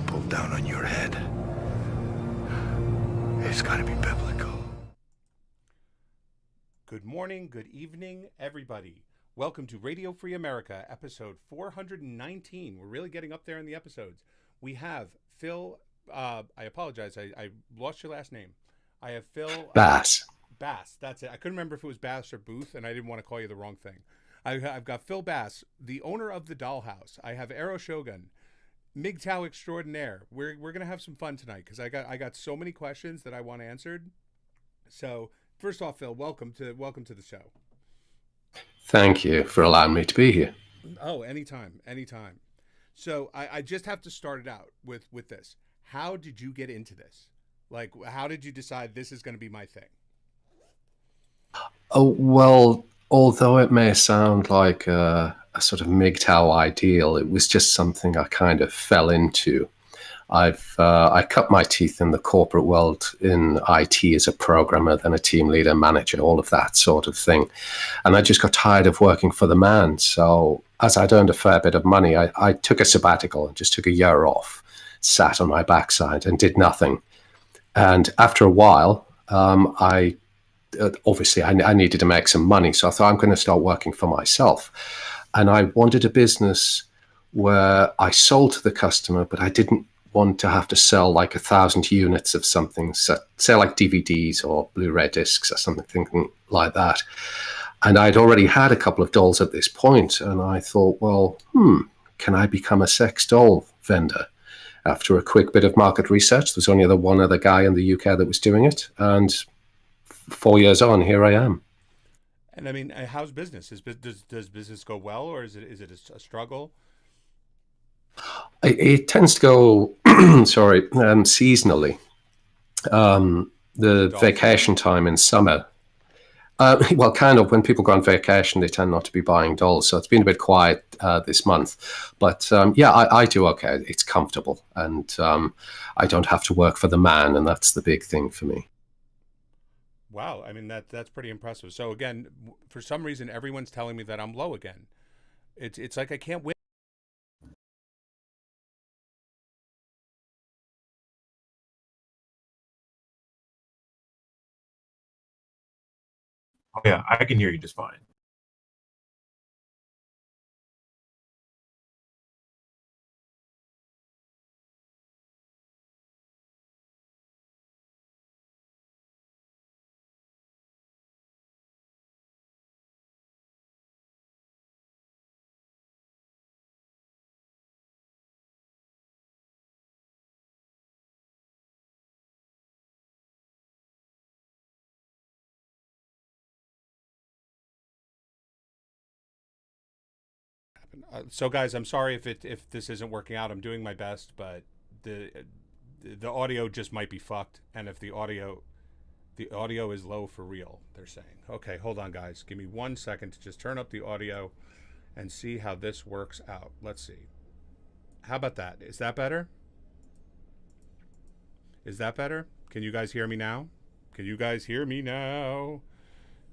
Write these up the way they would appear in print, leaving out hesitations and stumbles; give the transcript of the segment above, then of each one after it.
gun pulled down on your head. It's gotta be biblical. Good morning, good evening, everybody. Welcome to Radio Free America, episode 419. We're really getting up there in the episodes. We have Phil, I apologize, I lost your last name. I have Phil... Bass. Bass, that's it. I couldn't remember if it was Bass or Booth, and I didn't want to call you the wrong thing. I've got Phil Bass, the owner of the Dollhouse. I have Aero Shogun, MGTOW extraordinaire. We're gonna have some fun tonight because I got so many questions that I want answered. So first off, Phil, welcome to the show. Thank you for allowing me to be here. Oh, anytime. So I just have to start it out with this. How did you get into this? Like, how did you decide this is going to be my thing? Oh, well, although it may sound like a sort of MGTOW ideal, it was just something I kind of fell into. I cut my teeth in the corporate world in IT as a programmer, then a team leader, manager, all of that sort of thing. And I just got tired of working for the man. So as I'd earned a fair bit of money, I took a sabbatical and just took a year off, sat on my backside and did nothing. And after a while, obviously I needed to make some money. So I thought I'm going to start working for myself. And I wanted a business where I sold to the customer, but I didn't want to have to sell like 1,000 units of something, so, say like DVDs or Blu-ray discs or something like that. And I'd already had a couple of dolls at this point, and I thought, well, can I become a sex doll vendor? After a quick bit of market research, there's only one other guy in the UK that was doing it, and 4 years on, here I am. And I mean, how's business? Does business go well, or is it a struggle? It tends to go, seasonally. The vacation time in summer. Well, kind of. When people go on vacation, they tend not to be buying dolls. So it's been a bit quiet this month. But I do okay. It's comfortable. And I don't have to work for the man. And that's the big thing for me. Wow. I mean, that's pretty impressive. So again, for some reason, everyone's telling me that I'm low again. It's like I can't win. Oh, yeah, I can hear you just fine. So guys, I'm sorry if this isn't working out. I'm doing my best, but the audio just might be fucked. And if the audio is low for real, they're saying. Okay, hold on, guys. Give me 1 second to just turn up the audio and see how this works out. Let's see. How about that? Is that better? Is that better? Can you guys hear me now? Can you guys hear me now?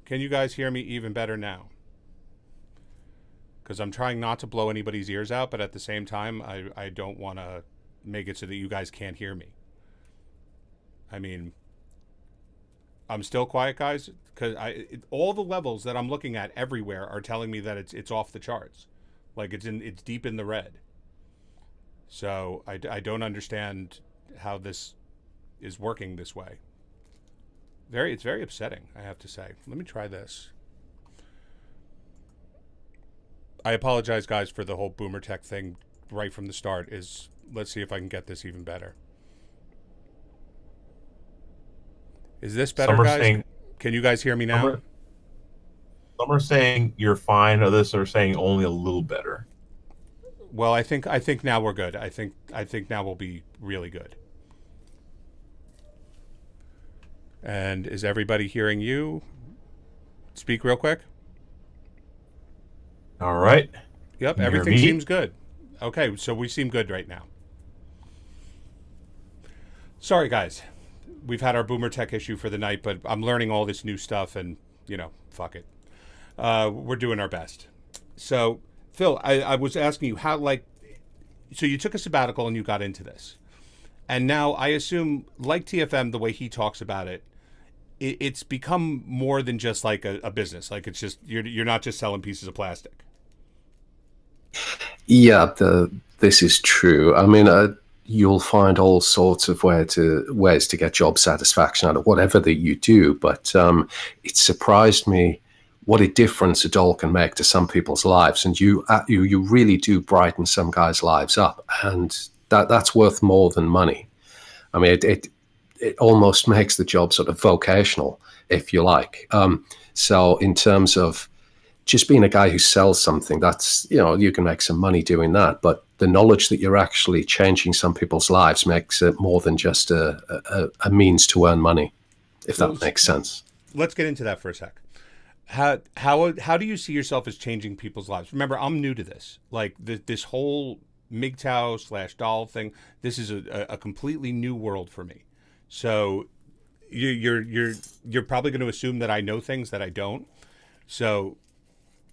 Can you guys hear me even better now? Because I'm trying not to blow anybody's ears out, but at the same time, I don't want to make it so that you guys can't hear me. I mean, I'm still quiet, guys, because all the levels that I'm looking at everywhere are telling me that it's off the charts, like it's deep in the red. So I don't understand how this is working this way. It's very upsetting, I have to say. Let me try this. I apologize, guys, for the whole boomer tech thing right from the start. Let's see if I can get this even better. Is this better, guys? Can you guys hear me now? Some are saying you're fine. Others are saying only a little better. Well, I think now we're good. I think now we'll be really good. And is everybody hearing you? Speak real quick. All right. Yep, everything seems good. Okay, so we seem good right now. Sorry, guys. We've had our boomer tech issue for the night, but I'm learning all this new stuff, and, fuck it. We're doing our best. So, Phil, I was asking you how, so you took a sabbatical and you got into this, and now I assume, like TFM, the way he talks about it, it's become more than just like a business. Like it's just you're not just selling pieces of plastic. Yeah, this is true. I mean, you'll find all sorts of ways to get job satisfaction out of whatever that you do. But it surprised me what a difference a doll can make to some people's lives, and you really do brighten some guys' lives up, and that's worth more than money. I mean, it almost makes the job sort of vocational, if you like. So in terms of just being a guy who sells something, that's, you can make some money doing that. But the knowledge that you're actually changing some people's lives makes it more than just a means to earn money, if that makes sense. Let's get into that for a sec. How do you see yourself as changing people's lives? Remember, I'm new to this. Like this whole MGTOW / doll thing. This is a completely new world for me. So you're probably going to assume that I know things that I don't. So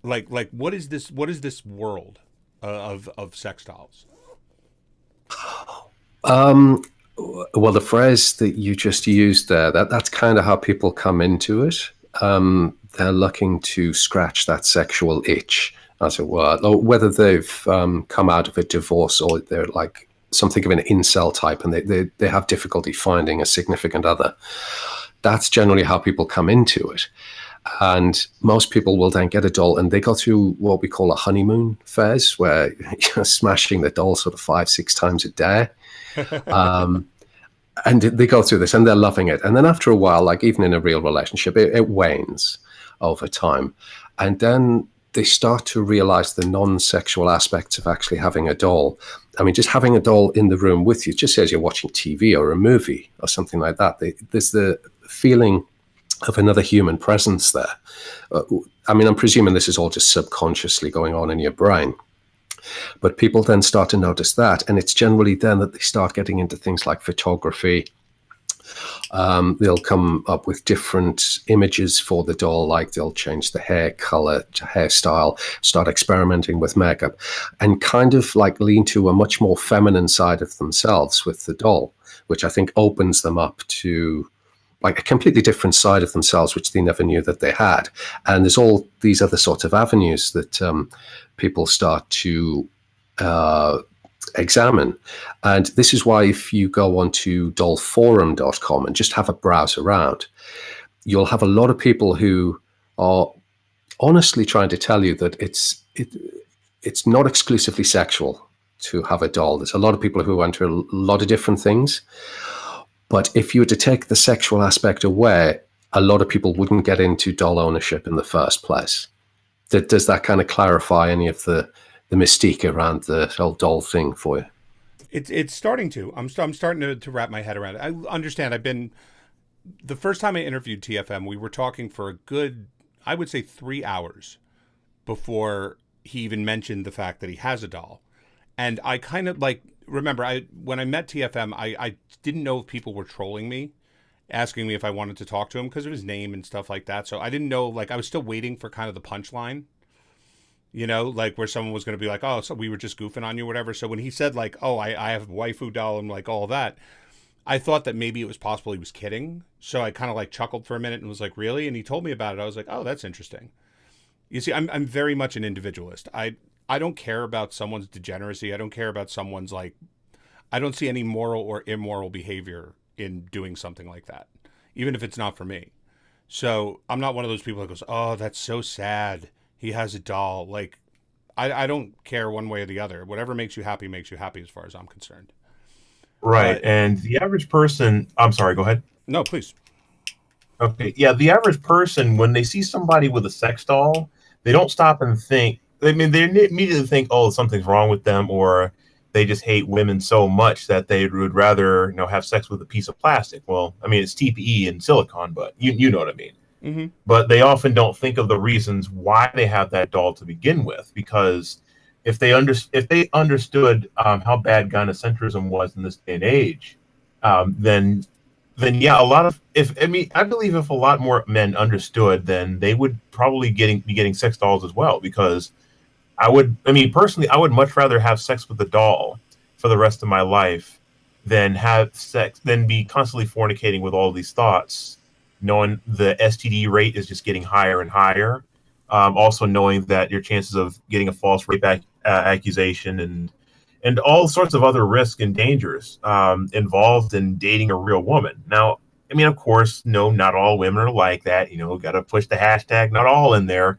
like what is this world of sex dolls? Well, the phrase that you just used there, that's kind of how people come into it. They're looking to scratch that sexual itch, as it were, or whether they've come out of a divorce or they're like something of an incel type and they have difficulty finding a significant other. That's generally how people come into it. And most people will then get a doll and they go through what we call a honeymoon phase, where you're smashing the doll sort of 5-6 times a day. And they go through this and they're loving it. And then after a while, like even in a real relationship, it wanes over time. And then they start to realize the non-sexual aspects of actually having a doll. I mean, just having a doll in the room with you, just as you're watching TV or a movie or something like that, there's the feeling of another human presence there. I mean, I'm presuming this is all just subconsciously going on in your brain. But people then start to notice that, and it's generally then that they start getting into things like photography. They'll come up with different images for the doll, like they'll change the hair color to hairstyle, start experimenting with makeup, and kind of like lean to a much more feminine side of themselves with the doll, which I think opens them up to like a completely different side of themselves, which they never knew that they had. And there's all these other sorts of avenues that people start to examine. And this is why if you go onto dollforum.com and just have a browse around, you'll have a lot of people who are honestly trying to tell you that it's not exclusively sexual to have a doll. There's a lot of people who enter a lot of different things. But if you were to take the sexual aspect away, a lot of people wouldn't get into doll ownership in the first place. Does that kind of clarify any of the mystique around the whole doll thing for you? It's starting to. I'm starting to wrap my head around it. I understand. The first time I interviewed TFM, we were talking for a good, I would say 3 hours before he even mentioned the fact that he has a doll. And I kind of remember when I met TFM, I didn't know if people were trolling me, asking me if I wanted to talk to him because of his name and stuff like that. So I didn't know, I was still waiting for kind of the punchline, where someone was going to be like, oh, so we were just goofing on you or whatever. So when he said oh, I have a waifu doll and all that, I thought that maybe it was possible he was kidding. So I kind of chuckled for a minute and was like, really? And he told me about it. I was like, oh, that's interesting. You see, I'm very much an individualist. I don't care about someone's degeneracy. I don't care about someone's I don't see any moral or immoral behavior in doing something like that, even if it's not for me. So I'm not one of those people that goes, oh, that's so sad. He has a doll. I don't care one way or the other. Whatever makes you happy as far as I'm concerned. Right. And the average person, I'm sorry, go ahead. No, please. Okay. Yeah. The average person, when they see somebody with a sex doll, they don't stop and think. I mean, they immediately think, oh, something's wrong with them, or they just hate women so much that they would rather, have sex with a piece of plastic. Well, I mean, it's TPE and silicone, but you know what I mean. Mm-hmm. But they often don't think of the reasons why they have that doll to begin with, because if they understood how bad gynocentrism was in this day and age, then yeah, I believe if a lot more men understood, then they would probably be getting sex dolls as well, because personally, I would much rather have sex with a doll for the rest of my life than have sex, than be constantly fornicating with all these thoughts, knowing the STD rate is just getting higher and higher. Also knowing that your chances of getting a false rape accusation and all sorts of other risks and dangers involved in dating a real woman. Now, I mean, of course, no, not all women are like that. You know, got to push the hashtag not all in there,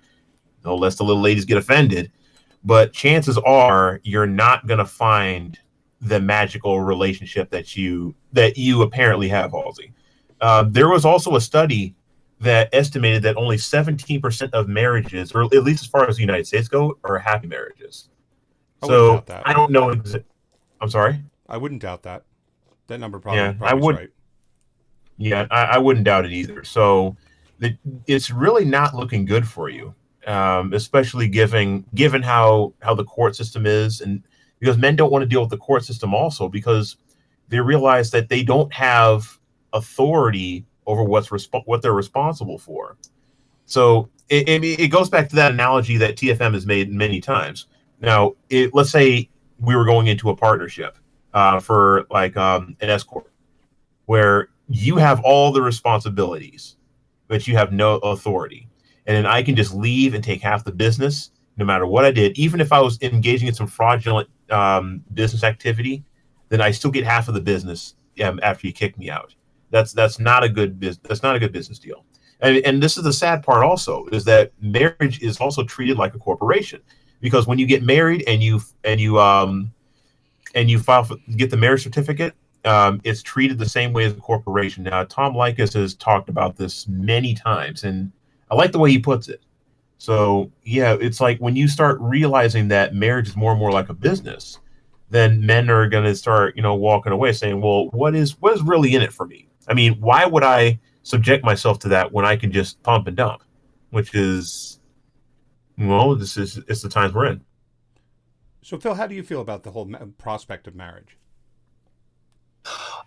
no, lest the little ladies get offended. But chances are you're not going to find the magical relationship that you apparently have, Halsey. There was also a study that estimated that only 17% of marriages, or at least as far as the United States go, are happy marriages. I wouldn't So doubt that. I don't know. I'm sorry. I wouldn't doubt that. That number I probably would. is right. Yeah, I wouldn't doubt it either. So it's really not looking good for you, especially given how the court system is, and because men don't want to deal with the court system also because they realize that they don't have authority over what they're responsible for. So it goes back to that analogy that TFM has made many times. Now, let's say we were going into a partnership for like an escort, where you have all the responsibilities, but you have no authority. And then I can just leave and take half the business, no matter what I did. Even if I was engaging in some fraudulent business activity, then I still get half of the business after you kick me out. That's not a good business. That's not a good business deal. And this is the sad part also, is that marriage is also treated like a corporation, because when you get married and you get the marriage certificate, it's treated the same way as a corporation. Now, Tom Likas has talked about this many times, and I like the way he puts it. So, yeah, it's like when you start realizing that marriage is more and more like a business, then men are going to start, walking away saying, well, what is really in it for me? I mean, why would I subject myself to that when I can just pump and dump? Which is, well, it's the times we're in. So, Phil, how do you feel about the whole prospect of marriage?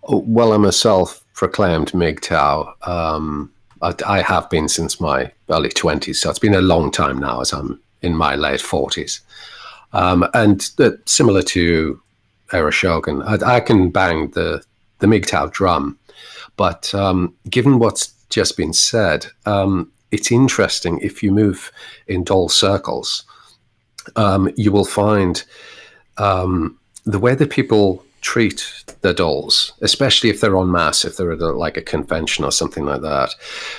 Well, I'm a self-proclaimed MGTOW. I have been since my early 20s, so it's been a long time now as I'm in my late 40s. And similar to Era Shogun, I can bang the MGTOW drum. But given what's just been said, it's interesting. If you move in doll circles, you will find the way that people treat their dolls, especially if they're en masse, if they're at like a convention or something like that.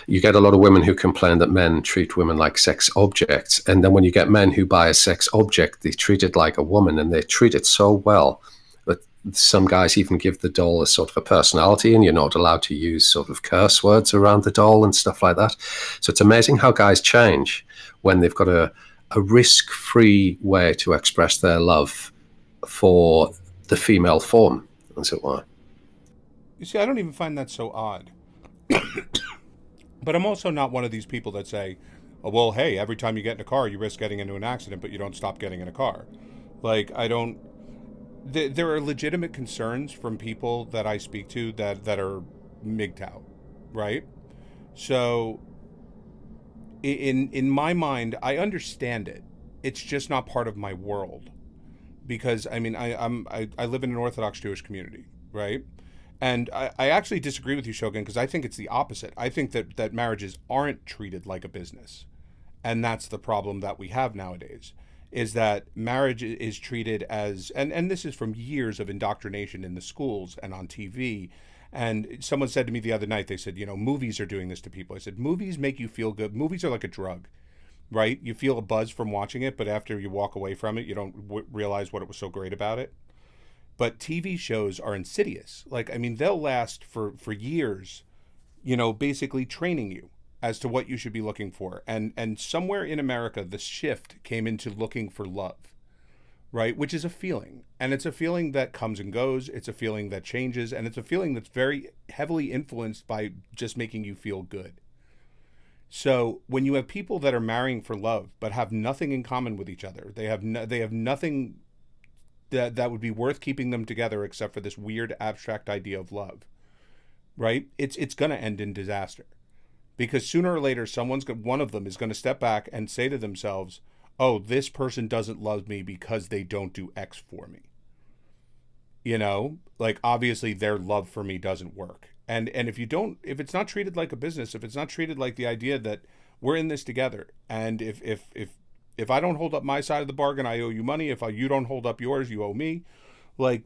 You get a lot of women who complain that men treat women like sex objects. And then when you get men who buy a sex object, they treat it like a woman, and they treat it so well that some guys even give the doll a sort of a personality, and you're not allowed to use sort of curse words around the doll and stuff like that. So it's amazing how guys change when they've got a risk-free way to express their love for the female form, as it were. You see, I don't even find that so odd. But I'm also not one of these people that say, oh, well, hey, every time you get in a car, you risk getting into an accident, but you don't stop getting in a car. Like, I don't... There are legitimate concerns from people that I speak to that are MGTOW, right? So, in my mind, I understand it. It's just not part of my world. Because, I mean, I live in an Orthodox Jewish community, right? And I actually disagree with you, Shogun, because I think it's the opposite. I think that marriages aren't treated like a business. And that's the problem that we have nowadays, is that marriage is treated as, and this is from years of indoctrination in the schools and on TV. And someone said to me the other night, they said, movies are doing this to people. I said, movies make you feel good. Movies are like a drug. Right? You feel a buzz from watching it, but after you walk away from it, you don't realize what it was so great about it. But TV shows are insidious. Like, I mean, they'll last for years, basically training you as to what you should be looking for. And somewhere in America, the shift came into looking for love, right? Which is a feeling. And it's a feeling that comes and goes. It's a feeling that changes. And it's a feeling that's very heavily influenced by just making you feel good. So when you have people that are marrying for love but have nothing in common with each other, they have nothing that would be worth keeping them together except for this weird abstract idea of love, right? It's going to end in disaster, because sooner or later one of them is going to step back and say to themselves, "Oh, this person doesn't love me because they don't do X for me." You know, like obviously their love for me doesn't work. And if it's not treated like a business, if it's not treated like the idea that we're in this together, and if I don't hold up my side of the bargain, I owe you money. If you don't hold up yours, you owe me. Like,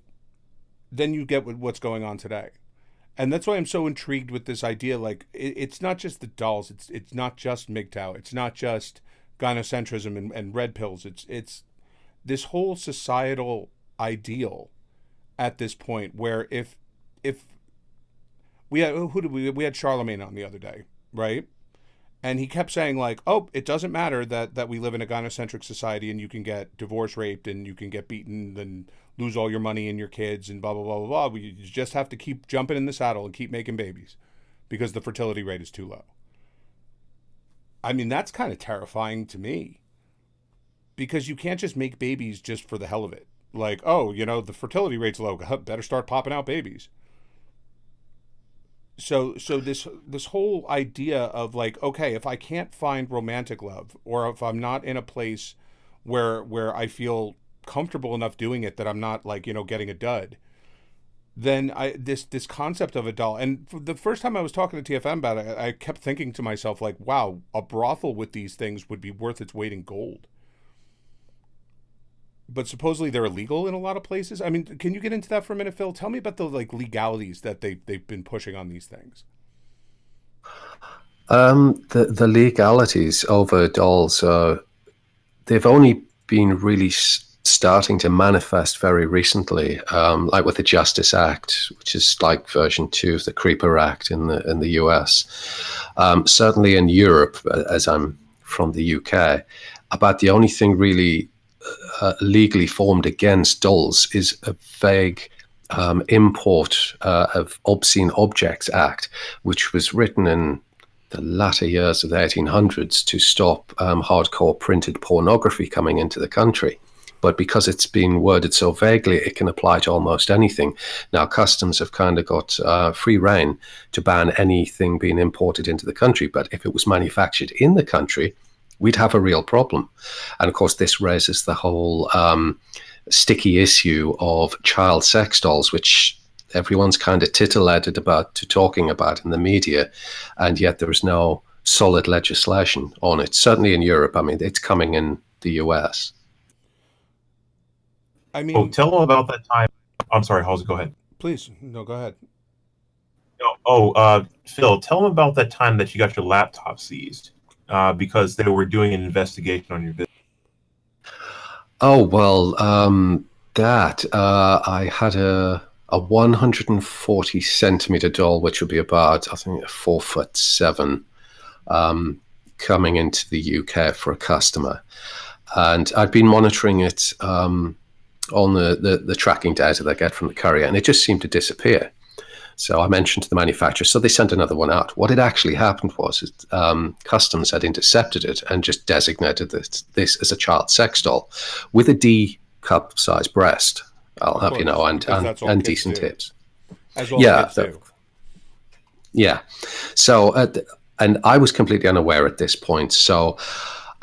then you get what's going on today. And that's why I'm so intrigued with this idea. Like, it's not just the dolls. It's not just MGTOW. It's not just gynocentrism and red pills. It's this whole societal ideal at this point where if we had we had Charlemagne on the other day, right? And he kept saying like, oh, it doesn't matter that we live in a gynocentric society and you can get divorced, raped, and you can get beaten and lose all your money and your kids and blah, blah, blah, blah, blah. You just have to keep jumping in the saddle and keep making babies because the fertility rate is too low. I mean, that's kind of terrifying to me because you can't just make babies just for the hell of it. Like, oh, the fertility rate's low. Better start popping out babies. So this whole idea of like, okay, if I can't find romantic love, or if I'm not in a place where I feel comfortable enough doing it that I'm not like, getting a dud, then this concept of a doll. And the first time I was talking to TFM about it, I kept thinking to myself like, wow, a brothel with these things would be worth its weight in gold. But supposedly they're illegal in a lot of places. I mean, can you get into that for a minute, Phil? Tell me about the like legalities that they've been pushing on these things. The legalities over dolls, they've only been really starting to manifest very recently, like with the Justice Act, which is like version 2 of the Creeper Act in the US. Certainly in Europe, as I'm from the UK, about the only thing really legally formed against dolls is a vague import of Obscene Objects Act, which was written in the latter years of the 1800s to stop hardcore printed pornography coming into the country. But because it's been worded so vaguely, it can apply to almost anything. Now, customs have kind of got free rein to ban anything being imported into the country. But if it was manufactured in the country, we'd have a real problem. And of course, this raises the whole sticky issue of child sex dolls, which everyone's kind of titillated about to talking about in the media. And yet there is no solid legislation on it. Certainly in Europe. I mean, it's coming in the US. I mean, tell them about that time. I'm sorry, Halsey, go ahead. Please. No, go ahead. Phil, tell them about that time that you got your laptop seized. Because they were doing an investigation on your business. Oh, well, I had a 140 centimeter doll, which would be about, I think, 4'7", coming into the UK for a customer. And I'd been monitoring it on the tracking data they get from the courier, and it just seemed to disappear. So I mentioned to the manufacturer, so they sent another one out. What had actually happened was customs had intercepted it and just designated this as a child sex doll with a D cup size breast. I'll have you know, and decent hips. As well as kids do. Yeah. So, and I was completely unaware at this point. So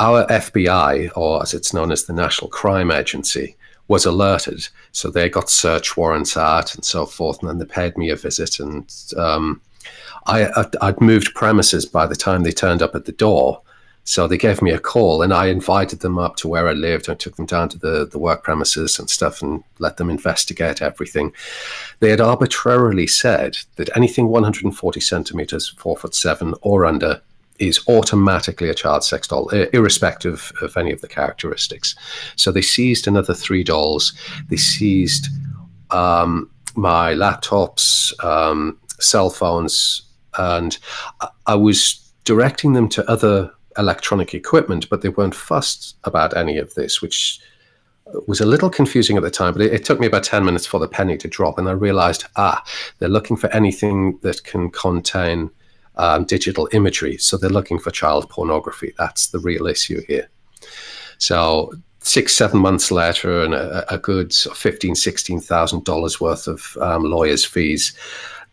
our FBI, or as it's known as the National Crime Agency, was alerted. So they got search warrants out and so forth, and then they paid me a visit. And I'd moved premises by the time they turned up at the door. So they gave me a call, and I invited them up to where I lived. I took them down to the work premises and stuff and let them investigate everything. They had arbitrarily said that anything 140 centimeters, 4'7" or under, is automatically a child sex doll, irrespective of any of the characteristics. So they seized another 3 dolls. They seized my laptops, cell phones, and I was directing them to other electronic equipment, but they weren't fussed about any of this, which was a little confusing at the time. But it took me about 10 minutes for the penny to drop, and I realized, they're looking for anything that can contain digital imagery. So they're looking for child pornography. That's the real issue here. So 6-7 months later, and a good $15,000-$16,000 worth of lawyers' fees,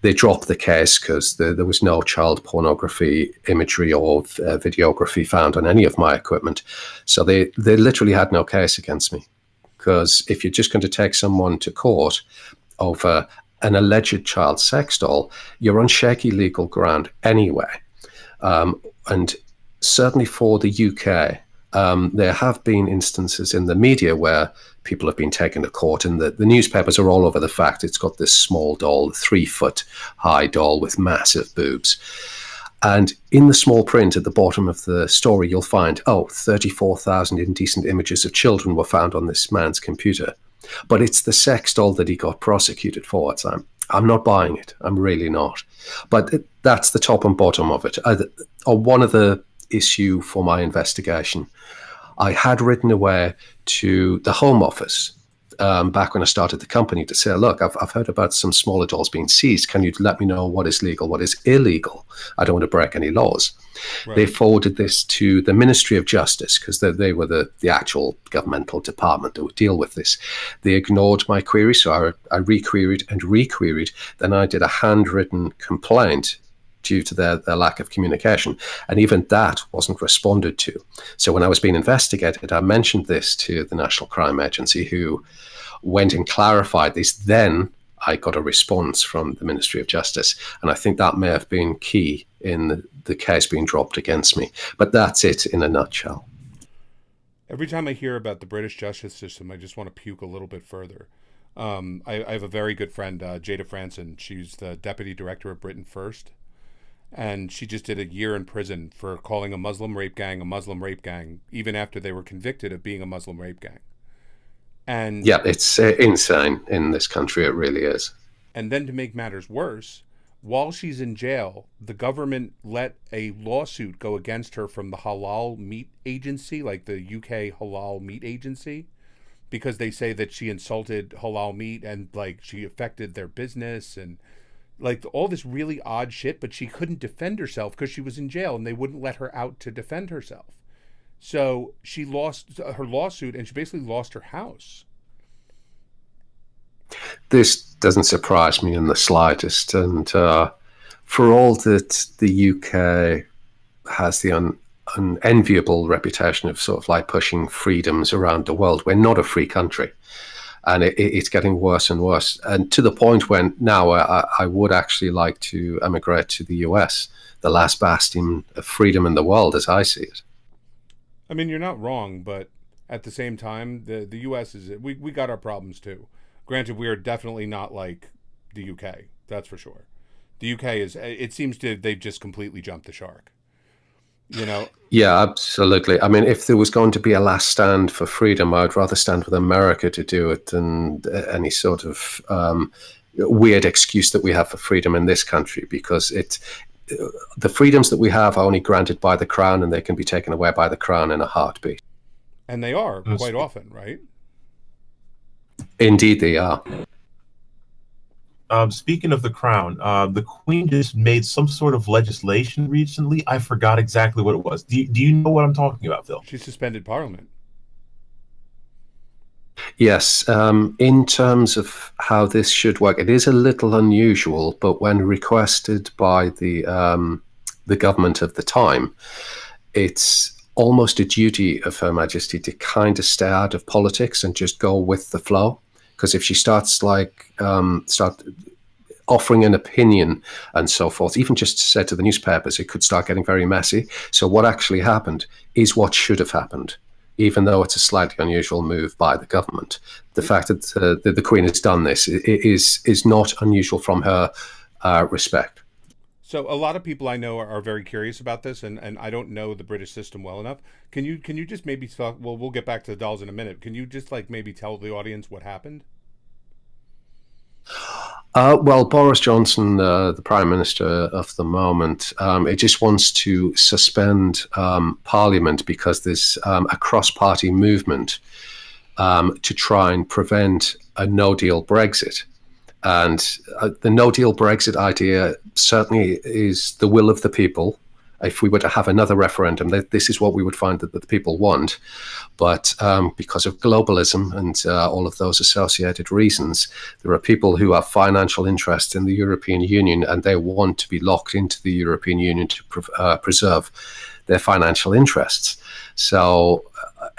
they dropped the case because there was no child pornography imagery or videography found on any of my equipment. So they literally had no case against me, because if you're just going to take someone to court over an alleged child sex doll, you're on shaky legal ground anyway. And certainly for the UK, there have been instances in the media where people have been taken to court, and the newspapers are all over the fact it's got this small doll, 3-foot high doll with massive boobs. And in the small print at the bottom of the story, you'll find, 34,000 indecent images of children were found on this man's computer. But it's the sex doll that he got prosecuted for. I'm not buying it. I'm really not. But that's the top and bottom of it. One of the issue for my investigation, I had written away to the Home Office back when I started the company to say, look, I've heard about some smaller dolls being seized. Can you let me know what is legal, what is illegal? I don't want to break any laws. Right. They forwarded this to the Ministry of Justice because they were the actual governmental department that would deal with this. They ignored my query, so I requeried and requeried. Then I did a handwritten complaint due to their lack of communication. And even that wasn't responded to. So when I was being investigated, I mentioned this to the National Crime Agency, who went and clarified this. Then I got a response from the Ministry of Justice. And I think that may have been key in the case being dropped against me. But that's it in a nutshell. Every time I hear about the British justice system, I just want to puke a little bit further. I have a very good friend, Jada Franson. She's the deputy director of Britain First. And she just did a year in prison for calling a Muslim rape gang, even after they were convicted of being a Muslim rape gang. And yeah, it's insane in this country. It really is. And then to make matters worse, while she's in jail, the government let a lawsuit go against her from the Halal Meat Agency, like the UK Halal Meat Agency, because they say that she insulted halal meat and like she affected their business and like all this really odd shit, but she couldn't defend herself because she was in jail and they wouldn't let her out to defend herself. So she lost her lawsuit and she basically lost her house. This doesn't surprise me in the slightest. And for all that the UK has the unenviable reputation of sort of like pushing freedoms around the world, we're not a free country. And it's getting worse and worse. And to the point when now I would actually like to emigrate to the US, the last bastion of freedom in the world, as I see it. I mean, you're not wrong, but at the same time, the US we got our problems too. Granted, we are definitely not like the UK. That's for sure. The UK it seems they've just completely jumped the shark. You know? Yeah, absolutely. I mean, if there was going to be a last stand for freedom, I'd rather stand with America to do it than any sort of weird excuse that we have for freedom in this country, because the freedoms that we have are only granted by the Crown, and they can be taken away by the Crown in a heartbeat. And they are quite often, right? Indeed, they are. Speaking of the Crown, the Queen just made some sort of legislation recently. I forgot exactly what it was. Do you know what I'm talking about, Phil? She suspended Parliament. Yes. In terms of how this should work, it is a little unusual, but when requested by the government of the time, it's almost a duty of Her Majesty to kind of stay out of politics and just go with the flow. Because if she starts offering an opinion and so forth, even just to say to the newspapers, it could start getting very messy. So what actually happened is what should have happened, even though it's a slightly unusual move by the government. The fact that the Queen has done this is not unusual from her respect. So a lot of people I know are very curious about this, and I don't know the British system well enough. Can you just maybe talk? Well, we'll get back to the dolls in a minute. Can you just like maybe tell the audience what happened? Well, Boris Johnson, the Prime Minister of the moment, it just wants to suspend Parliament because there's a cross-party movement to try and prevent a no-deal Brexit. And the no-deal Brexit idea certainly is the will of the people. If we were to have another referendum, this is what we would find that the people want. But because of globalism and all of those associated reasons, there are people who have financial interests in the European Union, and they want to be locked into the European Union to preserve their financial interests. So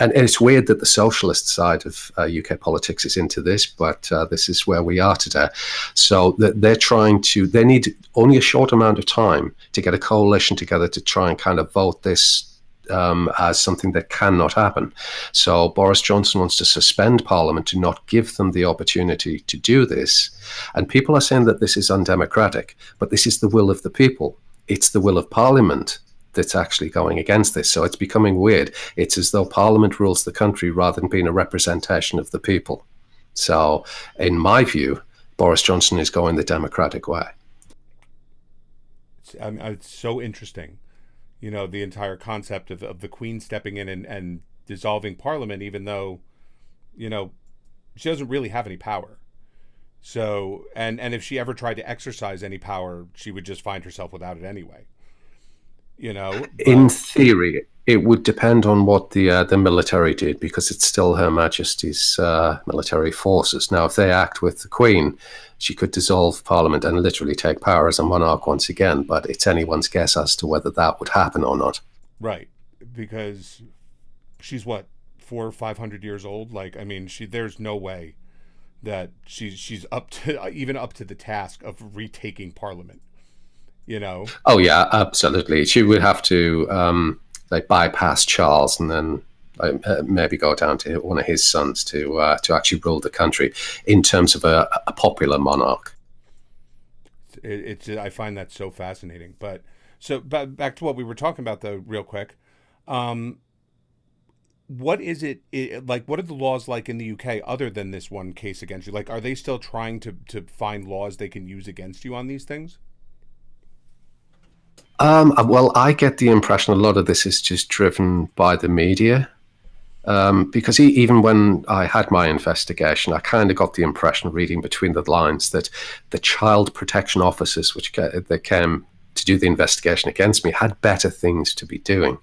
And it's weird that the socialist side of UK politics is into this, but this is where we are today. So they're trying to, they need only a short amount of time to get a coalition together to try and kind of vote this as something that cannot happen. So Boris Johnson wants to suspend Parliament to not give them the opportunity to do this. And people are saying that this is undemocratic, but this is the will of the people. It's the will of Parliament that's actually going against this. So it's becoming weird. It's as though Parliament rules the country rather than being a representation of the people. So in my view, Boris Johnson is going the democratic way. It's so interesting. You know, the entire concept of the Queen stepping in and dissolving Parliament, even though, you know, she doesn't really have any power. So, and if she ever tried to exercise any power, she would just find herself without it anyway. You know, in theory, it would depend on what the military did, because it's still Her Majesty's military forces. Now, if they act with the Queen, she could dissolve Parliament and literally take power as a monarch once again. But it's anyone's guess as to whether that would happen or not. Right, because she's what, 400 or 500 years old. Like, I mean, there's no way that she's up to the task of retaking Parliament. You know? Oh yeah, absolutely. She would have to bypass Charles and then maybe go down to one of his sons to actually rule the country in terms of a popular monarch. I find that so fascinating. But so back to what we were talking about, though, real quick. What is it like? What are the laws like in the UK other than this one case against you? Like, are they still trying to find laws they can use against you on these things? Well, I get the impression a lot of this is just driven by the media. Because even when I had my investigation, I kind of got the impression, reading between the lines, that the child protection officers that came to do the investigation against me had better things to be doing.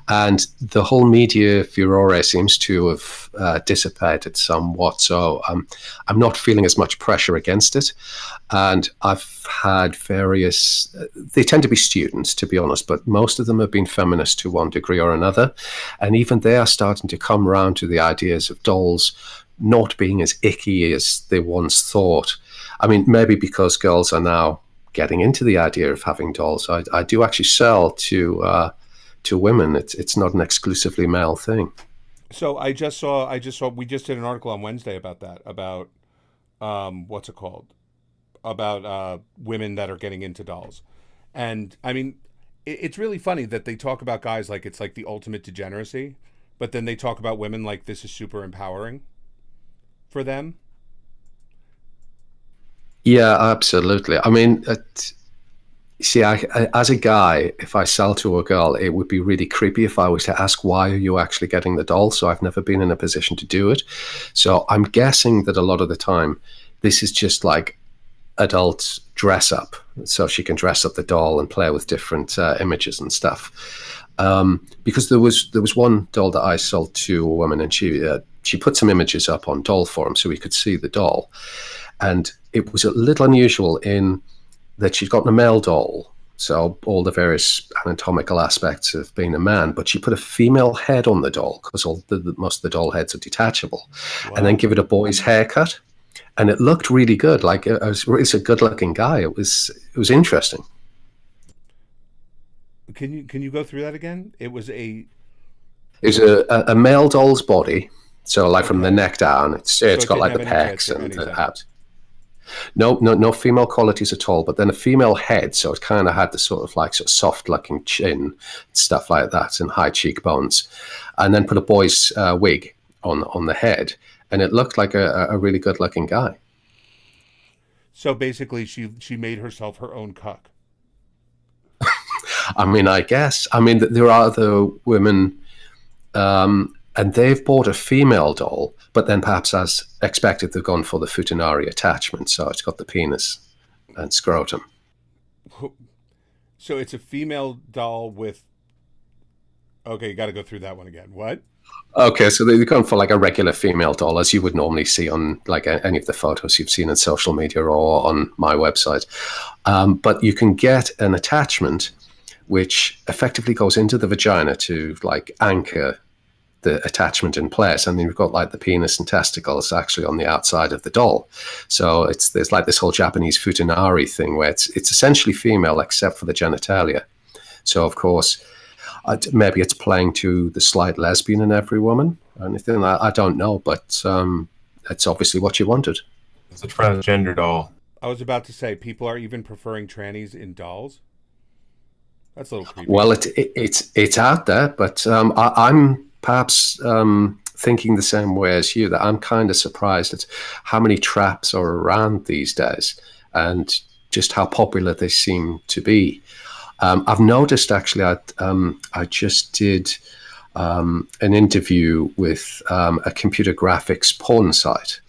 And the whole media furore seems to have dissipated somewhat. So I'm not feeling as much pressure against it. And I've had various, they tend to be students, to be honest, but most of them have been feminists to one degree or another. And even they are starting to come around to the ideas of dolls not being as icky as they once thought. I mean, maybe because girls are now getting into the idea of having dolls. I do actually sell to women. It's not an exclusively male thing. So I just saw we just did an article on Wednesday about that, about what's it called? About women that are getting into dolls. And I mean, it's really funny that they talk about guys like it's like the ultimate degeneracy, but then they talk about women like this is super empowering for them. Yeah, absolutely. I mean, see, I, as a guy, if I sell to a girl, it would be really creepy if I was to ask, why are you actually getting the doll? So I've never been in a position to do it. So I'm guessing that a lot of the time, this is just like adult dress up. So she can dress up the doll and play with different images and stuff. Because there was one doll that I sold to a woman, and she put some images up on Doll Forum so we could see the doll. And it was a little unusual in that she'd gotten a male doll, so all the various anatomical aspects of being a man, but she put a female head on the doll because most of the doll heads are detachable. Wow. And then give it a boy's haircut. And it looked really good. Like, it's a good-looking guy. It was interesting. Can you go through that again? It was a male doll's body. So, like, from the neck down, it's got like the pecs and the abs. No female qualities at all. But then a female head, so it kind of had the sort of soft-looking chin, stuff like that, and high cheekbones, and then put a boy's wig on the head, and it looked like a really good-looking guy. So basically, she made herself her own cuck. I mean, I guess. I mean, there are other women. And they've bought a female doll, but then perhaps as expected, they've gone for the futanari attachment. So it's got the penis and scrotum. So it's a female doll with... Okay, you got to go through that one again. What? Okay, so they've gone for like a regular female doll, as you would normally see on like any of the photos you've seen in social media or on my website. But you can get an attachment which effectively goes into the vagina to like anchor the attachment in place, and you've got like the penis and testicles actually on the outside of the doll. So there's like this whole Japanese futanari thing where it's essentially female except for the genitalia. So of course, maybe it's playing to the slight lesbian in every woman or anything. I don't know, but it's obviously what you wanted. It's a transgender doll. I was about to say, people are even preferring trannies in dolls. That's a little creepy. Well, it's out there, but I'm perhaps thinking the same way as you, that I'm kind of surprised at how many traps are around these days and just how popular they seem to be. I've noticed, actually, I just did an interview with a computer graphics porn site,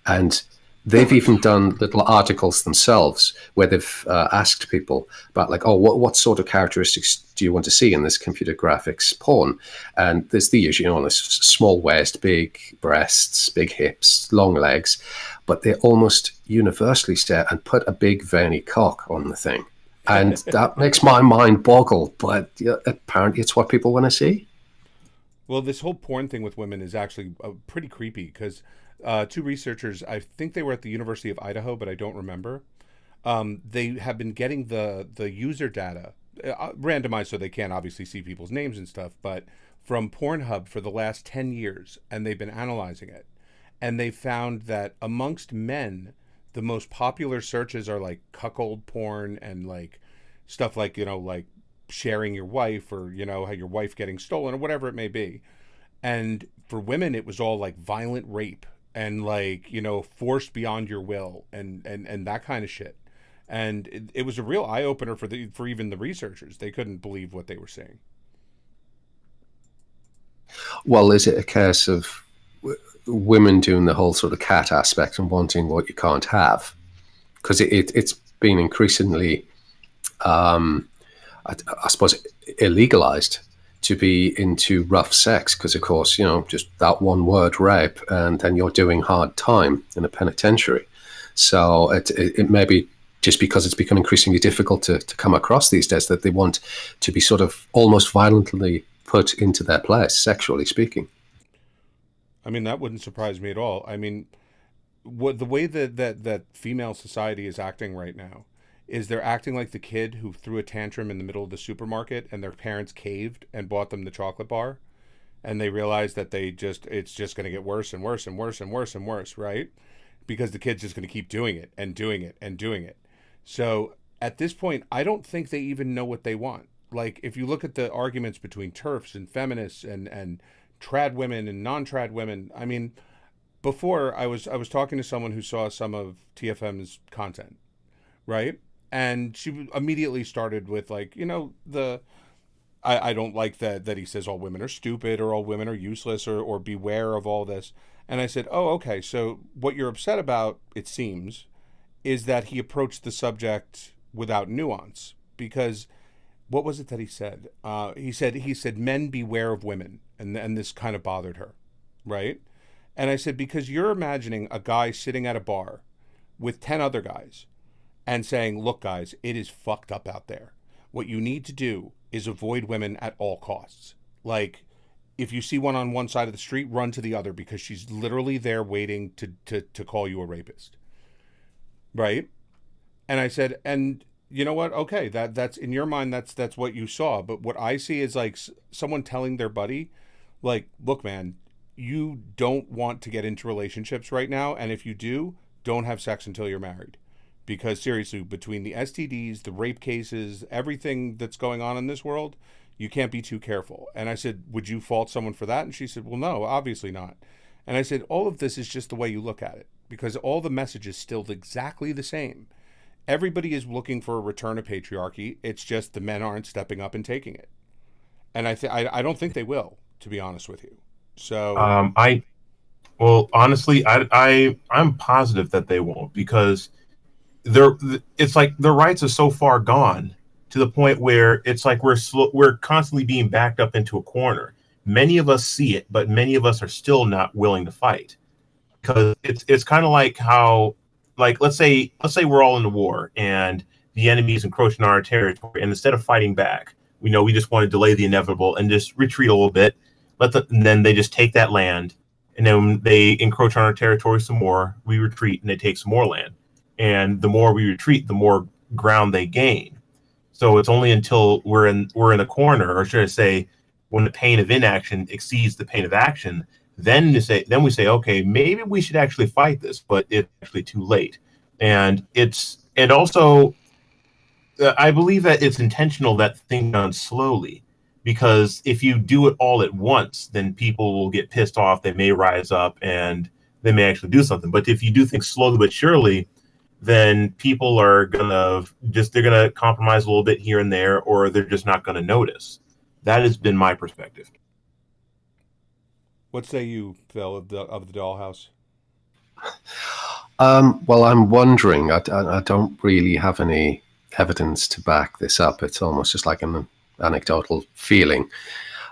and they've even done little articles themselves where they've asked people about, like, oh, what sort of characteristics do you want to see in this computer graphics porn? And there's the usual, you know, small waist, big breasts, big hips, long legs, but they almost universally stare and put a big veiny cock on the thing. And that makes my mind boggle, but apparently it's what people want to see. Well, this whole porn thing with women is actually pretty creepy because two researchers, I think they were at the University of Idaho, but I don't remember. They have been getting the user data randomized so they can't obviously see people's names and stuff, but from Pornhub for the last 10 years, and they've been analyzing it. And they found that amongst men, the most popular searches are like cuckold porn and like stuff like, you know, like sharing your wife or, you know, how your wife getting stolen or whatever it may be. And for women, it was all like violent rape and like, you know, forced beyond your will and that kind of shit. And it was a real eye opener for even the researchers. They couldn't believe what they were seeing. Well, is it a case of women doing the whole sort of cat aspect and wanting what you can't have? Because it's been increasingly, I suppose, illegalized to be into rough sex because, of course, you know, just that one word, rape, and then you're doing hard time in a penitentiary. So it may be just because it's become increasingly difficult to come across these days that they want to be sort of almost violently put into their place, sexually speaking. I mean, that wouldn't surprise me at all. I mean, the way that female society is acting right now is they're acting like the kid who threw a tantrum in the middle of the supermarket and their parents caved and bought them the chocolate bar, and they realized that it's just going to get worse and worse and worse and worse and worse, right? Because the kid's just going to keep doing it and doing it and doing it. So at this point, I don't think they even know what they want. Like, if you look at the arguments between TERFs and feminists and trad women and non-trad women, I mean, before I was talking to someone who saw some of TFM's content, right? And she immediately started with, like, you know, I don't like that he says all women are stupid or all women are useless or beware of all this. And I said, oh, okay, so what you're upset about, it seems, is that he approached the subject without nuance. Because what was it that he said? He said men beware of women, and this kind of bothered her, right? And I said, because you're imagining a guy sitting at a bar with 10 other guys and saying, look, guys, it is fucked up out there. What you need to do is avoid women at all costs. Like, if you see one on one side of the street, run to the other because she's literally there waiting to call you a rapist. Right? And I said, and you know what? Okay, that's in your mind, that's what you saw. But what I see is like someone telling their buddy, like, look, man, you don't want to get into relationships right now. And if you do, don't have sex until you're married. Because seriously, between the STDs, the rape cases, everything that's going on in this world, you can't be too careful. And I said, would you fault someone for that? And she said, well, no, obviously not. And I said, all of this is just the way you look at it, because all the message is still exactly the same. Everybody is looking for a return of patriarchy. It's just the men aren't stepping up and taking it. And I don't think they will, to be honest with you. So honestly, I'm positive that they won't, because it's like the rights are so far gone to the point where it's like we're constantly being backed up into a corner. Many of us see it, but many of us are still not willing to fight, because it's kind of like how, like, let's say we're all in the war and the enemy is encroaching on our territory, and instead of fighting back, we just want to delay the inevitable and just retreat a little bit. and then they just take that land, and then they encroach on our territory some more. We retreat, and they take some more land. And the more we retreat, the more ground they gain. So it's only until we're in a corner, or should I say, when the pain of inaction exceeds the pain of action, then we say, okay, maybe we should actually fight this, but it's actually too late. And also, I believe that it's intentional that thing done slowly, because if you do it all at once, then people will get pissed off. They may rise up and they may actually do something. But if you do things slowly but surely, then people are they're gonna compromise a little bit here and there, or they're just not gonna notice. That has been my perspective. What say you, Phil, of the dollhouse? Well, I'm wondering. I don't really have any evidence to back this up. It's almost just like an anecdotal feeling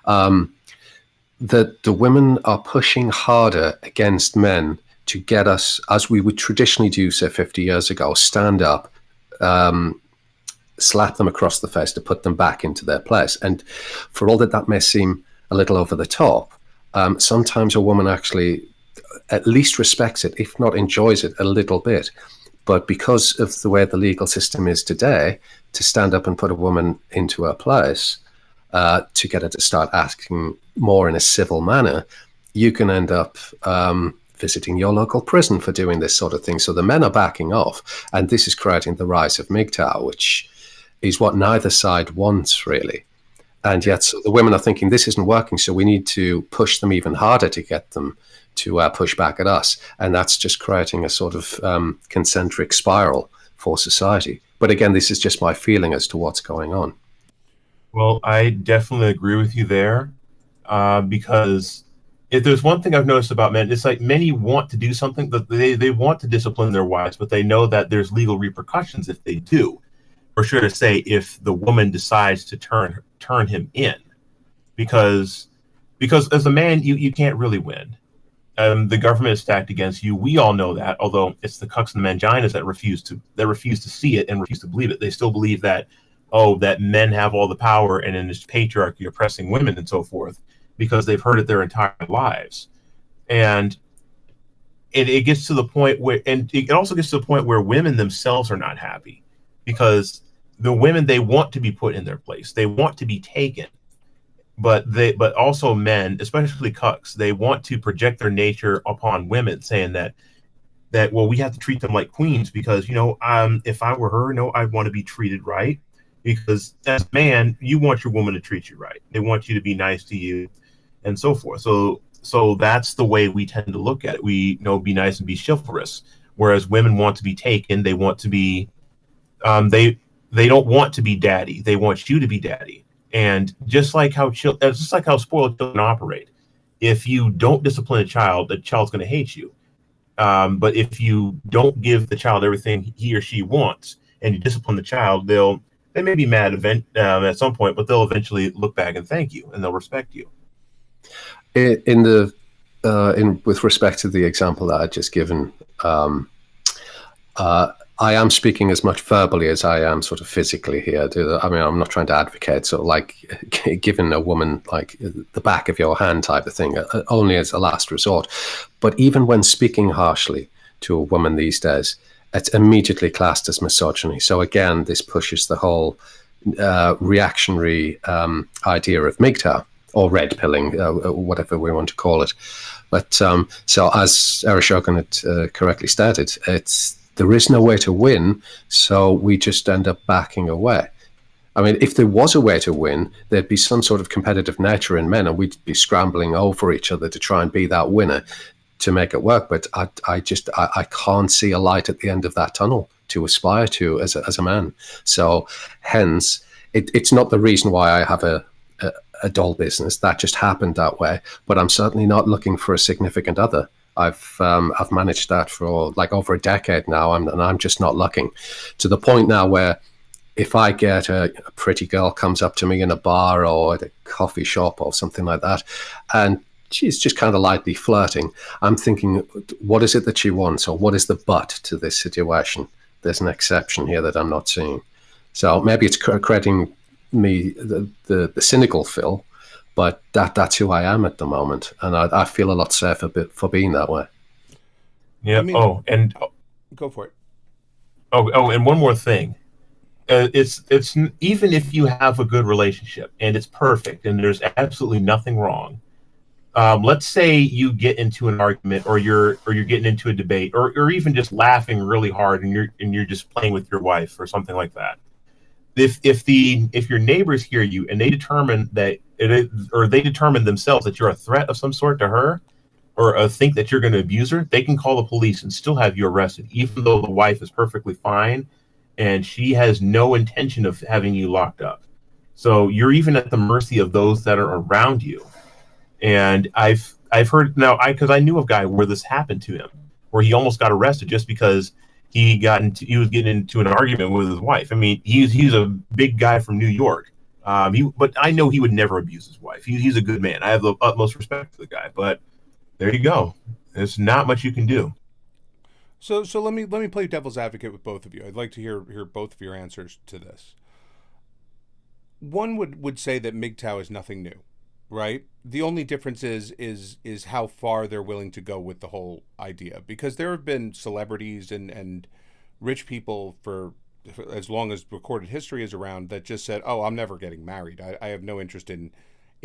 that the women are pushing harder against men to get us, as we would traditionally do, say 50 years ago, stand up, slap them across the face to put them back into their place. And for all that may seem a little over the top, sometimes a woman actually at least respects it, if not enjoys it a little bit. But because of the way the legal system is today, to stand up and put a woman into her place, to get her to start acting more in a civil manner, you can end up visiting your local prison for doing this sort of thing. So the men are backing off, and this is creating the rise of MGTOW, which is what neither side wants, really. And yet so the women are thinking this isn't working, so we need to push them even harder to get them to push back at us. And that's just creating a sort of concentric spiral for society. But again, this is just my feeling as to what's going on. Well, I definitely agree with you there, because if there's one thing I've noticed about men, it's like many want to do something, that they want to discipline their wives, but they know that there's legal repercussions if they do. Or should I say, if the woman decides to turn him in, because as a man, you can't really win. The government is stacked against you. We all know that, although it's the cucks and the manginas that refuse to see it and refuse to believe it. They still believe that, that men have all the power, and in this patriarchy oppressing women and so forth, because they've heard it their entire lives. And it gets to the point where, and it also gets to the point where women themselves are not happy, because the women, they want to be put in their place. They want to be taken. But also men, especially cucks, they want to project their nature upon women, saying that well, we have to treat them like queens, because if I were her, no, I'd want to be treated right, because as a man, you want your woman to treat you right. They want you to be nice to you, and so forth. So that's the way we tend to look at it. We be nice and be chivalrous, whereas women want to be taken. They want to be, they don't want to be daddy. They want you to be daddy. And just like how spoiled children operate, if you don't discipline a child, the child's going to hate you. But if you don't give the child everything he or she wants, and you discipline the child, they may be mad at some point, but they'll eventually look back and thank you, and they'll respect you. With respect to the example that I just given, I am speaking as much verbally as I am sort of physically here. I mean, I'm not trying to advocate sort of like giving a woman like the back of your hand type of thing, only as a last resort. But even when speaking harshly to a woman these days, it's immediately classed as misogyny. So again, this pushes the whole reactionary idea of MGTOW, or red pilling, whatever we want to call it. But so as Arishogan had correctly stated, there is no way to win, so we just end up backing away. I mean, if there was a way to win, there'd be some sort of competitive nature in men, and we'd be scrambling over each other to try and be that winner to make it work. But I can't see a light at the end of that tunnel to aspire to as a man. So hence, it's not the reason why I have a doll business. That just happened that way. But I'm certainly not looking for a significant other. I've managed that for like over a decade now, and I'm just not looking, to the point now where if I get a pretty girl comes up to me in a bar or at a coffee shop or something like that, and she's just kind of lightly flirting, I'm thinking, what is it that she wants, or what is the but to this situation? There's an exception here that I'm not seeing. So maybe it's creating me the cynical Phil, But that's who I am at the moment, and I feel a lot safer for being that way. Yeah. I mean, go for it. And one more thing. It's even if you have a good relationship and it's perfect and there's absolutely nothing wrong. Let's say you get into an argument, or you're getting into a debate, or even just laughing really hard, and you're just playing with your wife or something like that. If your neighbors hear you and they determine that they determine themselves that you're a threat of some sort to her, or think that you're going to abuse her, they can call the police and still have you arrested, even though the wife is perfectly fine and she has no intention of having you locked up. So you're even at the mercy of those that are around you. And I've heard now, because I knew of a guy where this happened to him, where he almost got arrested just because he was getting into an argument with his wife. I mean, he's a big guy from New York. But I know he would never abuse his wife. He's a good man. I have the utmost respect for the guy. But there you go. There's not much you can do. So let me play devil's advocate with both of you. I'd like to hear both of your answers to this. One would say that MGTOW is nothing new, right? The only difference is how far they're willing to go with the whole idea, because there have been celebrities and rich people for as long as recorded history is around that just said, "Oh, I'm never getting married. I have no interest in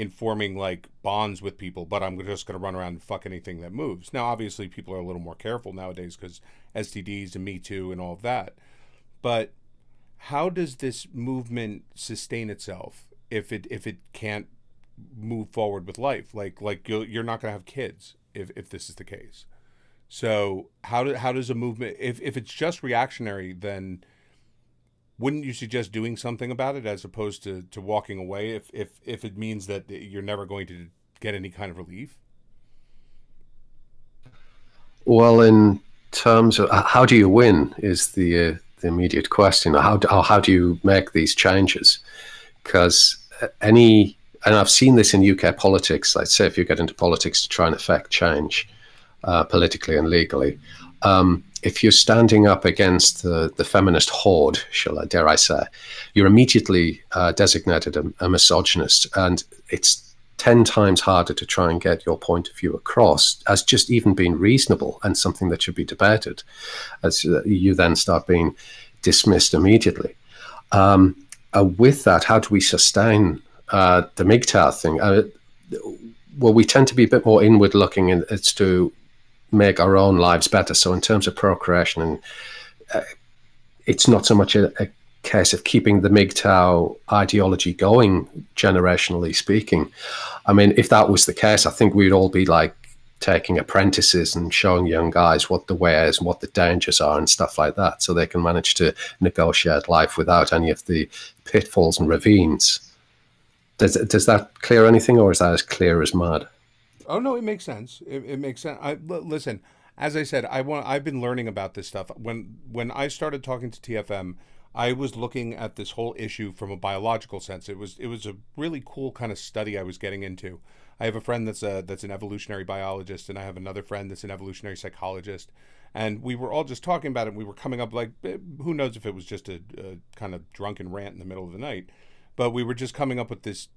forming like bonds with people, but I'm just going to run around and fuck anything that moves." Now, obviously, people are a little more careful nowadays because STDs and Me Too and all of that. But how does this movement sustain itself if it can't move forward with life? Like you're not going to have kids if this is the case. So how does a movement, if it's just reactionary, then wouldn't you suggest doing something about it as opposed to walking away if it means that you're never going to get any kind of relief? Well, in terms of how do you win is the immediate question. How do you make these changes? Because and I've seen this in UK politics. Let's say if you get into politics to try and affect change politically and legally, if you're standing up against the feminist horde, dare I say, you're immediately designated a misogynist, and it's 10 times harder to try and get your point of view across as just even being reasonable and something that should be debated, as you then start being dismissed immediately. With that, how do we sustain the MGTOW thing? Well, we tend to be a bit more inward looking as to make our own lives better. So in terms of procreation, and it's not so much a case of keeping the MGTOW ideology going, generationally speaking. I mean, if that was the case, I think we'd all be like taking apprentices and showing young guys what the way is and what the dangers are and stuff like that, so they can manage to negotiate life without any of the pitfalls and ravines. Does that clear anything, or is that as clear as mud? Oh no, it makes sense. It makes sense. Listen, as I said, I've been learning about this stuff. When I started talking to TFM, I was looking at this whole issue from a biological sense. It was a really cool kind of study I was getting into. I have a friend that's an evolutionary biologist, and I have another friend that's an evolutionary psychologist, and we were all just talking about it. And we were coming up, like, who knows if it was just a kind of drunken rant in the middle of the night, but we were just coming up with this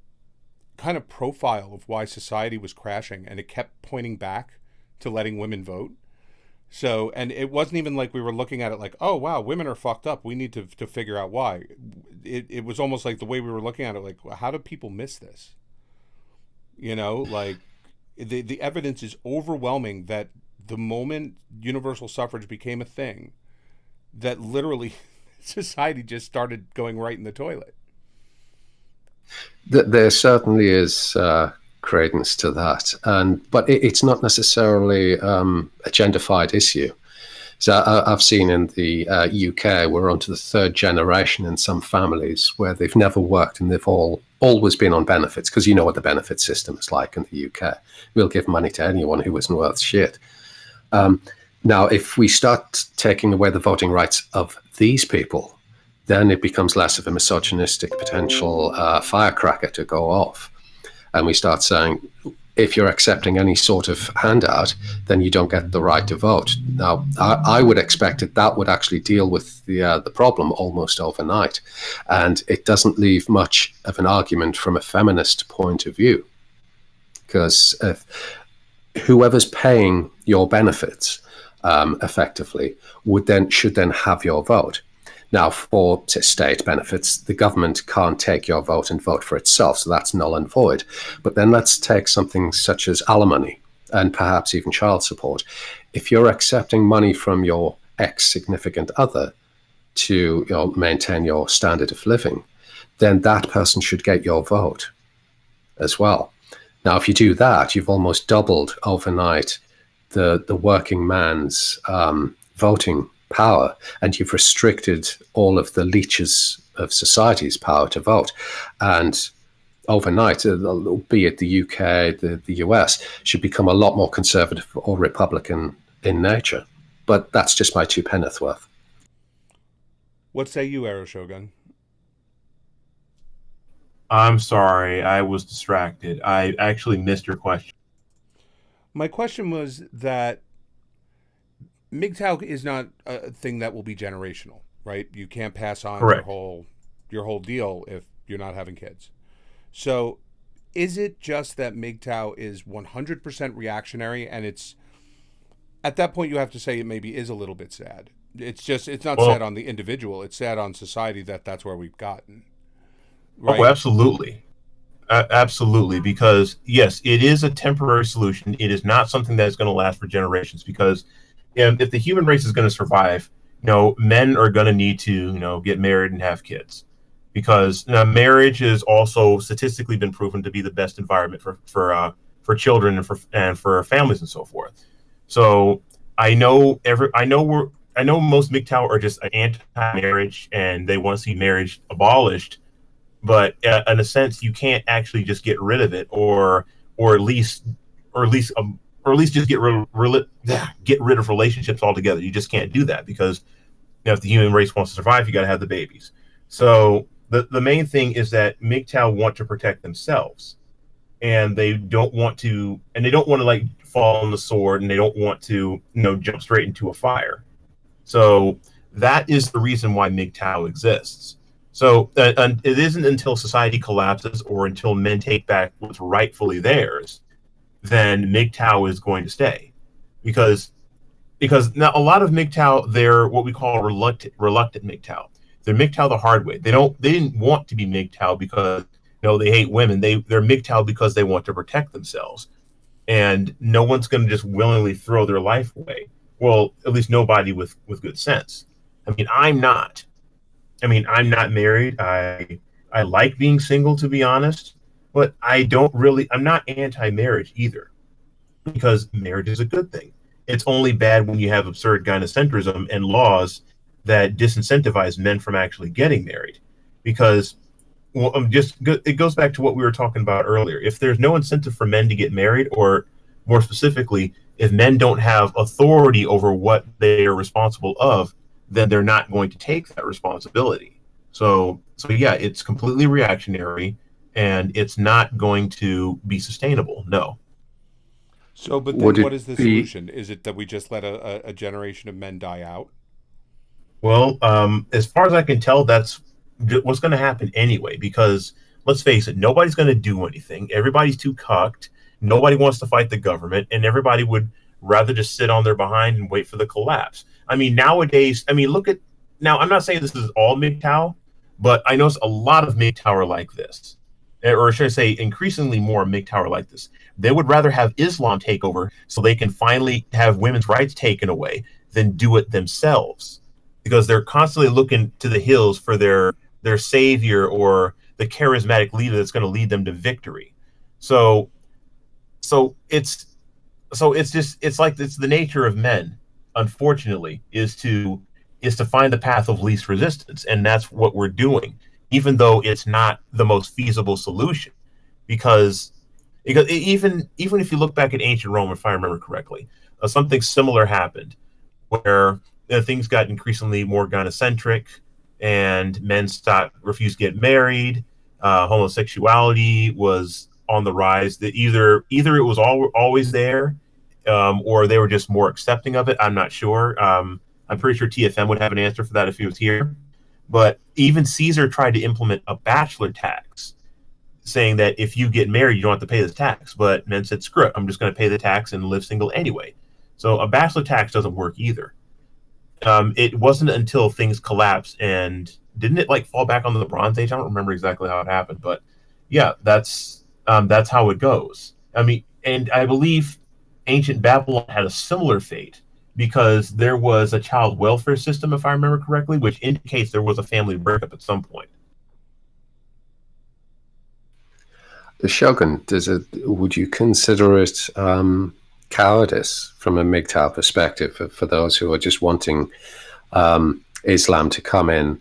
kind of profile of why society was crashing, and it kept pointing back to letting women vote. So, and it wasn't even like we were looking at it like, oh wow, women are fucked up, we need to figure out why. It was almost like the way we were looking at it, like, how do people miss this? You know, like the evidence is overwhelming that the moment universal suffrage became a thing, that literally society just started going right in the toilet. There certainly is credence to that, but it's not necessarily a genderfied issue. So I've seen in the UK, we're on to the third generation in some families where they've never worked and they've always been on benefits, because you know what the benefit system is like in the UK. We'll give money to anyone who isn't worth shit. Now, if we start taking away the voting rights of these people, then it becomes less of a misogynistic potential firecracker to go off. And we start saying, if you're accepting any sort of handout, then you don't get the right to vote. Now, I would expect that would actually deal with the problem almost overnight. And it doesn't leave much of an argument from a feminist point of view. because if whoever's paying your benefits effectively should then have your vote. Now, for say, state benefits, the government can't take your vote and vote for itself, so that's null and void. But then let's take something such as alimony and perhaps even child support. If you're accepting money from your ex-significant other to maintain your standard of living, then that person should get your vote as well. Now, if you do that, you've almost doubled overnight the working man's voting power, and you've restricted all of the leeches of society's power to vote. And overnight, be it the UK, the US, should become a lot more conservative or Republican in nature. But that's just my two penneth worth. What say you, Arrow Shogun? I'm sorry, I was distracted. I actually missed your question. My question was that MGTOW is not a thing that will be generational, right? You can't pass on Correct. your whole deal if you're not having kids. So is it just that MGTOW is 100% reactionary, and it's at that point you have to say it maybe is a little bit sad. It's not sad on the individual, it's sad on society that's where we've gotten. Right? Oh, absolutely. Absolutely, because yes, it is a temporary solution. It is not something that is going to last for generations, because if the human race is going to survive, men are going to need to, get married and have kids, because marriage has also statistically been proven to be the best environment for children and for families and so forth. So I know most MGTOW are just anti-marriage and they want to see marriage abolished, but in a sense, you can't actually just get rid of it, or at least just get rid of relationships altogether. You just can't do that, because if the human race wants to survive, you got to have the babies. So the main thing is that MGTOW want to protect themselves, and they don't want to like fall on the sword, and they don't want to jump straight into a fire. So that is the reason why MGTOW exists. So and it isn't until society collapses or until men take back what's rightfully theirs, then MGTOW is going to stay, because now a lot of MGTOW, they're what we call reluctant MGTOW. They're MGTOW the hard way. They didn't want to be MGTOW because they hate women. They're MGTOW because they want to protect themselves, and no one's going to just willingly throw their life away. Well, at least nobody with good sense. I'm not married. I like being single, to be honest, but I'm not anti-marriage either, because marriage is a good thing. It's only bad when you have absurd gynocentrism and laws that disincentivize men from actually getting married, because it goes back to what we were talking about earlier. If there's no incentive for men to get married, or more specifically, if men don't have authority over what they are responsible of, then they're not going to take that responsibility. So yeah, it's completely reactionary, and it's not going to be sustainable. No. So, but then what is the solution? Is it that we just let a generation of men die out? Well, as far as I can tell, that's what's going to happen anyway, because let's face it, nobody's going to do anything. Everybody's too cucked. Nobody wants to fight the government, and everybody would rather just sit on their behind and wait for the collapse. Nowadays, look at, now I'm not saying this is all MGTOW, but I notice a lot of MGTOW are like this, or should I say increasingly more MGTOW are like this. They would rather have Islam take over so they can finally have women's rights taken away than do it themselves, because they're constantly looking to the hills for their savior or the charismatic leader that's going to lead them to victory. So it's the nature of men, unfortunately, is to find the path of least resistance, and that's what we're doing, even though it's not the most feasible solution, because even if you look back at ancient Rome, if I remember correctly, something similar happened, where things got increasingly more gynocentric, and men refused to get married. Homosexuality was on the rise. That either it was always there, or they were just more accepting of it. I'm not sure. I'm pretty sure TFM would have an answer for that if he was here. But even Caesar tried to implement a bachelor tax. saying that if you get married, you don't have to pay the tax. But men said, screw it, I'm just going to pay the tax and live single anyway. So a bachelor tax doesn't work either. It wasn't until things collapsed, and didn't it like fall back on the Bronze Age? I don't remember exactly how it happened, but yeah, that's how it goes. I mean, and I believe ancient Babylon had a similar fate because there was a child welfare system, if I remember correctly, which indicates there was a family breakup at some point. The Shogun, would you consider it cowardice from a MGTOW perspective for those who are just wanting Islam to come in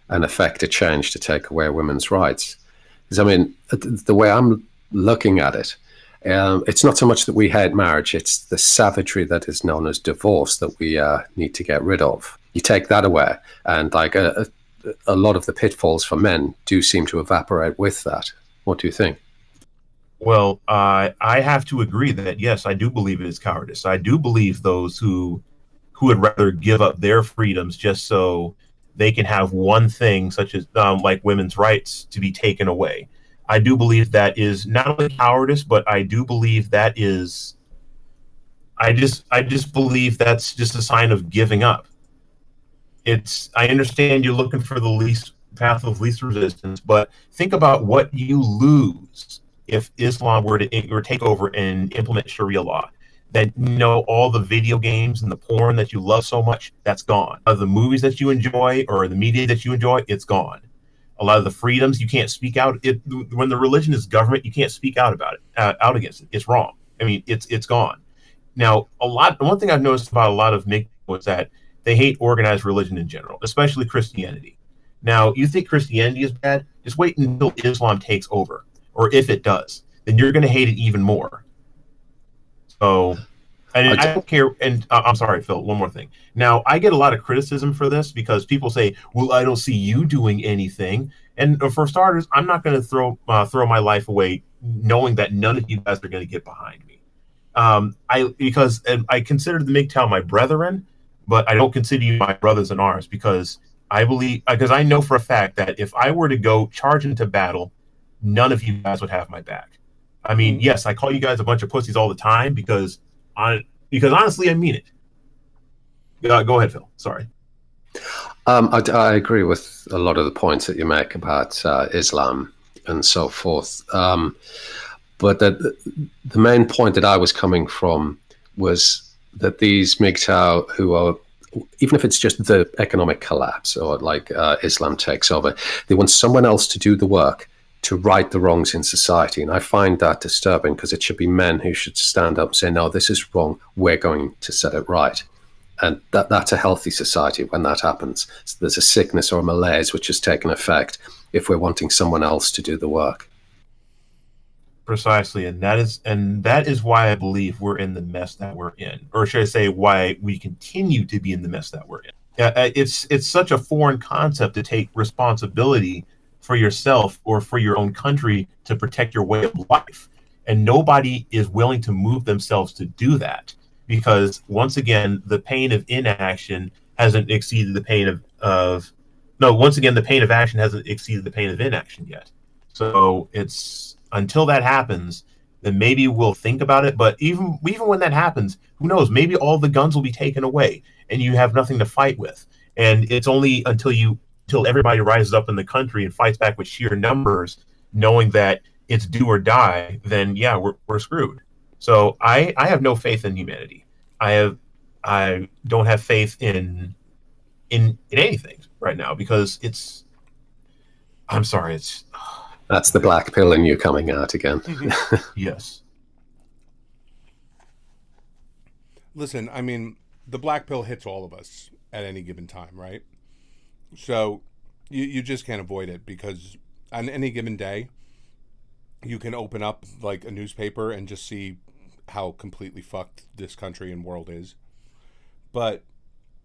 and effect a change to take away women's rights? Because, I mean, the way I'm looking at it, it's not so much that we hate marriage, it's the savagery that is known as divorce that we need to get rid of. You take that away, and like a lot of the pitfalls for men do seem to evaporate with that. What do you think? Well, I have to agree that, yes, I do believe it is cowardice. I do believe those who would rather give up their freedoms just so they can have one thing, such as like women's rights, to be taken away. I do believe that is not only cowardice, but I do believe that is, I just believe that's just a sign of giving up. I understand you're looking for the least path of least resistance, but think about what you lose if Islam were to take over and implement Sharia law. That, all the video games and the porn that you love so much, that's gone. The movies that you enjoy or the media that you enjoy, it's gone. A lot of the freedoms, you can't speak out. When the religion is government, you can't speak out about it, out against it. It's wrong. I mean, it's gone. Now, one thing I've noticed about a lot of MGTOW is that they hate organized religion in general, especially Christianity. Now, you think Christianity is bad? Just wait until Islam takes over. Or if it does, then you're going to hate it even more. So, and I don't care. And I'm sorry, Phil, one more thing. Now, I get a lot of criticism for this because people say, well, I don't see you doing anything. And for starters, I'm not going to throw my life away knowing that none of you guys are going to get behind me. Because I consider the MGTOW my brethren, but I don't consider you my brothers in arms because I know for a fact that if I were to go charge into battle, none of you guys would have my back. I mean, yes, I call you guys a bunch of pussies all the time because honestly, I mean it. Go ahead, Phil. Sorry. I agree with a lot of the points that you make about Islam and so forth. But the main point that I was coming from was that these MGTOW who are, even if it's just the economic collapse or like Islam takes over, they want someone else to do the work to right the wrongs in society. And I find that disturbing because it should be men who should stand up and say, no, this is wrong. We're going to set it right. And that's a healthy society when that happens. So there's a sickness or a malaise which has taken effect if we're wanting someone else to do the work. Precisely. And that is why I believe we're in the mess that we're in. Or should I say why we continue to be in the mess that we're in. It's such a foreign concept to take responsibility for yourself or for your own country to protect your way of life. And nobody is willing to move themselves to do that because, once again, the pain of inaction hasn't exceeded the pain the pain of action hasn't exceeded the pain of inaction yet. So it's until that happens, then maybe we'll think about it. But even when that happens, who knows? Maybe all the guns will be taken away and you have nothing to fight with. And it's only until everybody rises up in the country and fights back with sheer numbers, knowing that it's do or die, then yeah, we're screwed. So I have no faith in humanity. I don't have faith in anything right now because I'm sorry, it's that's the black pill in you coming out again. Yes. Listen, I mean, the black pill hits all of us at any given time, right? So you just can't avoid it because on any given day, you can open up like a newspaper and just see how completely fucked this country and world is. But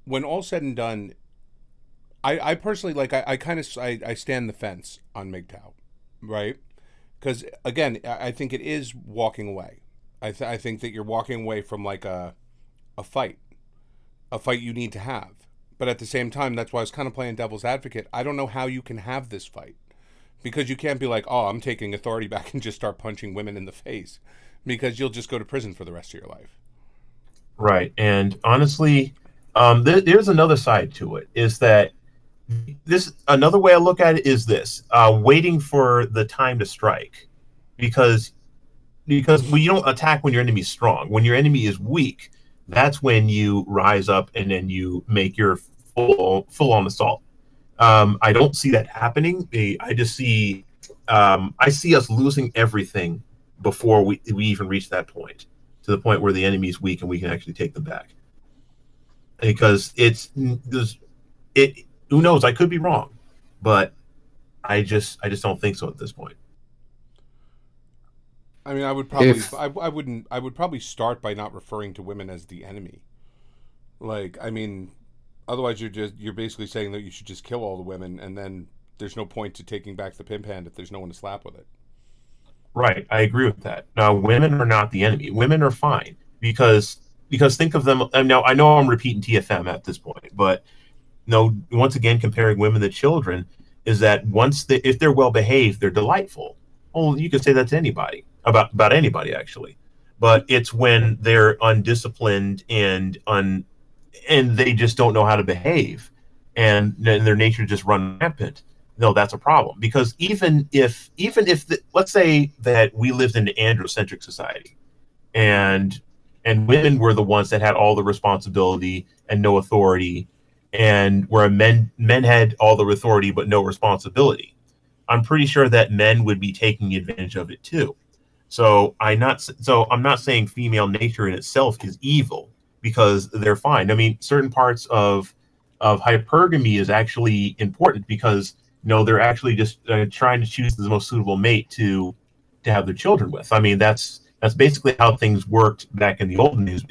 when all's said and done, I personally, like, I stand the fence on MGTOW, right? Because, again, I think it is walking away. I think that you're walking away from, like, a fight you need to have. But at the same time, that's why I was kind of playing devil's advocate. I don't know how you can have this fight because you can't be like, oh, I'm taking authority back and just start punching women in the face, because you'll just go to prison for the rest of your life. Right. And honestly, there's another side to it, is that this another way I look at it is this, waiting for the time to strike, because you don't attack when your enemy's strong. When your enemy is weak, that's when you rise up and then you make your full on assault. I don't see that happening. I just see I see us losing everything before we even reach that point, to the point where the enemy is weak and we can actually take them back. Because it who knows, I could be wrong, but I just don't think so at this point. I mean, I would probably, If I would probably start by not referring to women as the enemy. Like, I mean, otherwise you're basically saying that you should just kill all the women, and then there's no point to taking back the pimp hand if there's no one to slap with it. Right, I agree with that. Now, women are not the enemy. Women are fine, because think of them. And now I know I'm repeating TFM at this point, but no, once again, comparing women to children is that if they're well behaved, they're delightful. Well, you can say that to anybody, about anybody actually, but it's when they're undisciplined and they just don't know how to behave, and their nature just run rampant. No, that's a problem, because even if let's say that we lived in an androcentric society, and women were the ones that had all the responsibility and no authority, and where men had all the authority but no responsibility, I'm pretty sure that men would be taking advantage of it too. So I'm not saying female nature in itself is evil, because they're fine. I mean, certain parts of hypergamy is actually important, because they're actually just trying to choose the most suitable mate to have their children with. I mean, that's basically how things worked back in the olden days,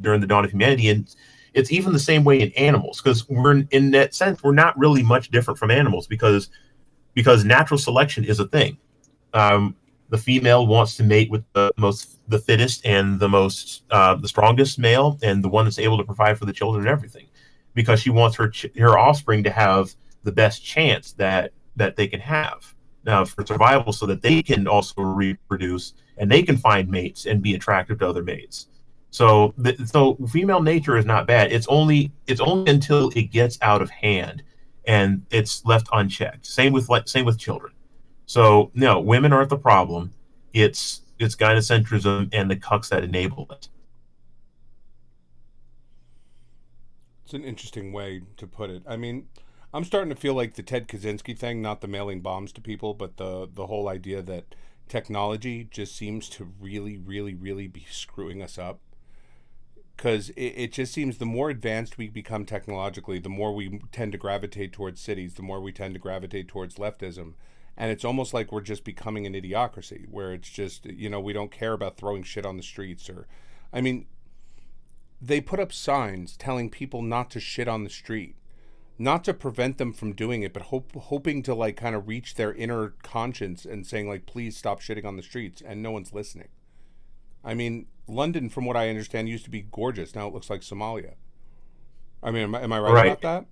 during the dawn of humanity. And it's even the same way in animals, because in that sense, we're not really much different from animals, because natural selection is a thing. The female wants to mate with the fittest and the strongest male, and the one that's able to provide for the children and everything, because she wants her offspring to have the best chance that they can have for survival, so that they can also reproduce and they can find mates and be attractive to other mates. So female nature is not bad. It's only until it gets out of hand and it's left unchecked. Same with children. So no, women aren't the problem. It's gynocentrism and the cucks that enable it. It's an interesting way to put it. I mean, I'm starting to feel like the Ted Kaczynski thing, not the mailing bombs to people, but the whole idea that technology just seems to really, really, really be screwing us up. Because it just seems the more advanced we become technologically, the more we tend to gravitate towards cities, the more we tend to gravitate towards leftism. And it's almost like we're just becoming an idiocracy, where it's just, we don't care about throwing shit on the streets. I mean, they put up signs telling people not to shit on the street, not to prevent them from doing it, but hoping to like kind of reach their inner conscience and saying like, please stop shitting on the streets, and no one's listening. I mean, London, from what I understand, used to be gorgeous. Now it looks like Somalia. I mean, am I right about that?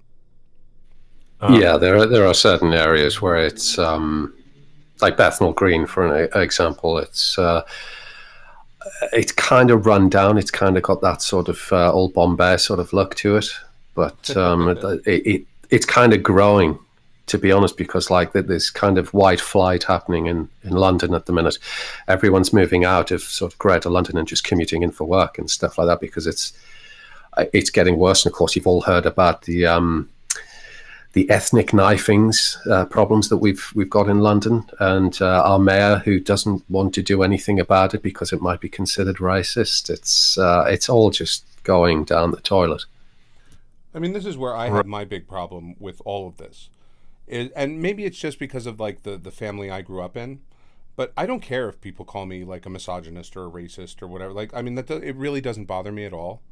Yeah, there are certain areas where it's like Bethnal Green, for an example. It's kind of run down. It's kind of got that sort of old Bombay sort of look to it, but it's kind of growing, to be honest, because like there's kind of white flight happening in London at the minute. Everyone's moving out of sort of Greater London and just commuting in for work and stuff like that, because it's getting worse. And of course, you've all heard about the ethnic knifings problems that we've got in London, and our mayor, who doesn't want to do anything about it because it might be considered racist. It's all just going down the toilet. I mean, this is where I have my big problem with all of this. And maybe it's just because of like the family I grew up in, but I don't care if people call me like a misogynist or a racist or whatever. Like, I mean, it really doesn't bother me at all,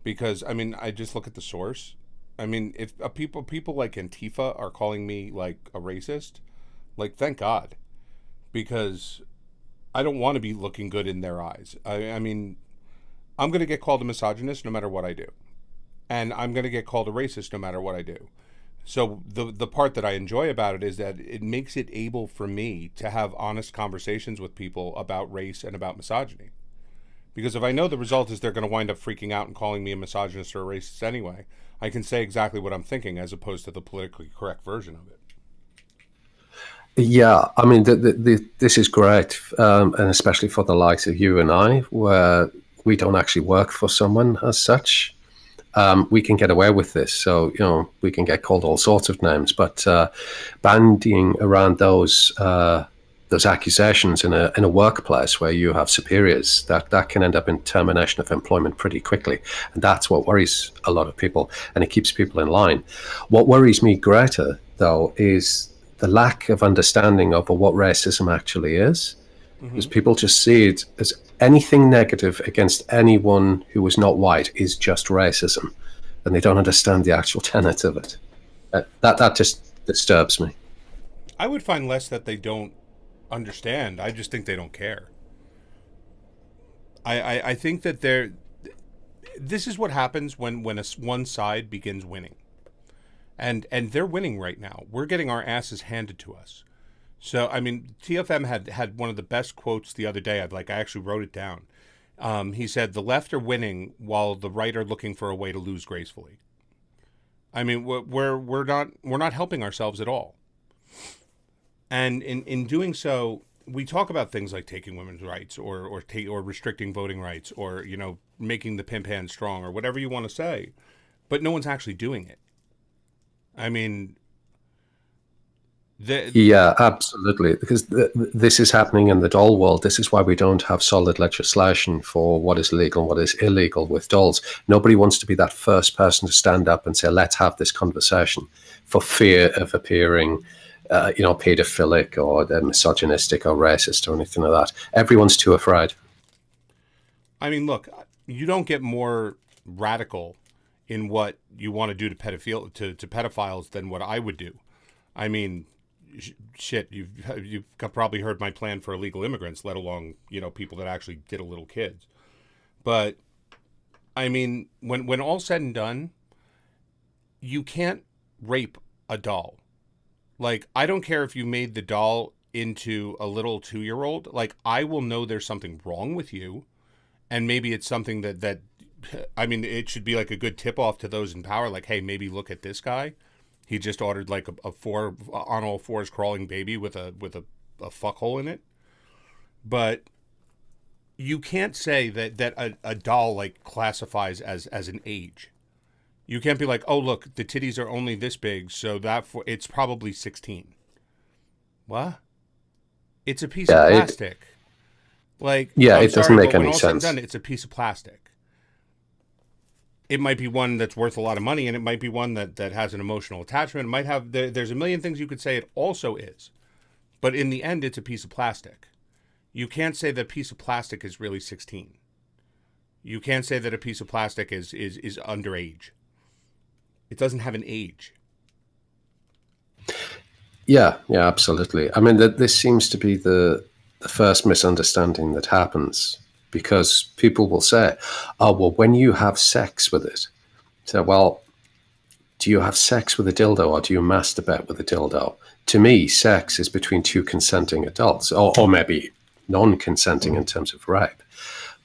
because I mean, I just look at the source. I mean, if people like Antifa are calling me like a racist, like, thank God, because I don't want to be looking good in their eyes. I mean, I'm going to get called a misogynist no matter what I do, and I'm going to get called a racist no matter what I do. So the part that I enjoy about it is that it makes it able for me to have honest conversations with people about race and about misogyny. Because if I know the result is they're going to wind up freaking out and calling me a misogynist or a racist anyway, I can say exactly what I'm thinking as opposed to the politically correct version of it. Yeah, I mean, this is great, and especially for the likes of you and I, where we don't actually work for someone as such. We can get away with this. So, we can get called all sorts of names, but bandying around those accusations in a workplace where you have superiors, that can end up in termination of employment pretty quickly. And that's what worries a lot of people, and it keeps people in line. What worries me greater, though, is the lack of understanding of what racism actually is. Because people just see it as anything negative against anyone who is not white is just racism, and they don't understand the actual tenet of it. That just disturbs me. I would find less that they don't understand. I just think they don't care. I think that this is what happens when one side begins winning. And they're winning right now. We're getting our asses handed to us. So, I mean, TFM had one of the best quotes the other day. I actually wrote it down. He said, "The left are winning while the right are looking for a way to lose gracefully." I mean, we're not helping ourselves at all. And in doing so, we talk about things like taking women's rights or restricting voting rights or, making the pimp hand strong or whatever you want to say. But no one's actually doing it. I mean, yeah, absolutely. Because this is happening in the doll world. This is why we don't have solid legislation for what is legal and what is illegal with dolls. Nobody wants to be that first person to stand up and say, let's have this conversation, for fear of appearing, pedophilic or misogynistic or racist or anything like that. Everyone's too afraid. I mean, look, you don't get more radical in what you want to do to pedophiles than what I would do. I mean, shit, you've probably heard my plan for illegal immigrants, let alone, people that actually diddle little kids. But I mean, when all's said and done, you can't rape a doll. Like, I don't care if you made the doll into a little 2-year-old. Like, I will know there's something wrong with you, and maybe it's something that I mean, it should be like a good tip off to those in power. Like, hey, maybe look at this guy. He just ordered like a on all fours crawling baby with a fuck hole in it. But you can't say that a doll like classifies as an age. You can't be like, oh look, the titties are only this big, so it's probably 16. What? It's a piece of plastic. It doesn't make any sense. Done, it's a piece of plastic. It might be one that's worth a lot of money, and it might be one that has an emotional attachment. It might have, there's a million things you could say it also is. But in the end, it's a piece of plastic. You can't say that a piece of plastic is really 16. You can't say that a piece of plastic is underage. It doesn't have an age. Yeah, absolutely. I mean, this seems to be the first misunderstanding that happens. Because people will say, oh, well, when you have sex with it, so, well, do you have sex with a dildo or do you masturbate with a dildo? To me, sex is between two consenting adults, or maybe non-consenting in terms of rape.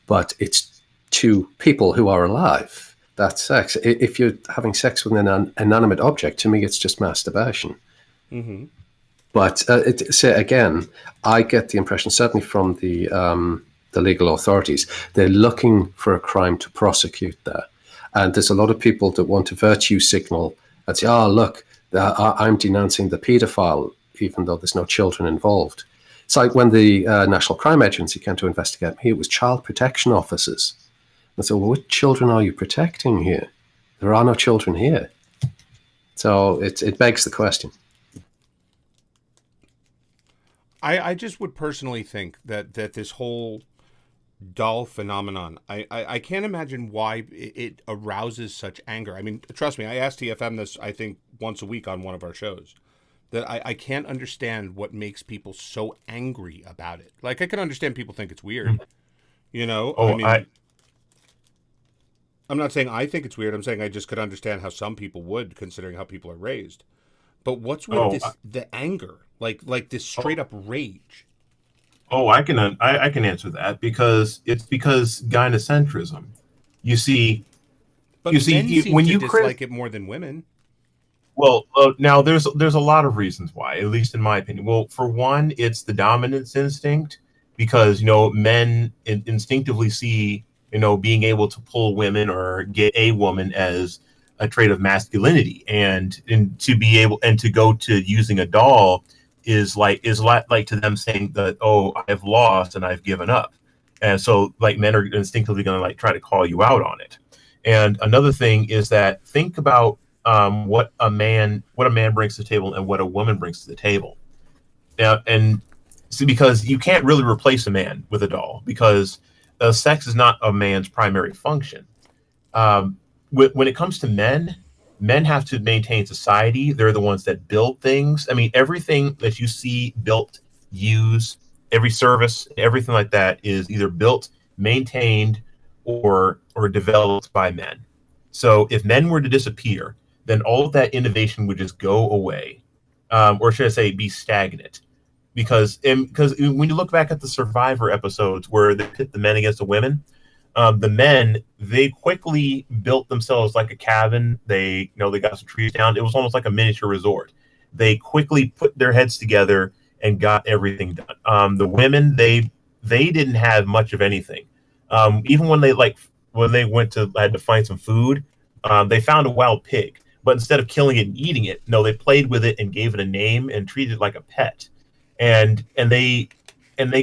But it's two people who are alive. That's sex. If you're having sex with an inanimate object, to me, it's just masturbation. Mm-hmm. But again, I get the impression, certainly from the legal authorities, they're looking for a crime to prosecute there. And there's a lot of people that want to virtue signal and say, oh, look, I'm denouncing the paedophile, even though there's no children involved. It's like when the National Crime Agency came to investigate me, it was child protection officers. And so, well, what children are you protecting here? There are no children here. So it begs the question. I just would personally think that this whole doll phenomenon, I can't imagine why it arouses such anger. I mean, trust me, I asked TFM this, I think, once a week on one of our shows, that I can't understand what makes people so angry about it. Like, I can understand people think it's weird, Oh, I mean, I'm not saying I think it's weird. I'm saying I just could understand how some people would, considering how people are raised. But what's with Oh, the anger, like this straight up rage? I can answer that because it's because gynocentrism. You see, But men seem when to you dislike it more than women. well, now there's a lot of reasons why, at least in my opinion. Well, for one, it's the dominance instinct because men instinctively see being able to pull women or get a woman as a trait of masculinity, and to be able and to go to using a doll is like to them saying that, oh, I've lost and I've given up, and so like men are instinctively going to like try to call you out on it. And another thing is that think about what a man brings to the table and what a woman brings to the table. Now, and see, because you can't really replace a man with a doll because sex is not a man's primary function. When it comes to men, men have to maintain society. They're the ones that build things. I mean, everything that you see built, use, every service, everything like that is either built, maintained, or developed by men. So if men were to disappear, then all of that innovation would just go away, or should I say, be stagnant. Because when you look back at the Survivor episodes where they pit the men against the women, the men, they quickly built themselves like a cabin. They got some trees down. It was almost like a miniature resort. They quickly put their heads together and got everything done. The women, they didn't have much of anything. Even when they had to find some food, they found a wild pig. But instead of killing it and eating it, no, they played with it and gave it a name and treated it like a pet. And they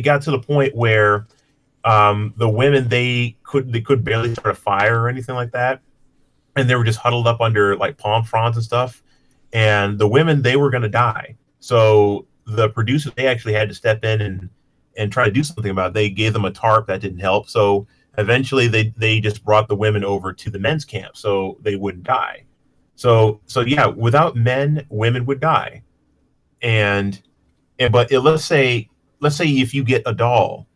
got to the point where the women, they could barely start a fire or anything like that, and they were just huddled up under like palm fronds and stuff. And the women, they were going to die. So the producers, they actually had to step in and try to do something about it. They gave them a tarp that didn't help. So eventually, they just brought the women over to the men's camp so they wouldn't die. So yeah, without men, women would die. And let's say if you get a doll,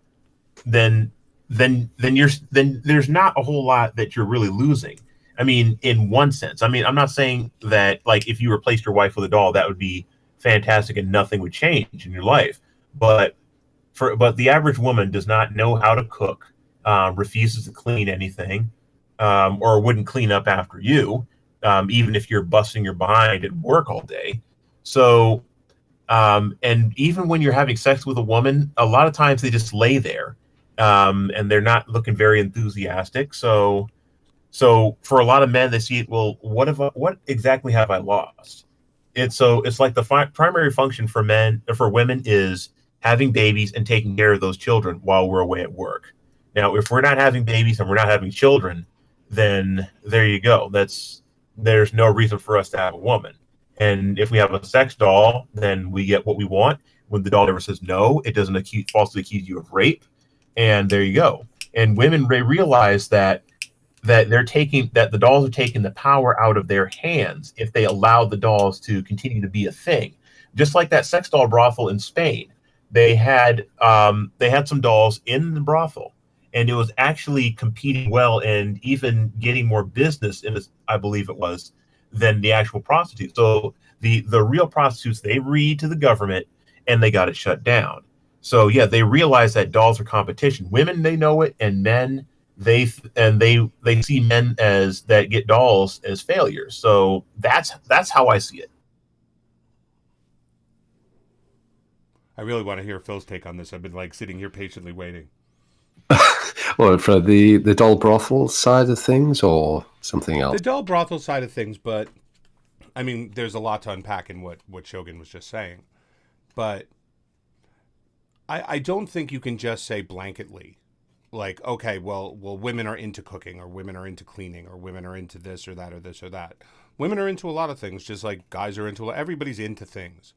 then then there's not a whole lot that you're really losing. I mean, in one sense. I mean, I'm not saying that like if you replaced your wife with a doll, that would be fantastic and nothing would change in your life. But but the average woman does not know how to cook, refuses to clean anything, or wouldn't clean up after you, even if you're busting your behind at work all day. So and even when you're having sex with a woman, a lot of times they just lay there, and they're not looking very enthusiastic. So for a lot of men, they see it. Well, what exactly have I lost? It's like the primary function for women is having babies and taking care of those children while we're away at work. Now, if we're not having babies and we're not having children, then there you go. There's no reason for us to have a woman. And if we have a sex doll, then we get what we want. When the doll never says no, it doesn't falsely accuse you of rape. And there you go. And women, they realize that the dolls are taking the power out of their hands if they allow the dolls to continue to be a thing. Just like that sex doll brothel in Spain, they had some dolls in the brothel, and it was actually competing well and even getting more business in this, I believe it was, than the actual prostitutes. So the real prostitutes, they read to the government and they got it shut down. So yeah, they realize that dolls are competition. Women, they know it, and men, they see men as that get dolls as failures. So that's how I see it. I really want to hear Phil's take on this. I've been like sitting here patiently waiting. Well, for the doll brothel side of things or something else? The doll brothel side of things, but I mean, there's a lot to unpack in what Shogun was just saying. But I don't think you can just say blanketly, like, okay, well, women are into cooking, or women are into cleaning, or women are into this or that or this or that. Women are into a lot of things, just like guys are into. Everybody's into things.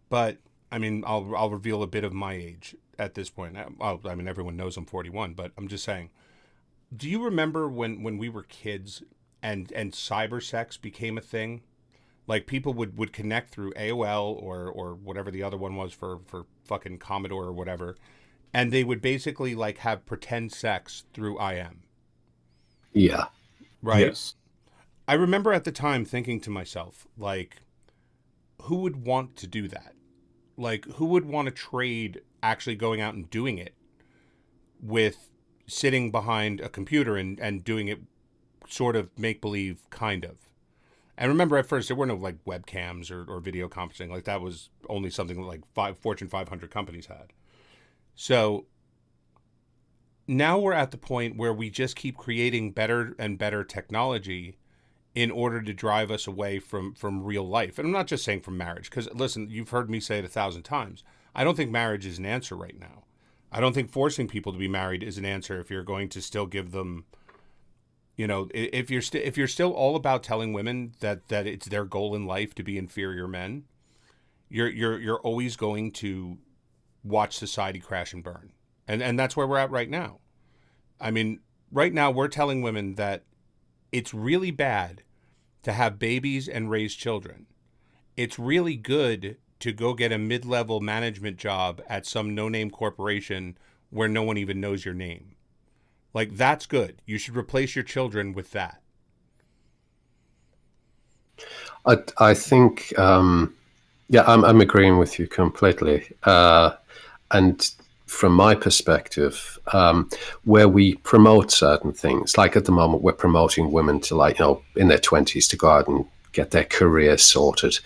But I mean, I'll reveal a bit of my age at this point. I mean, everyone knows I'm 41, but I'm just saying. Do you remember when we were kids and cyber sex became a thing? Like people would connect through AOL or whatever the other one was for fucking Commodore or whatever, and they would basically like have pretend sex through IM. Yeah. right? Yes. I remember at the time thinking to myself, like, who would want to do that? Like, who would want to trade actually going out and doing it with sitting behind a computer and doing it sort of make believe, kind of? And remember, at first, there were no like webcams or video conferencing. Like, that was only something that like Fortune 500 companies had. So now we're at the point where we just keep creating better and better technology in order to drive us away from real life. And I'm not just saying from marriage, because listen, you've heard me say it 1,000 times. I don't think marriage is an answer right now. I don't think forcing people to be married is an answer if you're going to still give them, you know, if you're still all about telling women that it's their goal in life to be inferior men, you're always going to watch society crash and burn. And that's where we're at right now. I mean, right now we're telling women that it's really bad to have babies and raise children. It's really good to go get a mid-level management job at some no-name corporation where no one even knows your name. Like, that's good. You should replace your children with that. I think, yeah, I'm agreeing with you completely. And from my perspective, where we promote certain things, like at the moment, we're promoting women to, like, you know, in their 20s to go out and get their career sorted,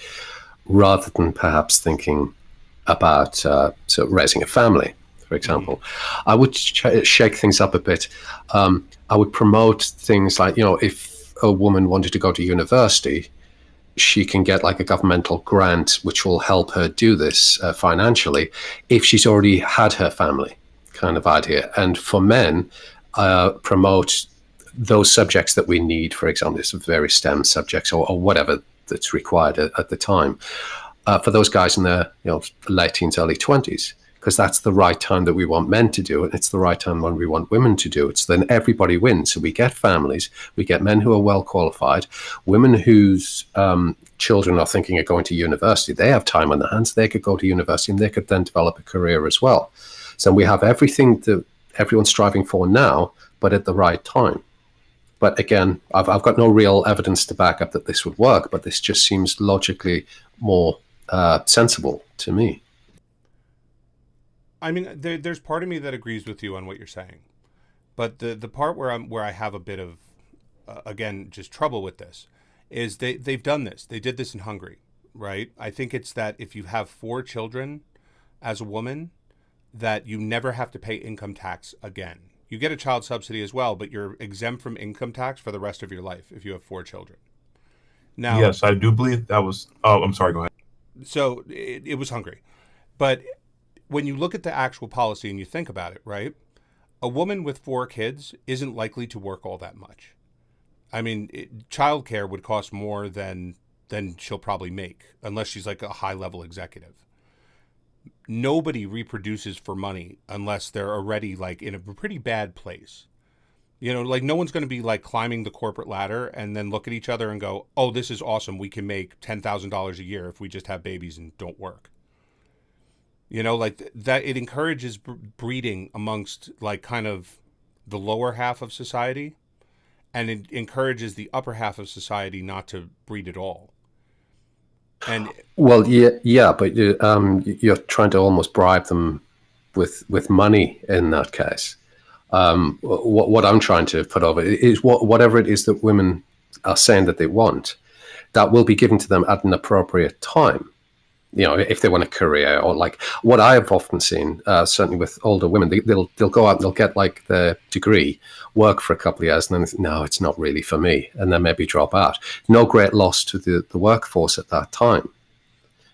rather than perhaps thinking about sort of raising a family, for example. I would shake things up a bit. I would promote things like, you know, if a woman wanted to go to university, she can get like a governmental grant which will help her do this financially if she's already had her family, kind of idea. And for men, promote those subjects that we need, for example, some very STEM subjects or whatever that's required at the time, for those guys in their, you know, late teens, early 20s, because that's the right time that we want men to do it. It's the right time when we want women to do it. So then everybody wins. So we get families, we get men who are well qualified, women whose children are thinking of going to university. They have time on their hands. They could go to university and they could then develop a career as well. So we have everything that everyone's striving for now, but at the right time. But again, I've got no real evidence to back up that this would work, but this just seems logically more sensible to me. I mean, there's part of me that agrees with you on what you're saying, but the part where I have a bit of again just trouble with this is they've done this. They did this in Hungary, right? I think it's that if you have 4 children as a woman, that you never have to pay income tax again. You get a child subsidy as well, but you're exempt from income tax for the rest of your life if you have 4 children. Now, Yes, I do believe that was. Oh, I'm sorry. Go ahead. so it was Hungary, but when you look at the actual policy and you think about it, right? A woman with 4 kids isn't likely to work all that much. I mean, childcare would cost more than she'll probably make, unless she's like a high-level executive. Nobody reproduces for money unless they're already like in a pretty bad place. You know, like no one's going to be like climbing the corporate ladder and then look at each other and go, "Oh, this is awesome. We can make $10,000 a year if we just have babies and don't work." You know, like that, it encourages breeding amongst like kind of the lower half of society, and it encourages the upper half of society not to breed at all. And Well, yeah, but you're trying to almost bribe them with money in that case. What I'm trying to put over is whatever it is that women are saying that they want, that will be given to them at an appropriate time. You know, if they want a career, or like what I have often seen, certainly with older women, they'll go out and they'll get like their degree, work for a couple of years, and then no, it's not really for me, and then maybe drop out. No great loss to the workforce at that time.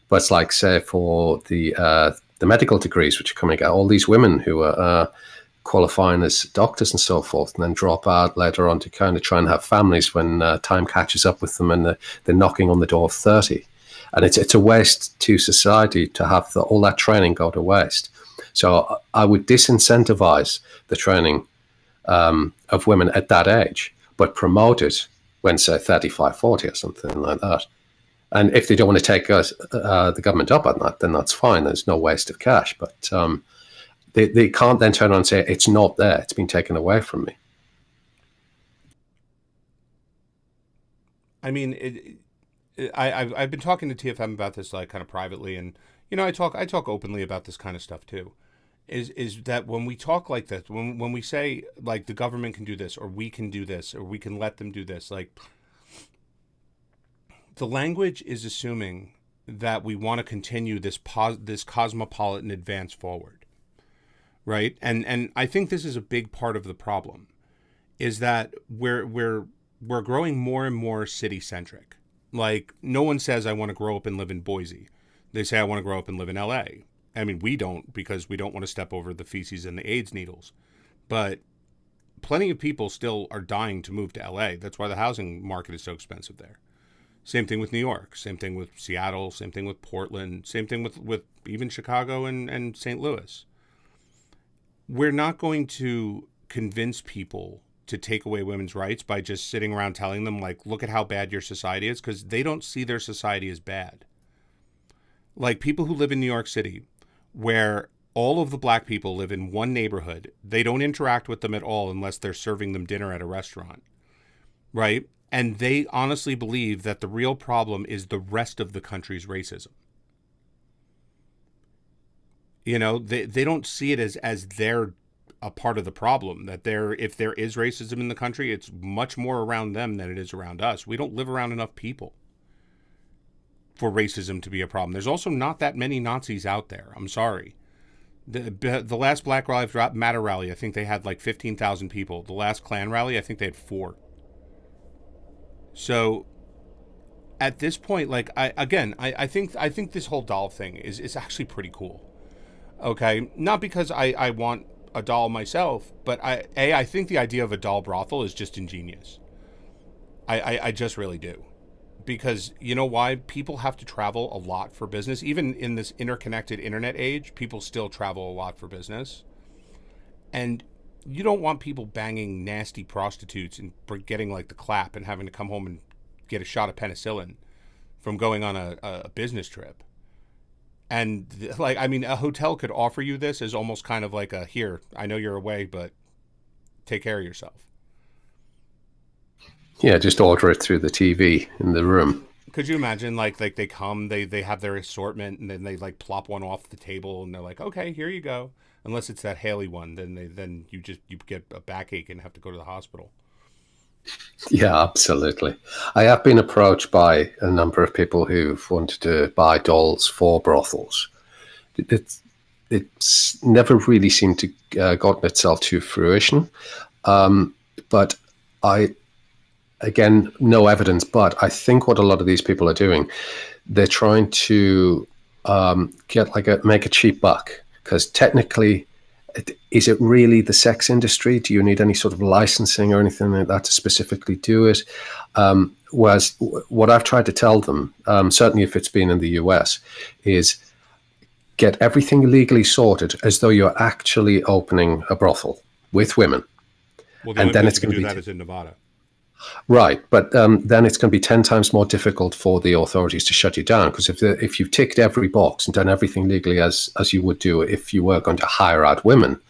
But it's like, say, for the medical degrees which are coming out, all these women who are qualifying as doctors and so forth, and then drop out later on to kind of try and have families when time catches up with them and they're knocking on the door of 30. And it's a waste to society to have all that training go to waste. So I would disincentivize the training of women at that age, but promote it when, say, 35, 40 or something like that. And if they don't want to take the government up on that, then that's fine. There's no waste of cash. But they can't then turn around and say, it's not there. It's been taken away from me. I mean, I've been talking to TFM about this like kind of privately, and I talk openly about this kind of stuff too. Is that when we talk like this, when we say like the government can do this, or we can do this, or we can let them do this, like the language is assuming that we want to continue this cosmopolitan advance forward, right? And I think this is a big part of the problem, is that we're growing more and more city centric. Like no one says I want to grow up and live in Boise. They say I want to grow up and live in LA. I mean, we don't, because we don't want to step over the feces and the AIDS needles. But plenty of people still are dying to move to LA. That's why the housing market is so expensive there. Same thing with New York. Same thing with Seattle. Same thing with Portland. Same thing with even Chicago and St. Louis. We're not going to convince people to take away women's rights by just sitting around telling them, like, look at how bad your society is, because they don't see their society as bad. Like people who live in New York City, where all of the black people live in one neighborhood, they don't interact with them at all unless they're serving them dinner at a restaurant, right? And they honestly believe that the real problem is the rest of the country's racism. They don't see it as they're a part of the problem, that if there is racism in the country, it's much more around them than it is around us. We don't live around enough people for racism to be a problem. There's also not that many Nazis out there. I'm sorry. The last Black Lives Matter rally, I think they had like 15,000 people. The last Klan rally, I think they had 4. So at this point, like I think this whole doll thing is actually pretty cool. Okay, not because I want a doll myself, but I think the idea of a doll brothel is just ingenious. I just really do. Because you know why? People have to travel a lot for business. Even in this interconnected internet age, people still travel a lot for business. And you don't want people banging nasty prostitutes and getting like the clap and having to come home and get a shot of penicillin from going on a business trip. And like, I mean, a hotel could offer you this as almost kind of like here, I know you're away, but take care of yourself. Yeah, just order it through the TV in the room. Could you imagine like they come, they have their assortment, and then they like plop one off the table, and they're like, okay, here you go. Unless it's that Haley one, then you get a backache and have to go to the hospital. Yeah, absolutely. I have been approached by a number of people who've wanted to buy dolls for brothels. It's never really seemed to gotten itself to fruition. But again, no evidence, but I think what a lot of these people are doing, they're trying to make a cheap buck, because technically, is it really the sex industry? Do you need any sort of licensing or anything like that to specifically do it? Whereas what I've tried to tell them, certainly if it's been in the US, is get everything legally sorted as though you're actually opening a brothel with women. Well, the and only then place it's you can going to do be that is in Nevada. Right, but then it's going to be 10 times more difficult for the authorities to shut you down, because if you've ticked every box and done everything legally as you would do if you were going to hire out women,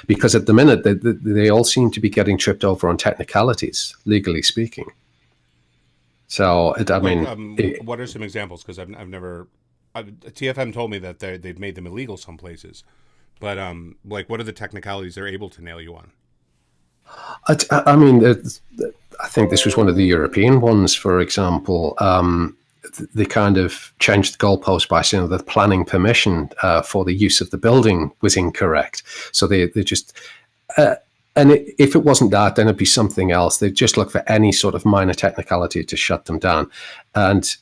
because at the minute they all seem to be getting tripped over on technicalities, legally speaking. So what are some examples? Because I've never. TFM told me that they've made them illegal some places, but like what are the technicalities they're able to nail you on? I think this was one of the European ones, for example. They kind of changed the goalpost by saying that the planning permission for the use of the building was incorrect. So they just, if it wasn't that, then it'd be something else. They'd just look for any sort of minor technicality to shut them down. And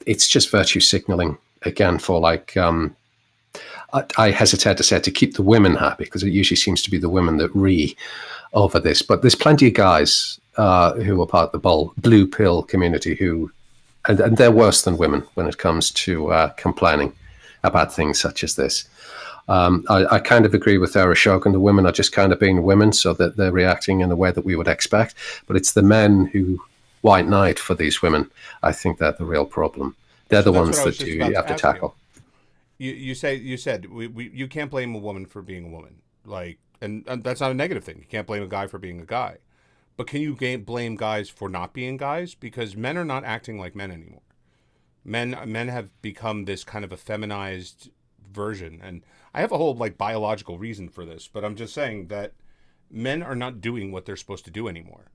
it's just virtue signaling, again, for like, I hesitate to say to keep the women happy, because it usually seems to be the women that over this. But there's plenty of guys who are part of the blue pill community and they're worse than women when it comes to complaining about things such as this. I kind of agree with Sarah Shogan. The women are just kind of being women, so that they're reacting in a way that we would expect. But it's the men who white knight for these women. I think they're the real problem. They're the ones that you have to tackle. You said you can't blame a woman for being a woman, like, and that's not a negative thing. You can't blame a guy for being a guy, But can you blame guys for not being guys? Because men are not acting like men anymore. Men have become this kind of a feminized version, and I have a whole like biological reason for this, but I'm just saying that men are not doing what they're supposed to do anymore.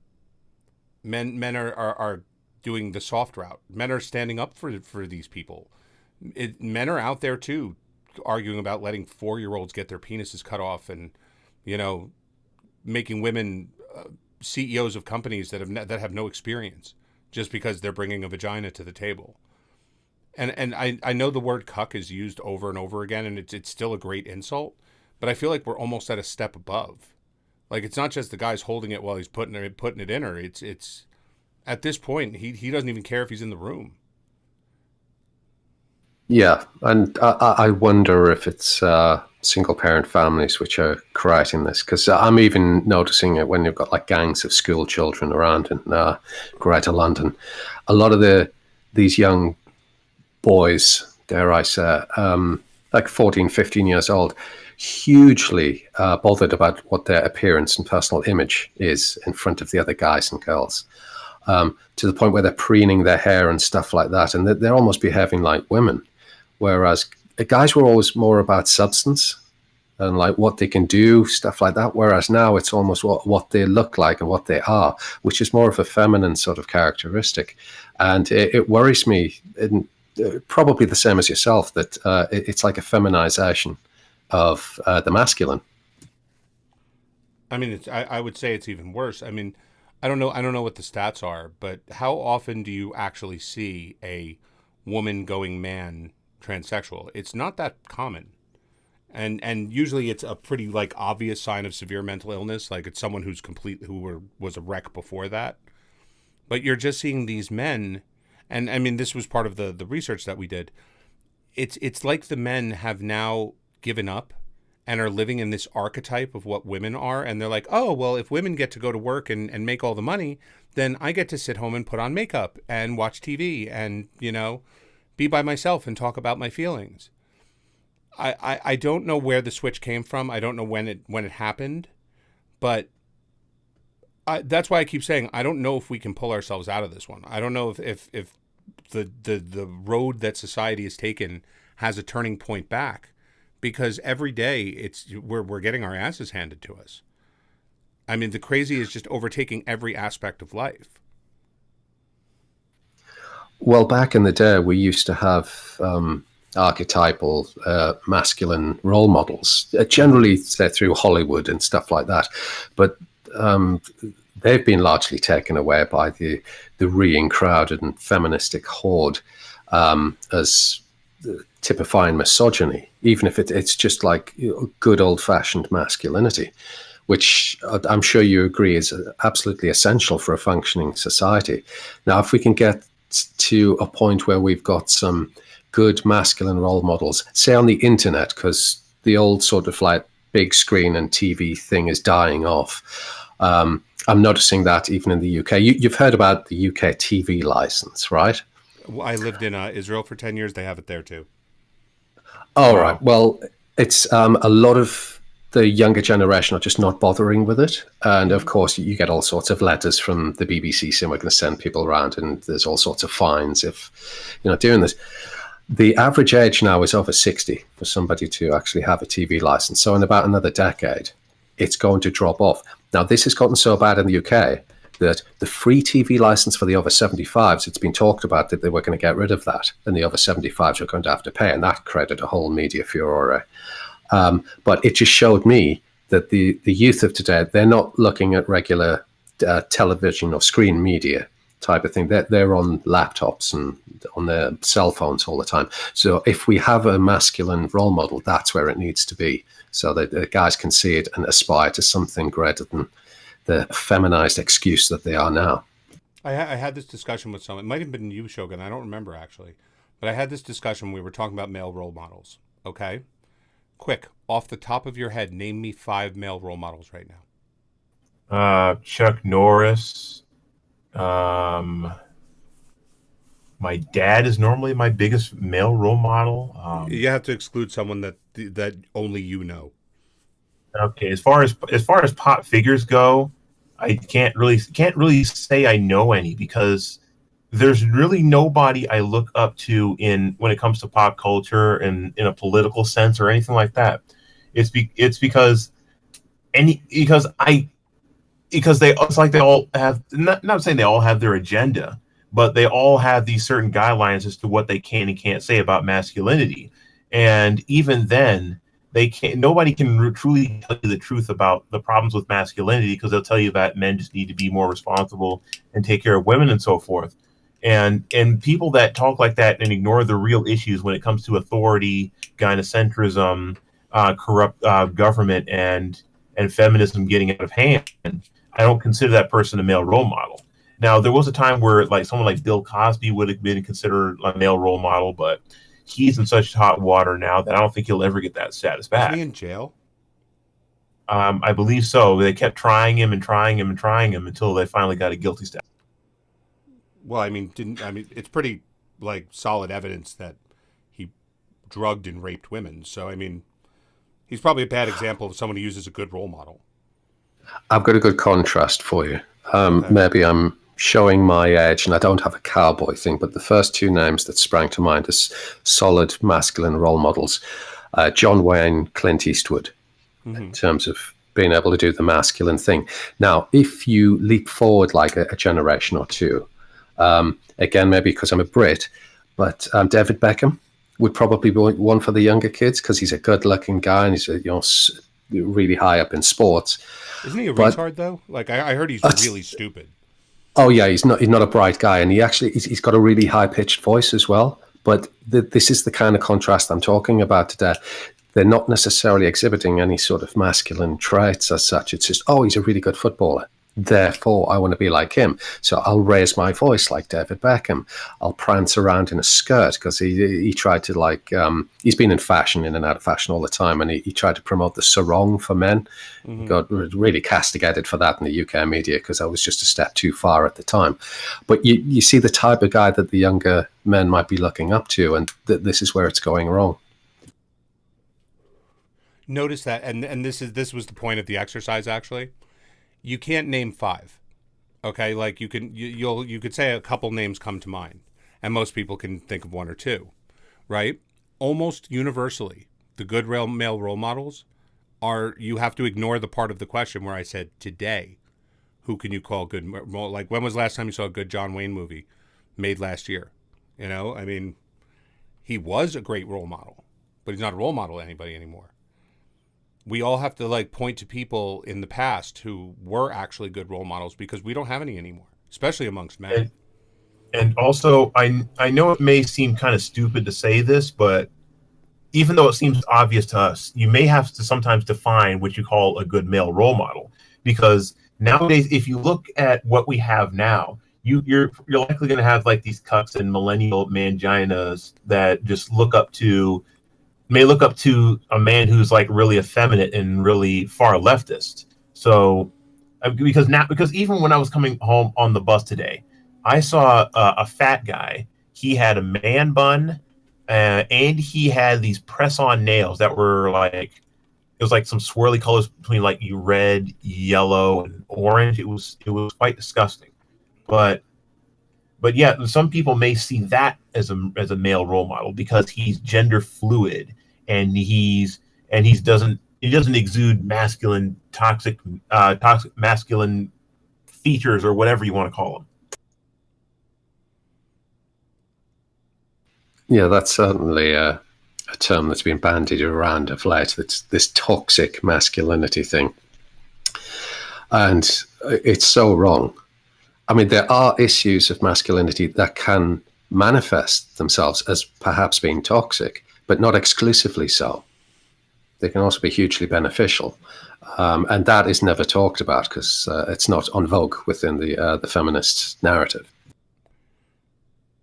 Men are doing the soft route. Men are standing up for these people. Men are out there too, arguing about letting 4-year-olds get their penises cut off, and making women CEOs of companies that have no experience just because they're bringing a vagina to the table. And I know the word cuck is used over and over again, and it's still a great insult, but I feel like we're almost at a step above. Like, it's not just the guy's holding it while he's putting it in her. It's at this point he doesn't even care if he's in the room. Yeah, and I wonder if it's single parent families which are creating this, because I'm even noticing it when you've got like gangs of school children around in Greater London. A lot of these young boys, dare I say, like 14, 15 years old, hugely bothered about what their appearance and personal image is in front of the other guys and girls, to the point where they're preening their hair and stuff like that, and they're almost behaving like women. Whereas guys were always more about substance and like what they can do, stuff like that. Whereas now it's almost what they look like and what they are, which is more of a feminine sort of characteristic. And it worries me, probably the same as yourself, that it's like a feminization of the masculine. I mean, I would say it's even worse. I mean, I don't know what the stats are, but how often do you actually see a woman going man transsexual? It's not that common. And usually it's a pretty like obvious sign of severe mental illness, like it's someone who's was a wreck before that. But you're just seeing these men, and I mean this was part of the research that we did. It's like the men have now given up and are living in this archetype of what women are, and they're like, oh well, if women get to go to work and make all the money, then I get to sit home and put on makeup and watch TV and be by myself and talk about my feelings. I don't know where the switch came from. I don't know when it happened, but that's why I keep saying I don't know if we can pull ourselves out of this one. I don't know if the road that society has taken has a turning point back, because every day we're getting our asses handed to us. I mean, the crazy is just overtaking every aspect of life. Well, back in the day, we used to have archetypal masculine role models, generally through Hollywood and stuff like that. But they've been largely taken away by the re-crowded and feministic horde as typifying misogyny, even if it's just like good old-fashioned masculinity, which I'm sure you agree is absolutely essential for a functioning society. Now, if we can get to a point where we've got some good masculine role models, say on the internet, because the old sort of like big screen and TV thing is dying off. I'm noticing that even in the UK. You've heard about the UK TV license, right? I lived in Israel for 10 years. They have it there too. All right. Well, it's a lot of the younger generation are just not bothering with it. And of course, you get all sorts of letters from the BBC saying we're going to send people around, and there's all sorts of fines if you're not doing this. The average age now is over 60 for somebody to actually have a TV license. So in about another decade, it's going to drop off. Now, this has gotten so bad in the UK that the free TV license for the over 75s, it's been talked about that they were going to get rid of that, and the over 75s are going to have to pay, and that created a whole media furore. But it just showed me that the youth of today, they're not looking at regular television or screen media type of thing. They're on laptops and on their cell phones all the time. So if we have a masculine role model, that's where it needs to be, so that the guys can see it and aspire to something greater than the feminized excuse that they are now. I had this discussion with someone. It might have been you, Shogun. I don't remember actually. But I had this discussion. We were talking about male role models. Okay? Quick, off the top of your head, name me 5 male role models right now. Chuck Norris. My dad is normally my biggest male role model. You have to exclude someone that only you know. Okay, as far as pop figures go, I can't really say I know any, because there's really nobody I look up to in when it comes to pop culture and in a political sense or anything like that. It's because any because they it's like they all have, not saying they all have their agenda, but they all have these certain guidelines as to what they can and can't say about masculinity. And even then, they can't nobody can truly tell you the truth about the problems with masculinity, because they'll tell you that men just need to be more responsible and take care of women and so forth. And people that talk like that and ignore the real issues when it comes to authority, gynocentrism, corrupt government, and feminism getting out of hand, I don't consider that person a male role model. Now, there was a time where like someone like Bill Cosby would have been considered a male role model, but he's in such hot water now that I don't think he'll ever get that status back. Is he in jail? I believe so. They kept trying him and trying him and trying him until they finally got a guilty status. Well, I mean, it's pretty like solid evidence that he drugged and raped women. So, I mean, he's probably a bad example of someone who uses a good role model. I've got a good contrast for you. Okay. Maybe I'm showing my age and I don't have a cowboy thing, but the first two names that sprang to mind as solid masculine role models, John Wayne, Clint Eastwood, in terms of being able to do the masculine thing. Now, if you leap forward like a generation or two, again, maybe because I'm a Brit, but David Beckham would probably be one for the younger kids because he's a good-looking guy and he's really high up in sports. Isn't he a retard though? Like I heard he's really stupid. Oh yeah, he's not a bright guy, and he's got a really high-pitched voice as well. But this is the kind of contrast I'm talking about today. They're not necessarily exhibiting any sort of masculine traits as such. It's just, oh, he's a really good footballer. Therefore, I want to be like him. So I'll raise my voice like David Beckham. I'll prance around in a skirt because he tried to he's been in fashion, in and out of fashion all the time. And he tried to promote the sarong for men. He got really castigated for that in the UK media because I was just a step too far at the time. But you see the type of guy that the younger men might be looking up to, and this is where it's going wrong. Notice that, and this was the point of the exercise actually. You can't name 5, okay? Like you could say a couple names come to mind, and most people can think of 1 or 2, right? Almost universally, the good male role models are. You have to ignore the part of the question where I said today, who can you call good? Like when was the last time you saw a good John Wayne movie made last year? You know, I mean, he was a great role model, but he's not a role model to anybody anymore. We all have to point to people in the past who were actually good role models because we don't have any anymore, especially amongst men. And also, I know it may seem kind of stupid to say this, but even though it seems obvious to us, you may have to sometimes define what you call a good male role model, because nowadays, if you look at what we have now, you're likely going to have these cucks and millennial manginas that just may look up to a man who's really effeminate and really far leftist. So because even when I was coming home on the bus today, I saw a fat guy. He had a man bun, and he had these press-on nails that were it was some swirly colors between red, yellow, and orange. It was quite disgusting. But yeah, some people may see that as a male role model because he's gender fluid. And he doesn't exude masculine toxic masculine features or whatever you want to call them. Yeah, that's certainly a term that's been bandied around of late. It's this toxic masculinity thing, and it's so wrong. I mean, there are issues of masculinity that can manifest themselves as perhaps being toxic, but not exclusively so. They can also be hugely beneficial. And that is never talked about because it's not en vogue within the feminist narrative.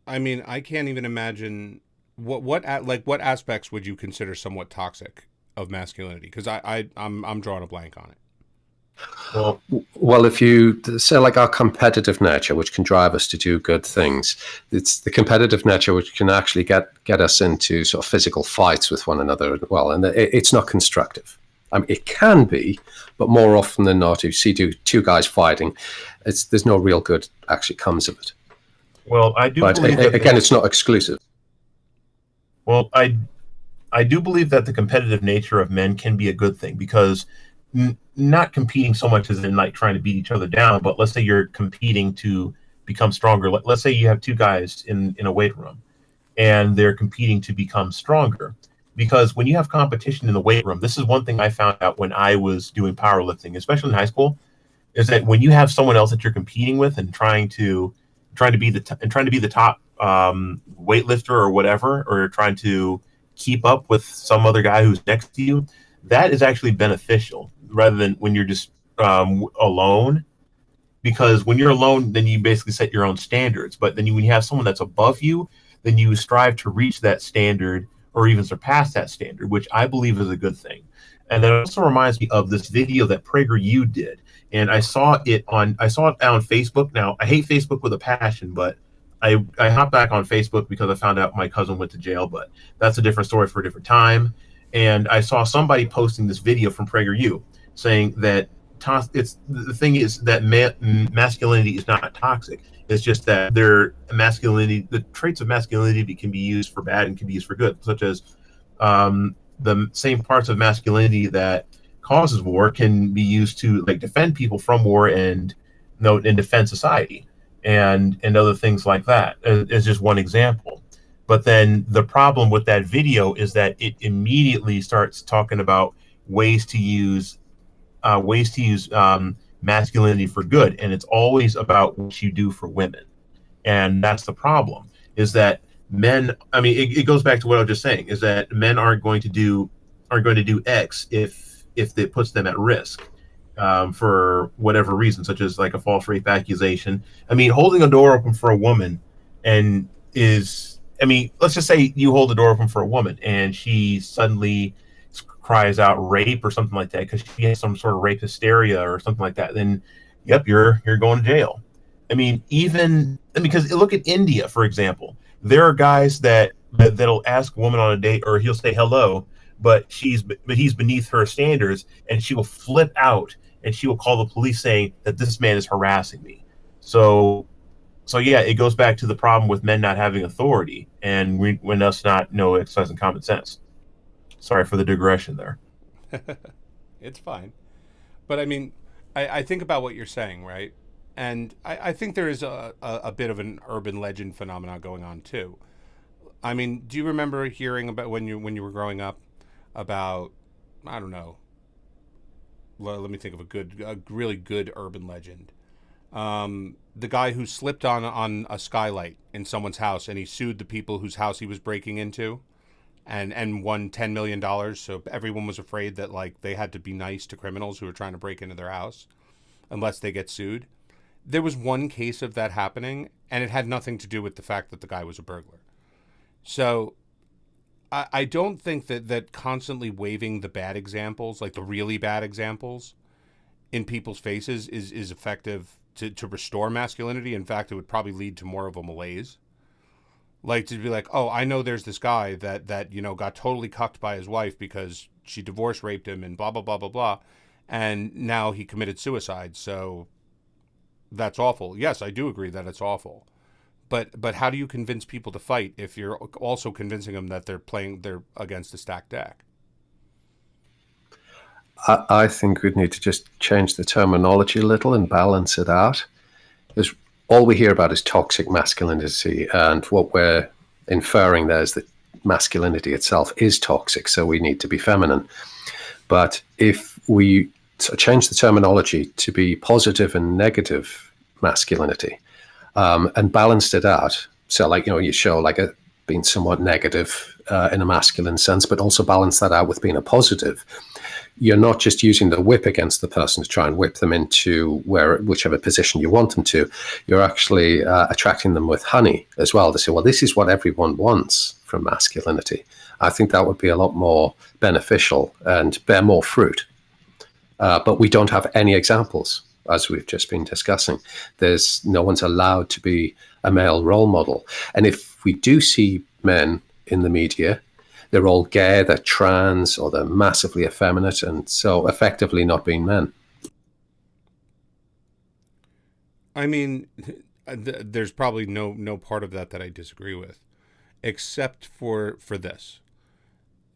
I mean, I can't even imagine what aspects would you consider somewhat toxic of masculinity? Because I'm drawing a blank on it. Well, if you say our competitive nature, which can drive us to do good things, it's the competitive nature which can actually get us into sort of physical fights with one another as well, and it's not constructive. I mean, it can be, but more often than not, if you see two guys fighting, there's no real good actually comes of it. Well, I do But believe that again, it's not exclusive. Well, I do believe that the competitive nature of men can be a good thing, because not competing so much as in like trying to beat each other down, but let's say you're competing to become stronger. Let's say you have two guys in a weight room and they're competing to become stronger. Because when you have competition in the weight room, this is one thing I found out when I was doing powerlifting, especially in high school, is that when you have someone else that you're competing with and trying to be the top weightlifter or whatever, or trying to keep up with some other guy who's next to you, that is actually beneficial rather than when you're just alone. Because when you're alone, then you basically set your own standards. But then when you have someone that's above you, then you strive to reach that standard or even surpass that standard, which I believe is a good thing. And that also reminds me of this video that PragerU did. And I saw it on Facebook. Now, I hate Facebook with a passion, but I hopped back on Facebook because I found out my cousin went to jail, but that's a different story for a different time. And I saw somebody posting this video from PragerU saying that the thing is that masculinity is not toxic. It's just that the traits of masculinity can be used for bad and can be used for good, such as the same parts of masculinity that causes war can be used to like defend people from war and defend society and other things like that. Is just one example. But then the problem with that video is that it immediately starts talking about ways to use masculinity for good, and it's always about what you do for women. And that's the problem, is that men, I mean, it goes back to what I was just saying, is that men aren't going to do X if it puts them at risk for whatever reason, such as like a false rape accusation. I mean, holding a door open for a woman let's just say you hold the door open for a woman and she suddenly cries out rape or something like that because she has some sort of rape hysteria or something like that, then yep, you're going to jail. I mean, because look at India, for example. There are guys that'll ask a woman on a date, or he'll say hello, but he's beneath her standards, and she will flip out and she will call the police saying that this man is harassing me. So yeah, it goes back to the problem with men not having authority and when us not exercising common sense. Sorry for the digression there. It's fine. But I mean, I think about what you're saying, right? And I think there is a bit of an urban legend phenomenon going on too. I mean, do you remember hearing about when you were growing up about, I don't know, let me think of a really good urban legend. The guy who slipped on a skylight in someone's house and he sued the people whose house he was breaking into and won $10 million. So everyone was afraid that like they had to be nice to criminals who were trying to break into their house unless they get sued. There was one case of that happening, and it had nothing to do with the fact that the guy was a burglar. So I don't think that constantly waving the bad examples, like the really bad examples, in people's faces is effective to restore masculinity. In fact, it would probably lead to more of a malaise. Like to be like, oh, I know there's this guy that got totally cucked by his wife because she divorce raped him and blah, blah, blah, blah, blah. And now he committed suicide. So that's awful. Yes, I do agree that it's awful. But how do you convince people to fight if you're also convincing them that they're against a stacked deck? I think we'd need to just change the terminology a little and balance it out. Because all we hear about is toxic masculinity, and what we're inferring there is that masculinity itself is toxic, so we need to be feminine. But if we change the terminology to be positive and negative masculinity, and balanced it out, so like you show like being somewhat negative in a masculine sense, but also balance that out with being a positive. You're not just using the whip against the person to try and whip them into whichever position you want them to. You're actually attracting them with honey as well to say, well, this is what everyone wants from masculinity. I think that would be a lot more beneficial and bear more fruit. But we don't have any examples, as we've just been discussing. No one's allowed to be a male role model. And if we do see men in the media, they're all gay, they're trans, or they're massively effeminate, and so effectively not being men. I mean, there's probably no part of that I disagree with, except for this.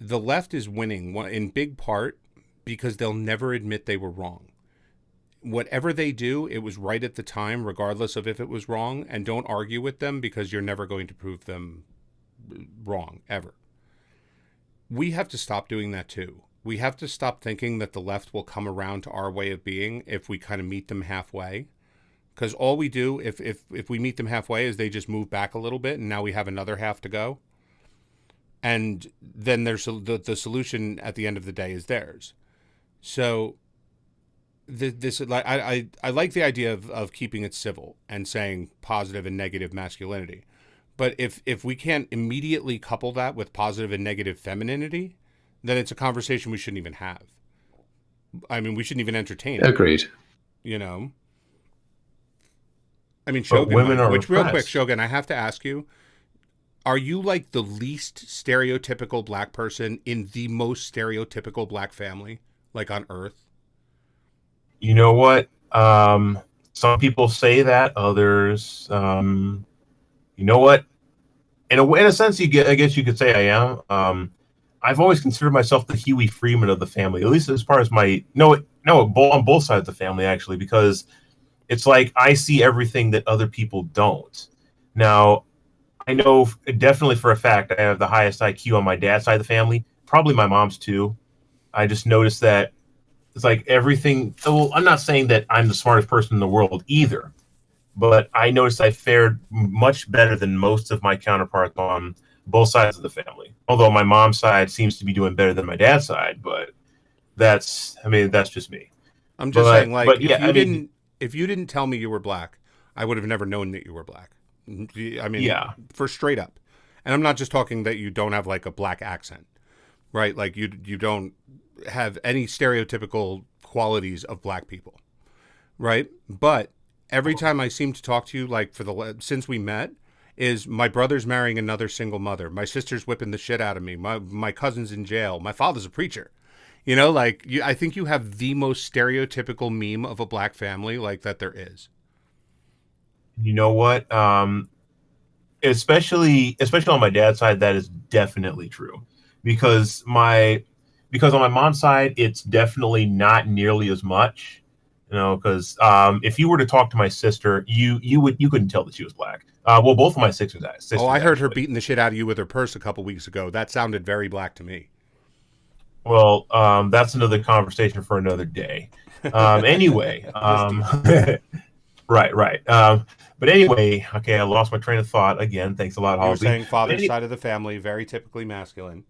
The left is winning in big part because they'll never admit they were wrong. Whatever they do, it was right at the time, regardless of if it was wrong, and don't argue with them because you're never going to prove them wrong, ever. We have to stop doing that too. We have to stop thinking that the left will come around to our way of being if we kind of meet them halfway. Because all we do, if we meet them halfway, is they just move back a little bit, and now we have another half to go. And then there's the solution at the end of the day is theirs. So I like the idea of keeping it civil and saying positive and negative masculinity. But if we can't immediately couple that with positive and negative femininity, then it's a conversation we shouldn't even have. I mean, we shouldn't even entertain it. Agreed. You know? I mean, Shogun, real quick, Shogun, I have to ask you, are you like the least stereotypical black person in the most stereotypical black family, like on Earth? You know what? Some people say that. Others, you know what? In a sense, I guess you could say I am. I've always considered myself the Huey Freeman of the family, at least as far as on both sides of the family, actually, because it's like I see everything that other people don't. Now, I know definitely for a fact I have the highest IQ on my dad's side of the family, probably my mom's too. I just noticed that it's like everything. Well, I'm not saying that I'm the smartest person in the world either, but I noticed I fared much better than most of my counterparts on both sides of the family. Although my mom's side seems to be doing better than my dad's side, but that's just me. I'm just saying, like, if you didn't tell me you were black, I would have never known that you were black. I mean, yeah, for straight up. And I'm not just talking that you don't have like a black accent, right? Like you don't have any stereotypical qualities of black people, right? But every time I seem to talk to you, like since we met, is my brother's marrying another single mother. My sister's whipping the shit out of me. My cousin's in jail. My father's a preacher. You know, like I think you have the most stereotypical meme of a black family like that there is. You know what? Especially on my dad's side, that is definitely true. Because on my mom's side, it's definitely not nearly as much. You know, because if you were to talk to my sister, you couldn't tell that she was black. Well, both of my sisters. I heard her beating the shit out of you with her purse a couple weeks ago. That sounded very black to me. Well, that's another conversation for another day. Anyway, right. But anyway, okay, I lost my train of thought again. Thanks a lot, Halsey. You were saying father's side of the family, very typically masculine.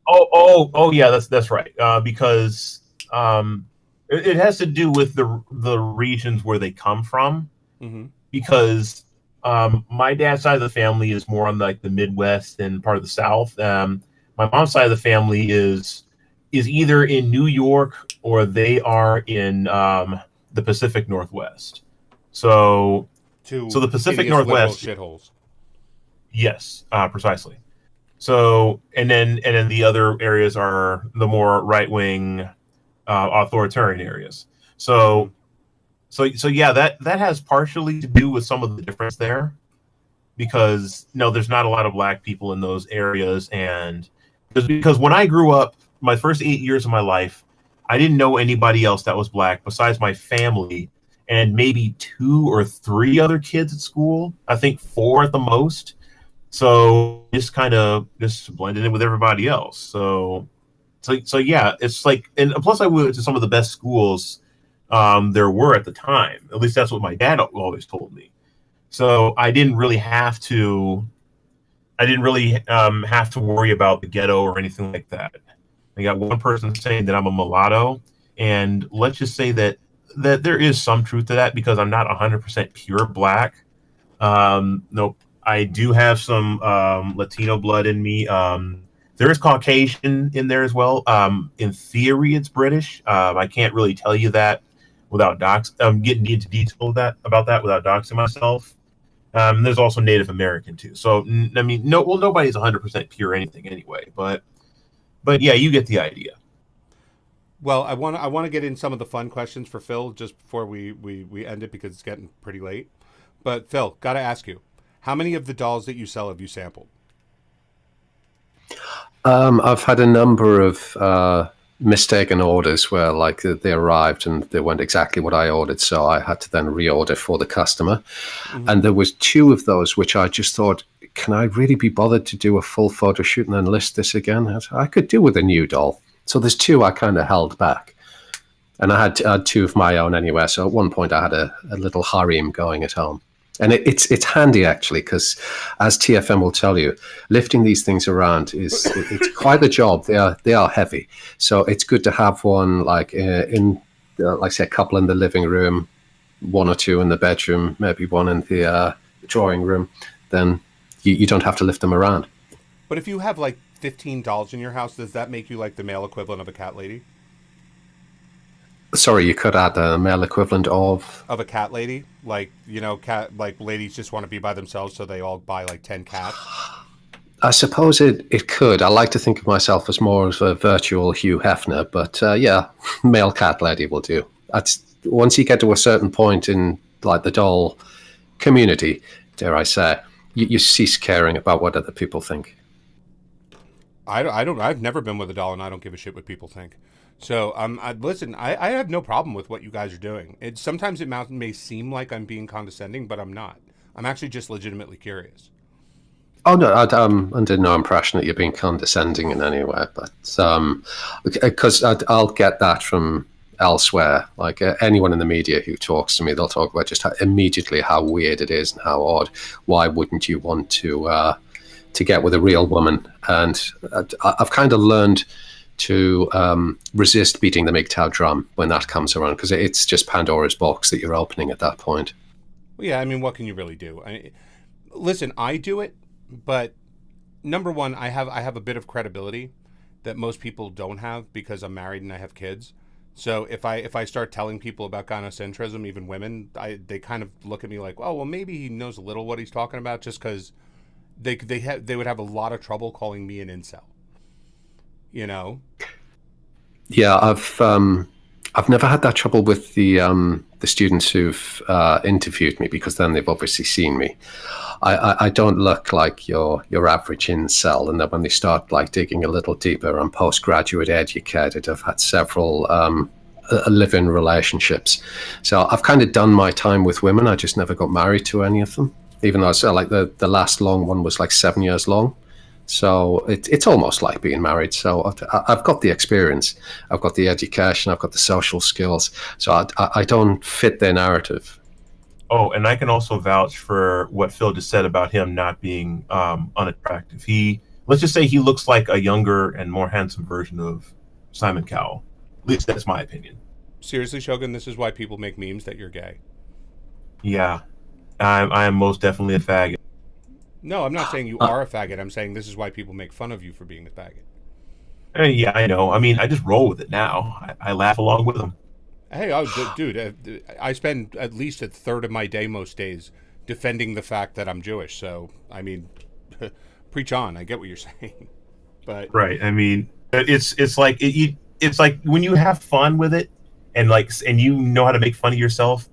Oh, yeah, that's right. Because it has to do with the regions where they come from. Mm-hmm. Because my dad's side of the family is more on like the Midwest and part of the South. My mom's side of the family is either in New York or they are in the Pacific Northwest. So the Pacific Northwest shitholes. Yes, precisely. So and then the other areas are the more right wing, authoritarian areas. So yeah, that has partially to do with some of the difference there, because there's not a lot of black people in those areas, and because when I grew up, my first 8 years of my life, I didn't know anybody else that was black besides my family and maybe 2 or 3 other kids at school. I think 4 at the most. So just kind of just blended in with everybody else. So yeah, it's like, and plus I went to some of the best schools there were at the time. At least that's what my dad always told me. So I didn't really have to worry about the ghetto or anything like that. I got one person saying that I'm a mulatto, and let's just say that there is some truth to that, because I'm not 100% pure black. Nope. I do have some Latino blood in me. There is Caucasian in there as well. In theory, it's British. I can't really tell you that without getting into detail about that without doxing myself. There's also Native American too. So I mean, nobody's 100% pure anything anyway. But But yeah, you get the idea. Well, I want to get in some of the fun questions for Phil just before we end it because it's getting pretty late. But Phil, got to ask you, how many of the dolls that you sell have you sampled? I've had a number of mistaken orders where like they arrived and they weren't exactly what I ordered, so I had to then reorder for the customer. Mm-hmm. And there was two of those which I just thought, can I really be bothered to do a full photo shoot and then list this again? I could do with a new doll. So there's two I kind of held back. And I had two of my own anyway. So at one point I had a little harem going at home. And it's handy actually, because as TFM will tell you, lifting these things around it's quite a job. They are heavy, so it's good to have one like in like say a couple in the living room, one or two in the bedroom, maybe one in the drawing room. Then you don't have to lift them around. But if you have like 15 dolls in your house, does that make you like the male equivalent of a cat lady? Sorry, you could add a male equivalent of Of a cat lady, like cat like ladies just want to be by themselves, so they all buy like 10 cats. I suppose it could. I like to think of myself as more of a virtual Hugh Hefner, but yeah, male cat lady will do. That's once you get to a certain point in like the doll community, dare I say, you cease caring about what other people think. I don't. I've never been with a doll, and I don't give a shit what people think. So listen. I have no problem with what you guys are doing. Sometimes it may seem like I'm being condescending, but I'm not. I'm actually just legitimately curious. Oh no, I'm under no impression that you're being condescending in any way, but because I'll get that from elsewhere. Like anyone in the media who talks to me, they'll talk about just immediately how weird it is and how odd. Why wouldn't you want to get with a real woman? And I've kind of learned to resist beating the MGTOW drum when that comes around, because it's just Pandora's box that you're opening at that point. Well, yeah, I mean, what can you really do? Listen, I do it, but number one, I have a bit of credibility that most people don't have because I'm married and I have kids. So if I start telling people about gynocentrism, even women, they kind of look at me like, oh, well, maybe he knows a little what he's talking about, just because they would have a lot of trouble calling me an incel. You know? Yeah, I've never had that trouble with the students who've interviewed me, because then they've obviously seen me. I don't look like your average incel, and then when they start like digging a little deeper, I'm postgraduate educated. I've had several live-in relationships, so I've kind of done my time with women. I just never got married to any of them, even though like the last long one was like 7 years long. So it's almost like being married. So I've got the experience, I've got the education, I've got the social skills. So I don't fit their narrative. Oh, and I can also vouch for what Phil just said about him not being unattractive. Let's just say he looks like a younger and more handsome version of Simon Cowell. At least that's my opinion. Seriously, Shogun, this is why people make memes that you're gay. Yeah, I am most definitely a faggot. No, I'm not saying you are a faggot. I'm saying this is why people make fun of you for being a faggot. Yeah, I know. I mean, I just roll with it now. I laugh along with them. Hey, dude, I spend at least a third of my day most days defending the fact that I'm Jewish. So, I mean, preach on. I get what you're saying, but right. I mean, it's like it's like when you have fun with it, and you know how to make fun of yourself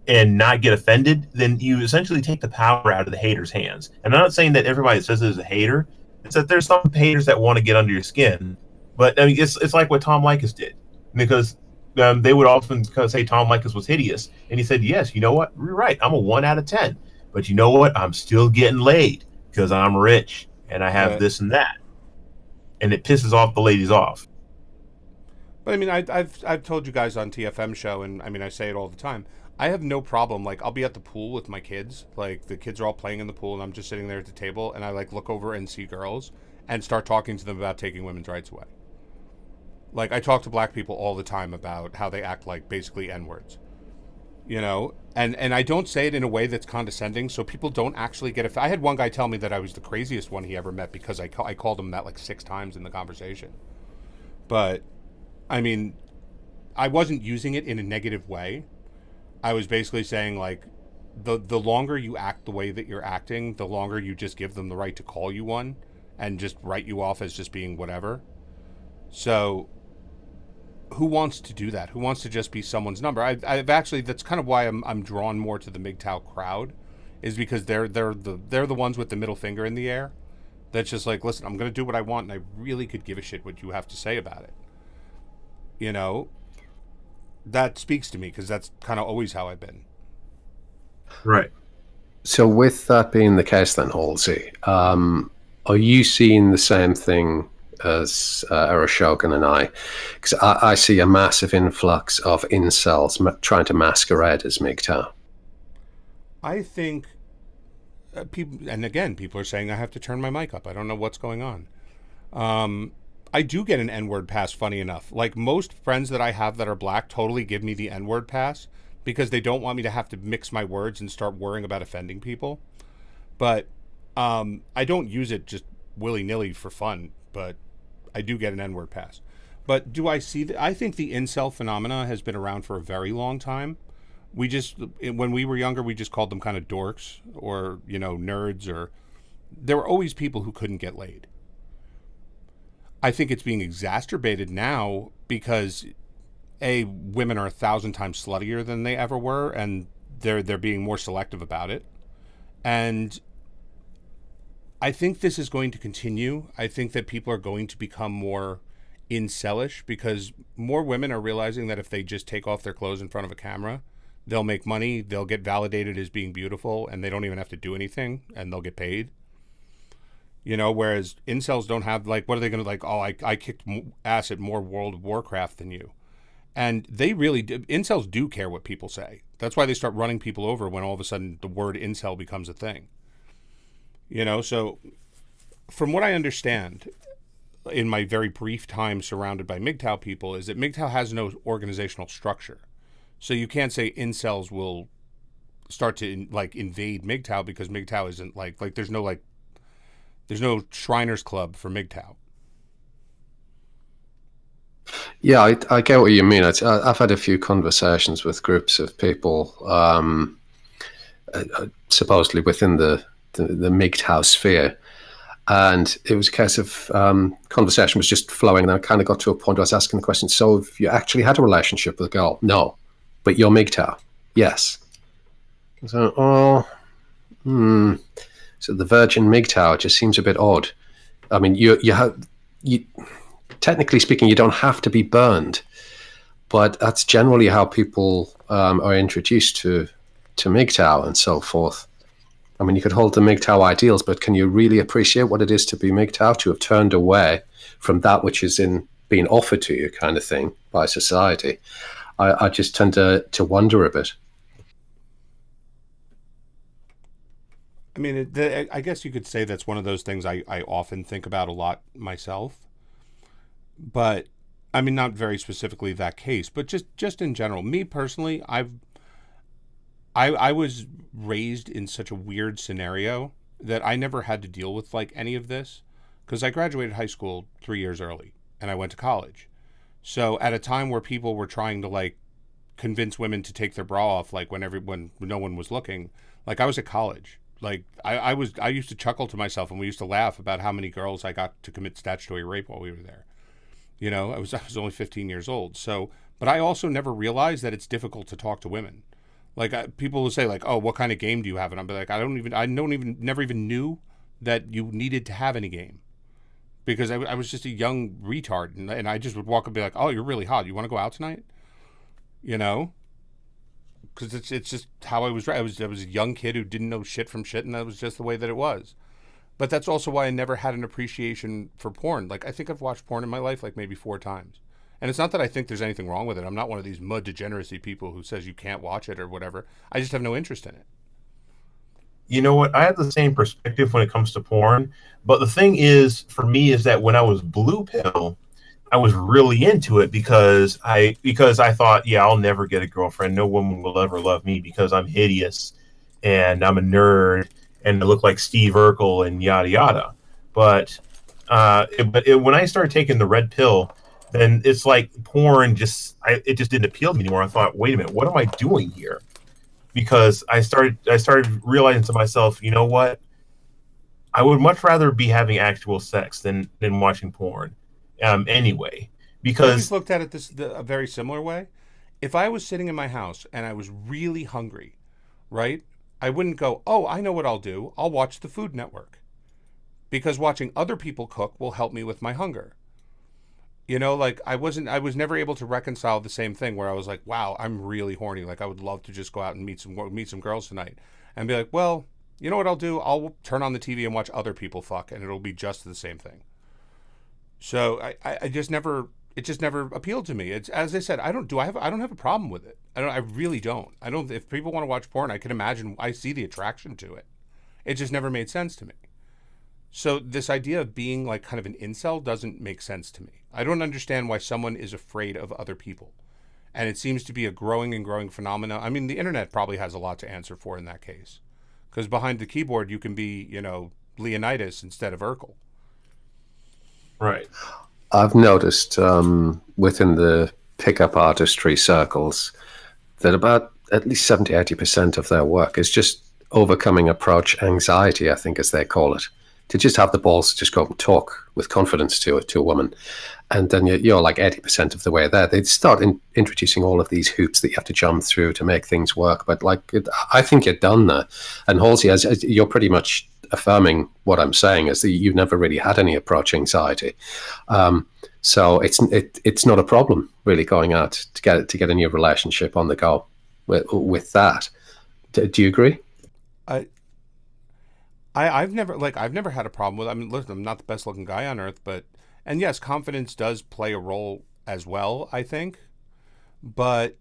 and not get offended, then you essentially take the power out of the hater's hands. And I'm not saying that everybody that says it is a hater. It's that there's some haters that want to get under your skin. But I mean, it's like what Tom Likas did, because they would often say Tom Likas was hideous, and he said, "Yes, you know what? You're right. I'm a 1 out of 10. But you know what? I'm still getting laid because I'm rich and I have this and that." And it pisses off the ladies off. But I mean, I've told you guys on TFM show, and I mean, I say it all the time. I have no problem. Like, I'll be at the pool with my kids. Like, the kids are all playing in the pool, and I'm just sitting there at the table, and I, like, look over and see girls and start talking to them about taking women's rights away. Like, I talk to black people all the time about how they act like basically N-words. You know? And I don't say it in a way that's condescending, so people don't actually get it. I had one guy tell me that I was the craziest one he ever met because I called him that, like, 6 times in the conversation. But, I mean, I wasn't using it in a negative way. I was basically saying, like, the longer you act the way that you're acting, the longer you just give them the right to call you one and just write you off as just being whatever. So who wants to do that? Who wants to just be someone's number? I've actually, that's kind of why I'm drawn more to the MGTOW crowd, is because they're the ones with the middle finger in the air. That's just like, listen, I'm going to do what I want, and I really could give a shit what you have to say about it. You know, that speaks to me because that's kind of always how I've been. Right. So with that being the case then, Halsey, are you seeing the same thing as Shogun and I? Because I see a massive influx of incels trying to masquerade as MGTOW. I think people, and again, people are saying I have to turn my mic up. I don't know what's going on. I do get an N-word pass, funny enough. Like most friends that I have that are black totally give me the N-word pass because they don't want me to have to mix my words and start worrying about offending people. But I don't use it just willy-nilly for fun, but I do get an N-word pass. But do I see that? I think the incel phenomena has been around for a very long time. When we were younger, we just called them kind of dorks or, nerds, or there were always people who couldn't get laid. I think it's being exacerbated now because women are 1,000 times sluttier than they ever were, and they're being more selective about it. And I think this is going to continue. I think that people are going to become more incelish because more women are realizing that if they just take off their clothes in front of a camera, they'll make money, they'll get validated as being beautiful, and they don't even have to do anything, and they'll get paid. Whereas incels don't have, like, what are they going to, I kicked ass at more World of Warcraft than you. And they really do. Incels do care what people say. That's why they start running people over when all of a sudden the word incel becomes a thing. So from what I understand in my very brief time surrounded by MGTOW people is that MGTOW has no organizational structure. So you can't say incels will start to invade MGTOW because MGTOW isn't there's no Shriners Club for MGTOW. Yeah, I get what you mean. I've had a few conversations with groups of people, supposedly within the MGTOW sphere, and it was a case of conversation was just flowing, and I kind of got to a point where I was asking the question, so have you actually had a relationship with a girl? No. But you're MGTOW? Yes. So, so the virgin MGTOW just seems a bit odd. I mean, you technically speaking, you don't have to be burned, but that's generally how people are introduced to MGTOW and so forth. I mean, you could hold the MGTOW ideals, but can you really appreciate what it is to be MGTOW, to have turned away from that which is being offered to you, kind of thing, by society? I just tend to wonder a bit. I mean, I guess you could say that's one of those things I often think about a lot myself. But, I mean, not very specifically that case, but just in general. Me personally, I was raised in such a weird scenario that I never had to deal with, any of this. Because I graduated high school 3 years early, and I went to college. So at a time where people were trying to convince women to take their bra off, when no one was looking, I was at college. I used to chuckle to myself, and we used to laugh about how many girls I got to commit statutory rape while we were there. I was only 15 years old. So, but I also never realized that it's difficult to talk to women. People will say oh, what kind of game do you have? And I'm like, never even knew that you needed to have any game. Because I was just a young retard, and I just would walk up and be like, oh, you're really hot. You want to go out tonight? Because it's just how I was. I was a young kid who didn't know shit from shit, and that was just the way that it was. But that's also why I never had an appreciation for porn. I think I've watched porn in my life maybe 4 times. And it's not that I think there's anything wrong with it. I'm not one of these mud degeneracy people who says you can't watch it or whatever. I just have no interest in it. You know what? I have the same perspective when it comes to porn. But the thing is, for me, is that when I was blue pill, I was really into it because I thought, yeah, I'll never get a girlfriend. No woman will ever love me because I'm hideous and I'm a nerd and I look like Steve Urkel and yada yada. But when I started taking the red pill, then it's like porn it just didn't appeal to me anymore. I thought, wait a minute, what am I doing here? Because I started realizing to myself, you know what? I would much rather be having actual sex than watching porn. anyway, I always because looked at it a very similar way. If I was sitting in my house and I was really hungry, right? I wouldn't go, oh, I know what I'll do. I'll watch the Food Network because watching other people cook will help me with my hunger. You know, like I was never able to reconcile the same thing where I was like, wow, I'm really horny. Like I would love to just go out and meet some girls tonight and be like, well, you know what I'll do? I'll turn on the TV and watch other people fuck and it'll be just the same thing. So I just never, it just never appealed to me. It's, as I said, I don't have a problem with it. I really don't. I don't, if people want to watch porn, I can imagine, I see the attraction to it. It just never made sense to me. So this idea of being like kind of an incel doesn't make sense to me. I don't understand why someone is afraid of other people. And it seems to be a growing and growing phenomenon. I mean, the internet probably has a lot to answer for in that case. Because behind the keyboard, you can be, you know, Leonidas instead of Urkel. right. I've noticed within the pickup artistry circles that about at least 70-80% of their work is just overcoming approach anxiety, I think, as they call it. To just have the balls to just go and talk with confidence to a woman. And then you're like 80% of the way there. They'd start introducing all of these hoops that you have to jump through to make things work. But I think you're done there. And Halsey, as you're pretty much affirming what I'm saying, is that you've never really had any approach anxiety. So it's not a problem really going out to get a new relationship on the go with that. Do you agree? I've never had a problem with it. I mean, listen, I'm not the best looking guy on earth, but, and yes, confidence does play a role as well, I think. But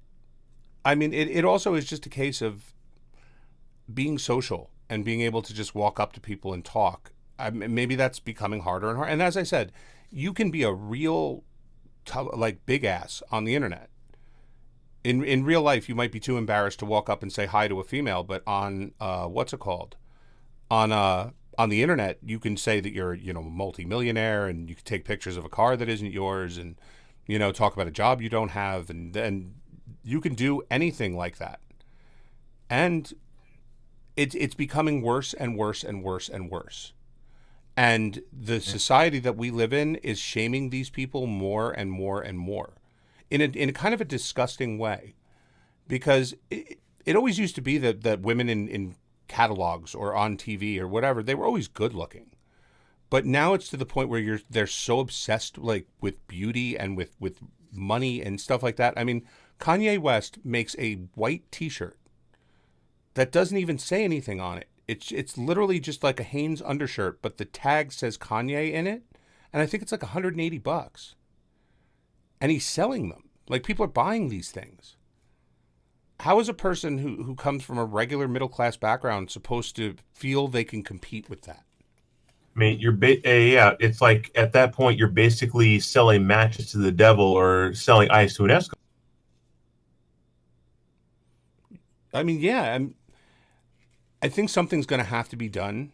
I mean, it also is just a case of being social and being able to just walk up to people and talk. Maybe that's becoming harder and harder. And as I said, you can be a real, like, big ass on the internet. In real life, you might be too embarrassed to walk up and say hi to a female, but on, what's it called? On the internet, you can say that you're, you know, a multimillionaire, and you can take pictures of a car that isn't yours, and, you know, talk about a job you don't have, and then you can do anything like that. And it's becoming worse and worse and worse and worse. And the society that we live in is shaming these people more and more and more, in a kind of a disgusting way, because it always used to be that women in catalogs or on TV or whatever, they were always good looking. But now it's to the point where they're so obsessed like with beauty and with money and stuff like that. I mean, Kanye West makes a white t-shirt that doesn't even say anything on it. It's literally just like a Hanes undershirt, but the tag says Kanye in it, and I think it's like $180. And he's selling them. Like, people are buying these things. How is a person who comes from a regular middle-class background supposed to feel they can compete with that? I mean, yeah, it's like at that point, you're basically selling matches to the devil or selling ice to an Eskimo. I mean, yeah, I think something's going to have to be done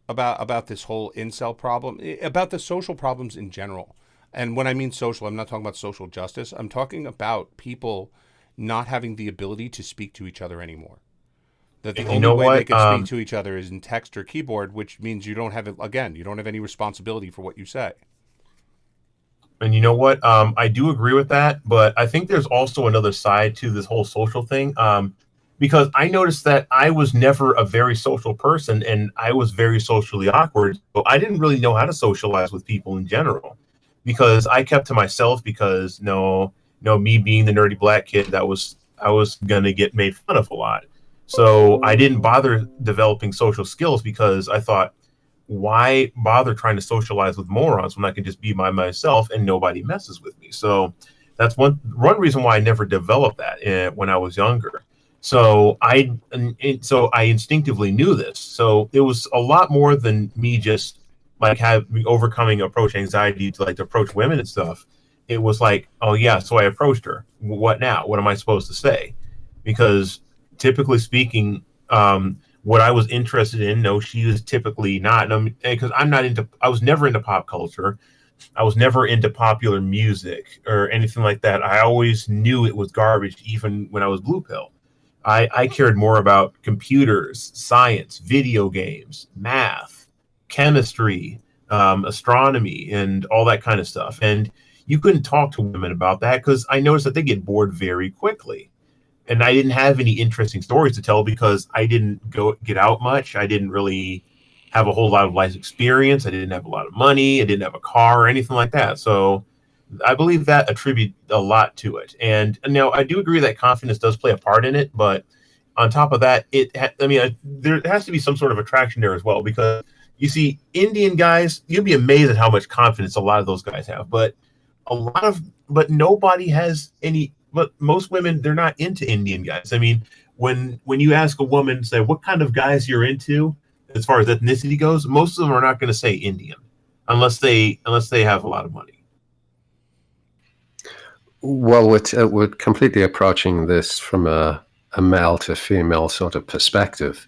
about this whole incel problem, about the social problems in general. And when I mean social, I'm not talking about social justice. I'm talking about people not having the ability to speak to each other anymore. That the only way they can speak to each other is in text or keyboard, which means you don't have any responsibility for what you say. And you know what? I do agree with that, but I think there's also another side to this whole social thing. Because I noticed that I was never a very social person, and I was very socially awkward. So I didn't really know how to socialize with people in general, because I kept to myself. Because me being the nerdy black kid, I was gonna get made fun of a lot. So I didn't bother developing social skills, because I thought, why bother trying to socialize with morons when I can just be by myself and nobody messes with me? So that's one reason why I never developed that when I was younger. So I instinctively knew this. So it was a lot more than me just like overcoming approach anxiety to like to approach women and stuff. It was like, oh yeah, so I approached her. What now? What am I supposed to say? Because typically speaking, what I was interested in, no, she was typically not. Because I was never into pop culture. I was never into popular music or anything like that. I always knew it was garbage, even when I was blue pill. I cared more about computers, science, video games, math, chemistry, astronomy, and all that kind of stuff. And you couldn't talk to women about that because I noticed that they get bored very quickly. And I didn't have any interesting stories to tell because I didn't go get out much. I didn't really have a whole lot of life experience. I didn't have a lot of money. I didn't have a car or anything like that. So I believe that attribute a lot to it. And now I do agree that confidence does play a part in it, but on top of that, there has to be some sort of attraction there as well, because you see Indian guys, you'd be amazed at how much confidence a lot of those guys have, but nobody has any. But most women, they're not into Indian guys. I mean, when you ask a woman, say what kind of guys you're into as far as ethnicity goes, most of them are not going to say Indian unless they have a lot of money. Well, we're completely approaching this from a male to female sort of perspective.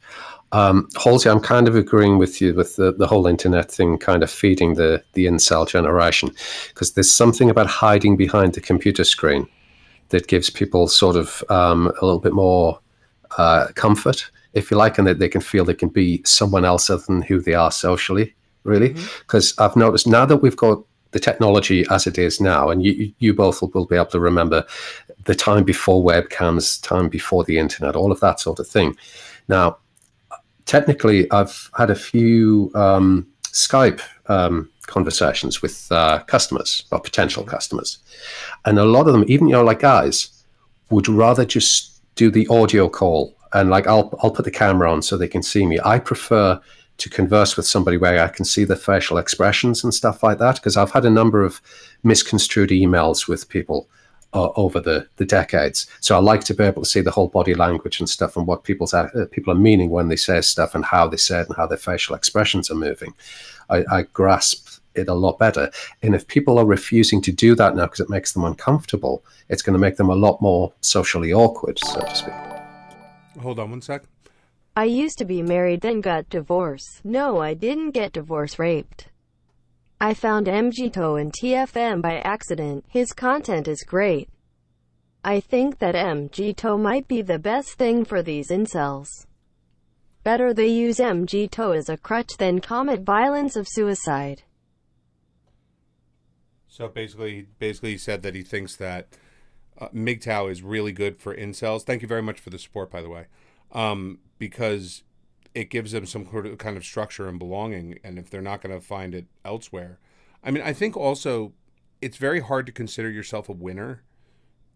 Halsey, I'm kind of agreeing with you with the whole internet thing kind of feeding the incel generation, because there's something about hiding behind the computer screen that gives people sort of a little bit more comfort, if you like, and that they can feel they can be someone else other than who they are socially, really. Because I've noticed now that we've got the technology as it is now, and you both will be able to remember the time before webcams, time before the internet, all of that sort of thing. Now, technically, I've had a few Skype conversations with customers or potential customers, and a lot of them, even like guys, would rather just do the audio call, and like I'll put the camera on so they can see me. I prefer to converse with somebody where I can see the facial expressions and stuff like that, because I've had a number of misconstrued emails with people over the decades. So I like to be able to see the whole body language and stuff, and what people are meaning when they say stuff, and how they say it, and how their facial expressions are moving. I grasp it a lot better. And if people are refusing to do that now because it makes them uncomfortable, it's going to make them a lot more socially awkward, so to speak. Hold on one sec. I used to be married, then got divorced. No, I didn't get divorced, raped. I found MGTOW and TFM by accident. His content is great. I think that MGTOW might be the best thing for these incels. Better they use MGTOW as a crutch than commit violence of suicide. So basically he said that he thinks that MGTOW is really good for incels. Thank you very much for the support, by the way. Because it gives them some kind of structure and belonging, and if they're not going to find it elsewhere. I mean, I think also it's very hard to consider yourself a winner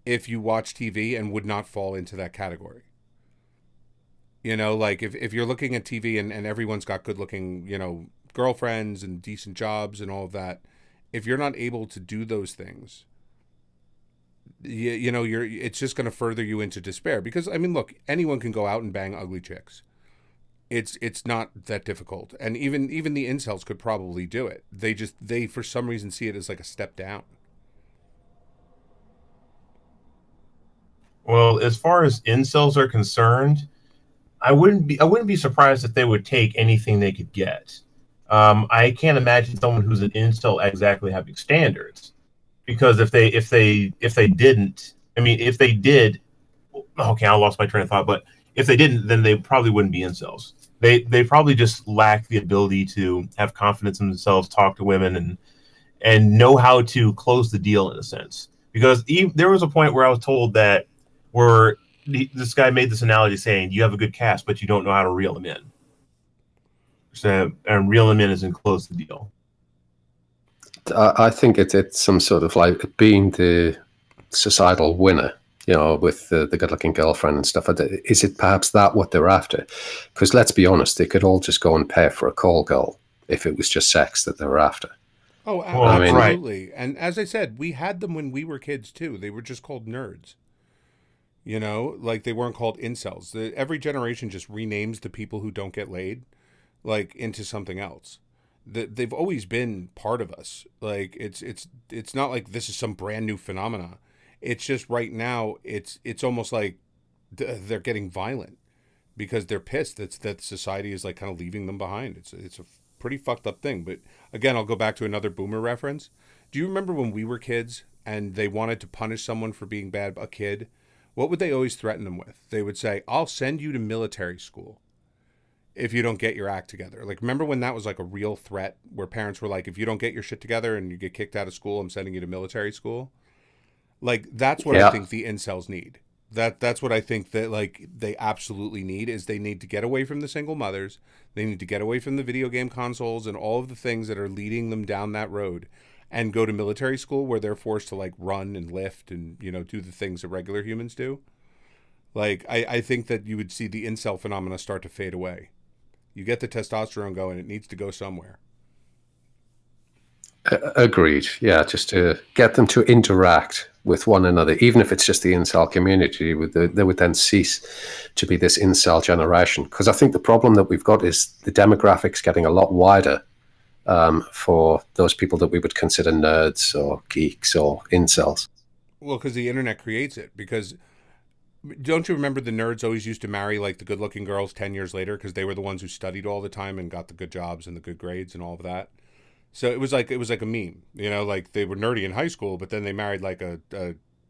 if you watch TV and would not fall into that category. You know, like if you're looking at TV and everyone's got good looking, girlfriends and decent jobs and all of that, if you're not able to do those things, it's just going to further you into despair. Because I mean, look, anyone can go out and bang ugly chicks. It's not that difficult, and even the incels could probably do it. They for some reason see it as like a step down. Well, as far as incels are concerned, I wouldn't be surprised if they would take anything they could get. I can't imagine someone who's an incel exactly having standards, because if they didn't, I mean, if they did, okay, I lost my train of thought. But if they didn't, then they probably wouldn't be incels. They probably just lack the ability to have confidence in themselves, talk to women, and know how to close the deal in a sense. Because there was a point where I was told that this guy made this analogy saying you have a good cast, but you don't know how to reel them in. So, and reel them in is in close the deal. I think it's some sort of like being the societal winner, with the good-looking girlfriend and stuff. Is it perhaps that what they're after? Because let's be honest, they could all just go and pay for a call girl if it was just sex that they were after. Oh, well, absolutely. Right. And as I said, we had them when we were kids too. They were just called nerds. Like they weren't called incels. Every generation just renames the people who don't get laid, like, into something else. They've always been part of us. Like it's not like this is some brand new phenomena. It's just right now it's almost like they're getting violent because they're pissed that society is like kind of leaving them behind. It's a pretty fucked up thing. But again, I'll go back to another boomer reference. Do you remember when we were kids and they wanted to punish someone for being bad, a kid? What would they always threaten them with? They would say, "I'll send you to military school if you don't get your act together. Like, remember when that was like a real threat where parents were like, if you don't get your shit together and you get kicked out of school, I'm sending you to military school? Like, that's what I think the incels need. That's what I think that, like, they absolutely need, is they need to get away from the single mothers. They need to get away from the video game consoles and all of the things that are leading them down that road, and go to military school where they're forced to, like, run and lift and, you know, do the things that regular humans do. Like, I think that you would see the incel phenomena start to fade away. You get the testosterone going, it needs to go somewhere. Agreed. Yeah, just to get them to interact with one another, even if it's just the incel community, they would then cease to be this incel generation. Because I think the problem that we've got is the demographics getting a lot wider for those people that we would consider nerds or geeks or incels. Well, because the internet creates it. Because don't you remember the nerds always used to marry like the good-looking girls 10 years later because they were the ones who studied all the time and got the good jobs and the good grades and all of that? So it was like a meme, you know, like they were nerdy in high school, but then they married like a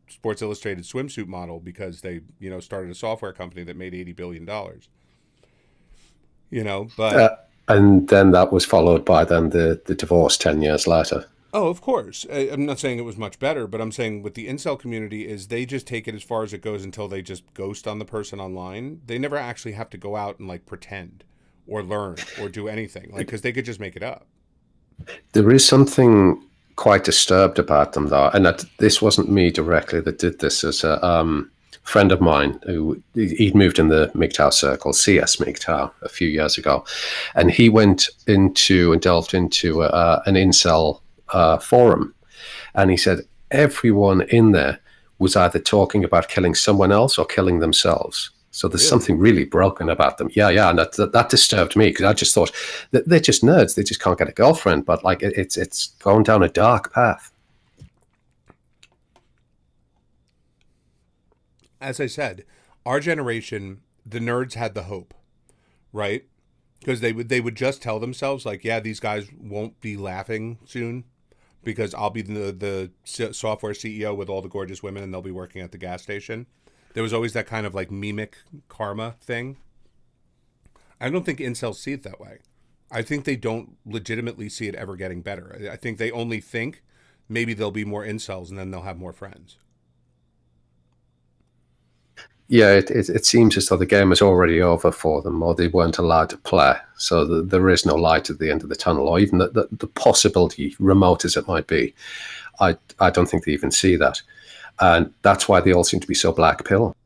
Sports Illustrated swimsuit model because they, you know, started a software company that made $80 billion. You know, but and then that was followed by then the divorce 10 years later. oh, of course. I'm not saying it was much better, but I'm saying with the incel community is they just take it as far as it goes until they just ghost on the person online. They never actually have to go out and like pretend or learn or do anything, like, because they could just make it up. There is something quite disturbed about them, though, and this wasn't me directly that did this. As a friend of mine he'd moved in the MGTOW circle, CS MGTOW, a few years ago, and he went into and delved into an incel forum, and he said everyone in there was either talking about killing someone else or killing themselves. So there's something really broken about them. Yeah, and that disturbed me because I just thought that they're just nerds. They just can't get a girlfriend. But like it's going down a dark path. As I said, our generation, the nerds had the hope, right? Because they would just tell themselves like, yeah, these guys won't be laughing soon because I'll be the software CEO with all the gorgeous women and they'll be working at the gas station. There was always that kind of like mimic karma thing. I don't think incels see it that way. I think they don't legitimately see it ever getting better. I think they only think maybe there'll be more incels and then they'll have more friends. Yeah, it seems as though the game is already over for them, or they weren't allowed to play. So there is no light at the end of the tunnel, or even the possibility, remote as it might be. I don't think they even see that. And that's why they all seem to be so black pill.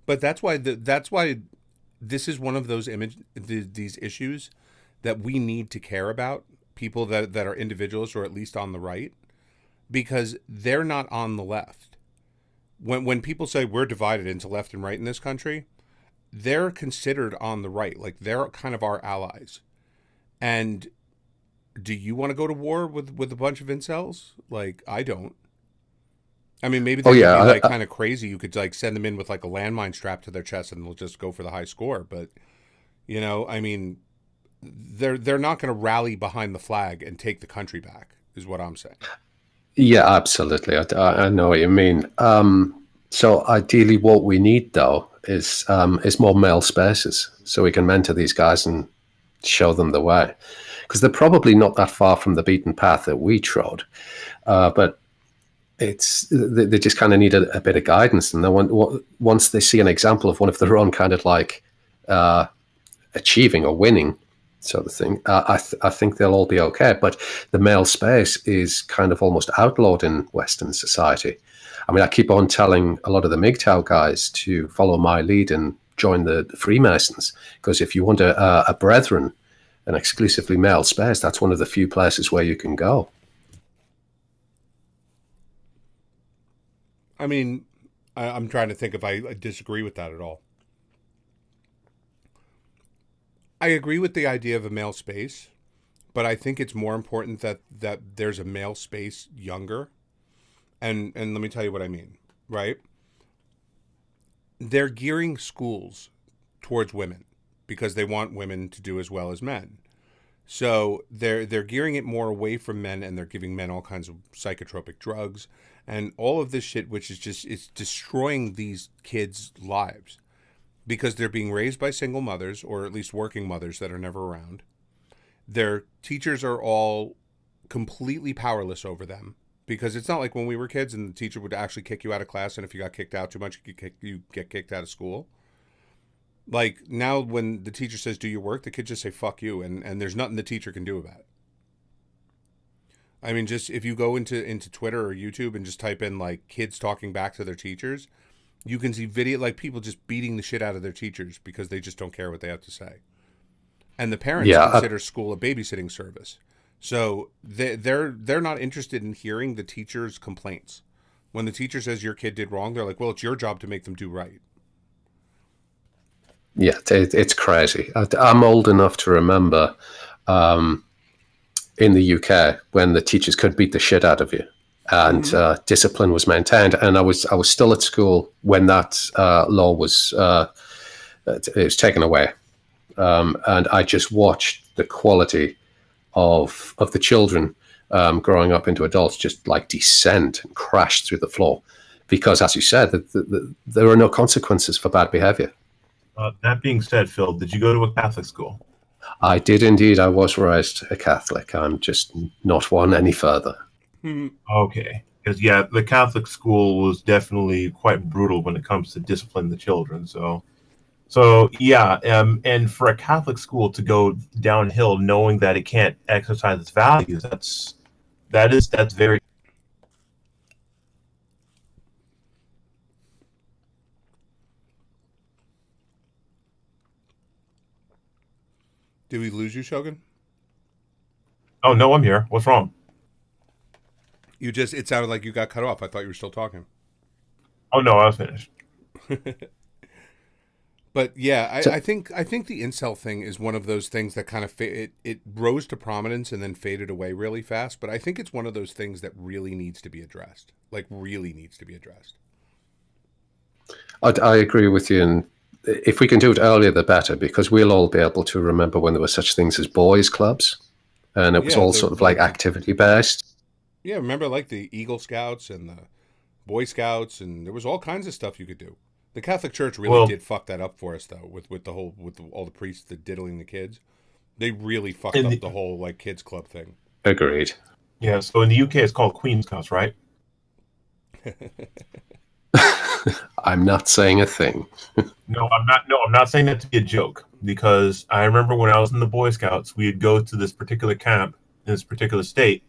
But that's why this is one of those these issues that we need to care about, people that are individuals or at least on the right, because they're not on the left. When people say we're divided into left and right in this country, they're considered on the right. Like, they're kind of our allies. And do you want to go to war with a bunch of incels? Like, I don't. I mean, maybe they'd be like kind of crazy. You could like send them in with like a landmine strapped to their chest and they'll just go for the high score. But, you know, I mean, they're not going to rally behind the flag and take the country back, is what I'm saying. Yeah, absolutely. I know what you mean. So ideally what we need, though, is more male spaces so we can mentor these guys and show them the way. Because they're probably not that far from the beaten path that we trod. But they just kind of need a bit of guidance, and then once they see an example of one of their own kind of like achieving or winning sort of thing, I think they'll all be okay. But the male space is kind of almost outlawed in Western society. I mean, I keep on telling a lot of the MGTOW guys to follow my lead and join the Freemasons, because if you want a brethren, an exclusively male space, that's one of the few places where you can go. I mean, I'm trying to think if I disagree with that at all. I agree with the idea of a male space, but I think it's more important that there's a male space younger. And let me tell you what I mean, right? They're gearing schools towards women because they want women to do as well as men. So they're gearing it more away from men, and they're giving men all kinds of psychotropic drugs and all of this shit, which is just, it's destroying these kids' lives. because they're being raised by single mothers, or at least working mothers that are never around. Their teachers are all completely powerless over them, because it's not like when we were kids and the teacher would actually kick you out of class, and if you got kicked out too much, you get kicked out of school. Like now when the teacher says do your work, the kids just say fuck you, and there's nothing the teacher can do about it. I mean, just if you go into Twitter or YouTube and just type in like kids talking back to their teachers, you can see video like people just beating the shit out of their teachers because they just don't care what they have to say. And the parents consider school a babysitting service. So they're not interested in hearing the teacher's complaints. When the teacher says your kid did wrong, they're like, well, it's your job to make them do right. Yeah, it's crazy. I'm old enough to remember in the UK when the teachers could beat the shit out of you, and discipline was maintained. And I was still at school when that law was it was taken away, and I just watched the quality of the children growing up into adults just like descend and crash through the floor, because, as you said, there are no consequences for bad behavior. That being said, Phil, did you go to a Catholic school? I did indeed. I was raised a Catholic. I'm just not one any further. Okay. Because, yeah, the Catholic school was definitely quite brutal when it comes to disciplining the children. So yeah, and for a Catholic school to go downhill knowing that it can't exercise its values, that's very... Did we lose you, Shogun? Oh, no, I'm here. What's wrong? It sounded like you got cut off. I thought you were still talking. Oh, no, I was finished. But yeah, I think the incel thing is one of those things that kind of it rose to prominence and then faded away really fast. But I think it's one of those things that really needs to be addressed. Like, really needs to be addressed. I agree with you, and if we can do it earlier, the better, because we'll all be able to remember when there were such things as boys' clubs, and it was all sort of like activity based. Yeah, remember like the Eagle Scouts and the Boy Scouts, and there was all kinds of stuff you could do. The Catholic Church really did fuck that up for us, though, with all the priests that diddling the kids. They really fucked up the whole like kids club thing. Agreed. Yeah, so in the UK it's called Queen's Scouts, right? I'm not saying a thing. No, I'm not saying that to be a joke, because I remember when I was in the Boy Scouts, we'd go to this particular camp in this particular state,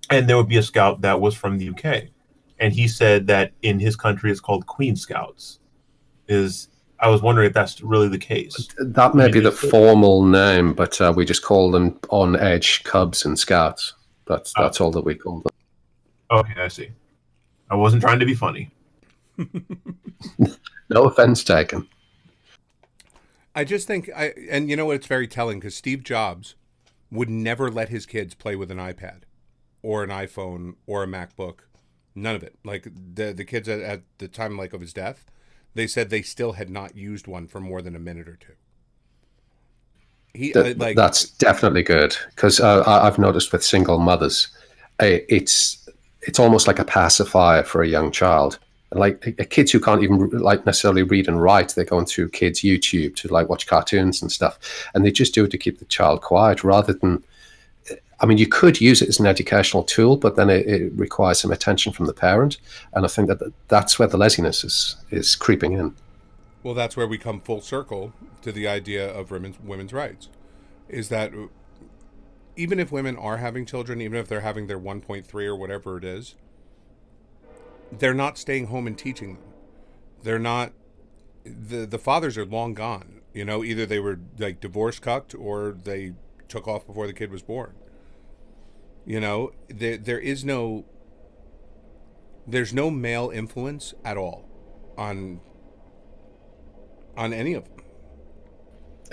and there would be a scout that was from the UK. And he said that in his country it's called Queen Scouts. I was wondering if that's really the case. That may be the formal name, but we just call them on edge cubs and scouts. That's all that we call them. Okay, I see. I wasn't trying to be funny. No offense taken. I just think and you know what, it's very telling, because Steve Jobs would never let his kids play with an iPad or an iPhone or a MacBook. None of it. Like the kids at the time of his death, they said they still had not used one for more than a minute or two. That's definitely good, because I've noticed with single mothers, it's almost like a pacifier for a young child. Like kids who can't even like necessarily read and write, they're going through kids' YouTube to like watch cartoons and stuff, and they just do it to keep the child quiet rather than. I mean, you could use it as an educational tool, but then it requires some attention from the parent, and I think that's where the laziness is creeping in. Well, that's where we come full circle to the idea of women's rights, is that even if women are having children, even if they're having their 1.3 or whatever it is, they're not staying home and teaching them. They're not. The fathers are long gone. You know, either they were like divorce cucked or they took off before the kid was born. You know, there's no male influence at all on any of them.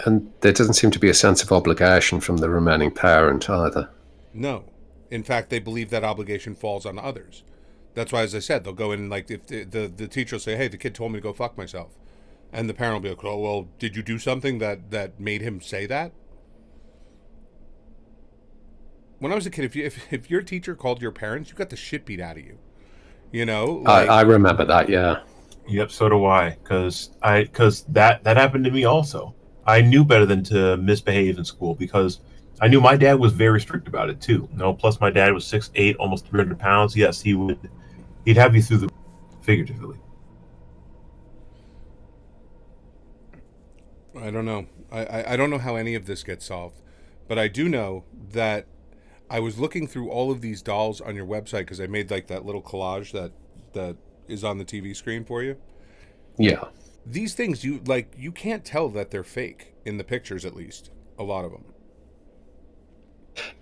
And there doesn't seem to be a sense of obligation from the remaining parent either. No. In fact, they believe that obligation falls on others. That's why, as I said, they'll go in, like, if the teacher will say, hey, the kid told me to go fuck myself. And the parent will be like, oh, well, did you do something that made him say that? When I was a kid, if your teacher called your parents, you got the shit beat out of you. You know? I remember that, yeah. Yep, so do I. Because that happened to me also. I knew better than to misbehave in school because I knew my dad was very strict about it too. Plus my dad was 6'8", almost 300 pounds. Yes, he'd have you through the figuratively. I don't know. I don't know how any of this gets solved, but I do know that I was looking through all of these dolls on your website because I made like that little collage that is on the TV screen for you. Yeah. These things you can't tell that they're fake in the pictures, at least a lot of them.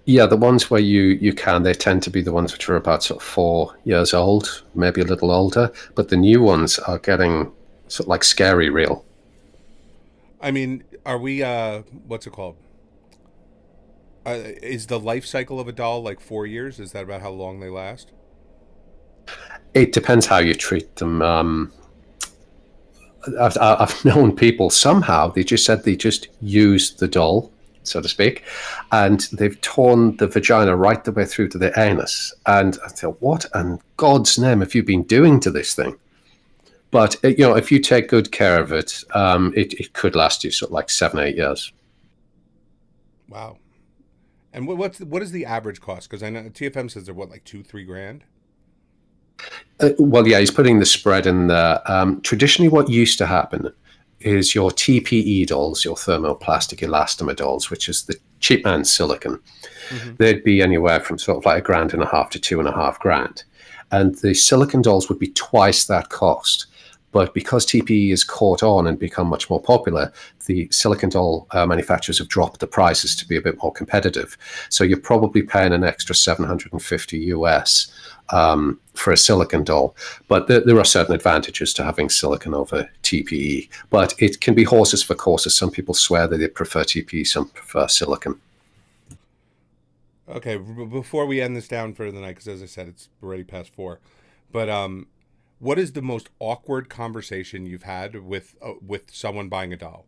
Yeah, the ones where you can, they tend to be the ones which are about sort of 4 years old, maybe a little older. But the new ones are getting sort of like scary real. I mean, are we what's it called? Is the life cycle of a doll like 4 years? Is that about how long they last? It depends how you treat them. I've known people somehow they just said they just used the doll, so to speak, and they've torn the vagina right the way through to the anus. And I thought, what in God's name have you been doing to this thing? But if you take good care of it, it could last you sort of like 7, 8 years. Wow. And what is the average cost? Because I know TFM says they're what, like 2-3 grand. Well, yeah, he's putting the spread in there. Traditionally, what used to happen is your TPE dolls, your thermoplastic elastomer dolls, which is the cheap man silicon, they'd be anywhere from sort of like $1.5 grand to $2.5 grand. And the silicon dolls would be twice that cost. But because TPE has caught on and become much more popular, the silicon doll manufacturers have dropped the prices to be a bit more competitive. So you're probably paying an extra 750 US for a silicon doll. But there are certain advantages to having silicon over TPE. But it can be horses for courses. Some people swear that they prefer TPE, some prefer silicon. Okay, before we end this down for the night, because as I said, it's already past 4. But what is the most awkward conversation you've had with someone buying a doll?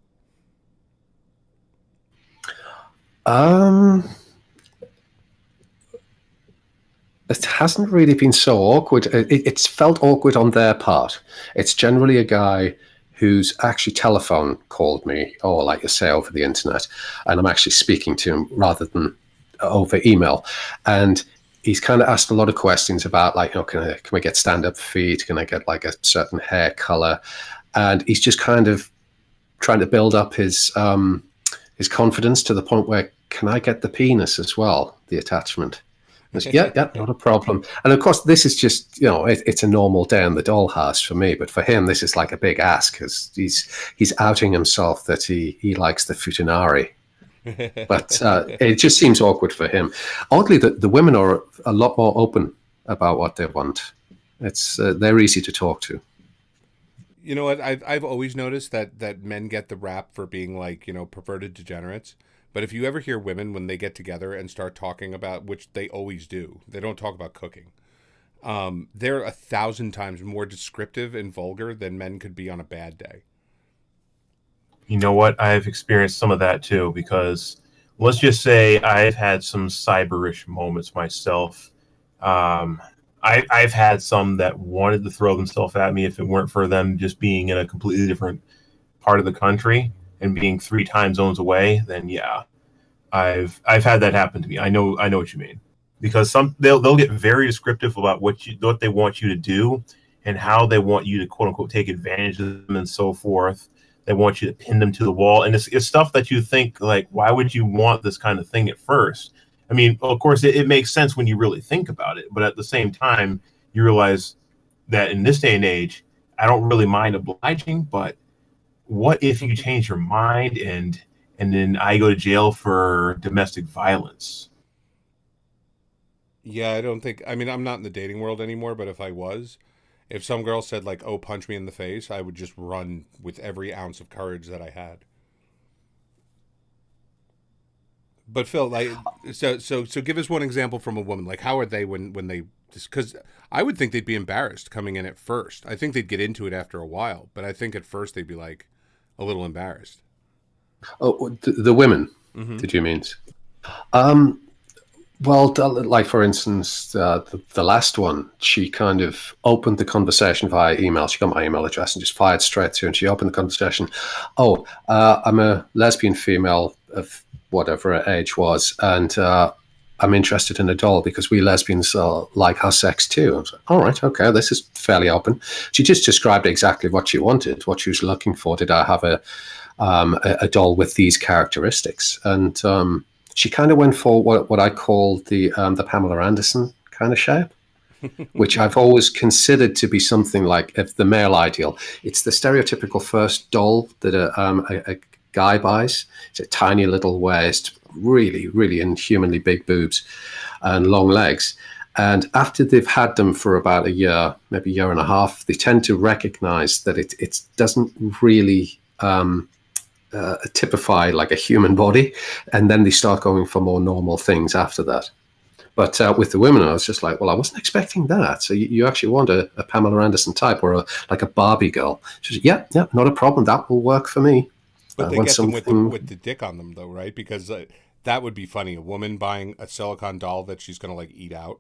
It hasn't really been so awkward. It's felt awkward on their part. It's generally a guy who's actually telephone called me, or like you say, over the internet, and I'm actually speaking to him rather than over email. And he's kind of asked a lot of questions about, like, can I get stand-up feet? Can I get like a certain hair color? And he's just kind of trying to build up his confidence to the point where, can I get the penis as well, the attachment? Yeah, not a problem. And of course, this is just, it's a normal day in the dollhouse for me. But for him, this is like a big ask because he's outing himself that he likes the futanari. But it just seems awkward for him. Oddly, the women are a lot more open about what they want. They're easy to talk to. You know what? I've always noticed that men get the rap for being like, perverted degenerates. But if you ever hear women when they get together and start talking about, which they always do, they don't talk about cooking. They're 1,000 times more descriptive and vulgar than men could be on a bad day. You know what? I've experienced some of that too, because let's just say I've had some cyberish moments myself. I've had some that wanted to throw themselves at me if it weren't for them just being in a completely different part of the country and being 3 time zones away. Then yeah, I've had that happen to me. I know what you mean, because they'll get very descriptive about what they want you to do and how they want you to quote unquote take advantage of them and so forth. They want you to pin them to the wall, and it's stuff that you think, like, why would you want this kind of thing at first? I mean, of course, it makes sense when you really think about it, but at the same time, you realize that in this day and age, I don't really mind obliging, but what if you change your mind and then I go to jail for domestic violence? Yeah, I don't think. I mean, I'm not in the dating world anymore, but if some girl said like, "Oh, punch me in the face," I would just run with every ounce of courage that I had. But Phil, like, so give us one example from a woman. Like, how are they when they? Because I would think they'd be embarrassed coming in at first. I think they'd get into it after a while, but I think at first they'd be like a little embarrassed. Oh, the women, Mm-hmm. did you mean? Well, like for instance, the last one, she kind of opened the conversation via email. She got my email address and just fired straight through. And she opened the conversation. Oh, I'm a lesbian female of whatever her age was, and I'm interested in a doll because we lesbians like our sex too. I was like, all right, okay, this is fairly open. She just described exactly what she wanted, what she was looking for. Did I have a doll with these characteristics? And she kind of went for what I call the Pamela Anderson kind of shape, which I've always considered to be something like if the male ideal. It's the stereotypical first doll that a guy buys. It's a tiny little waist, really, really inhumanly big boobs and long legs. And after they've had them for about a year, maybe a year and a half, they tend to recognize that it doesn't really typify like a human body, and then they start going for more normal things after that. But with the women, I was just like, well, I wasn't expecting that. So you actually want a Pamela Anderson type or like a Barbie girl? She said, yeah, not a problem. That will work for me. But they get them with the dick on them, though, right? Because that would be funny. A woman buying a silicone doll that she's going to like eat out.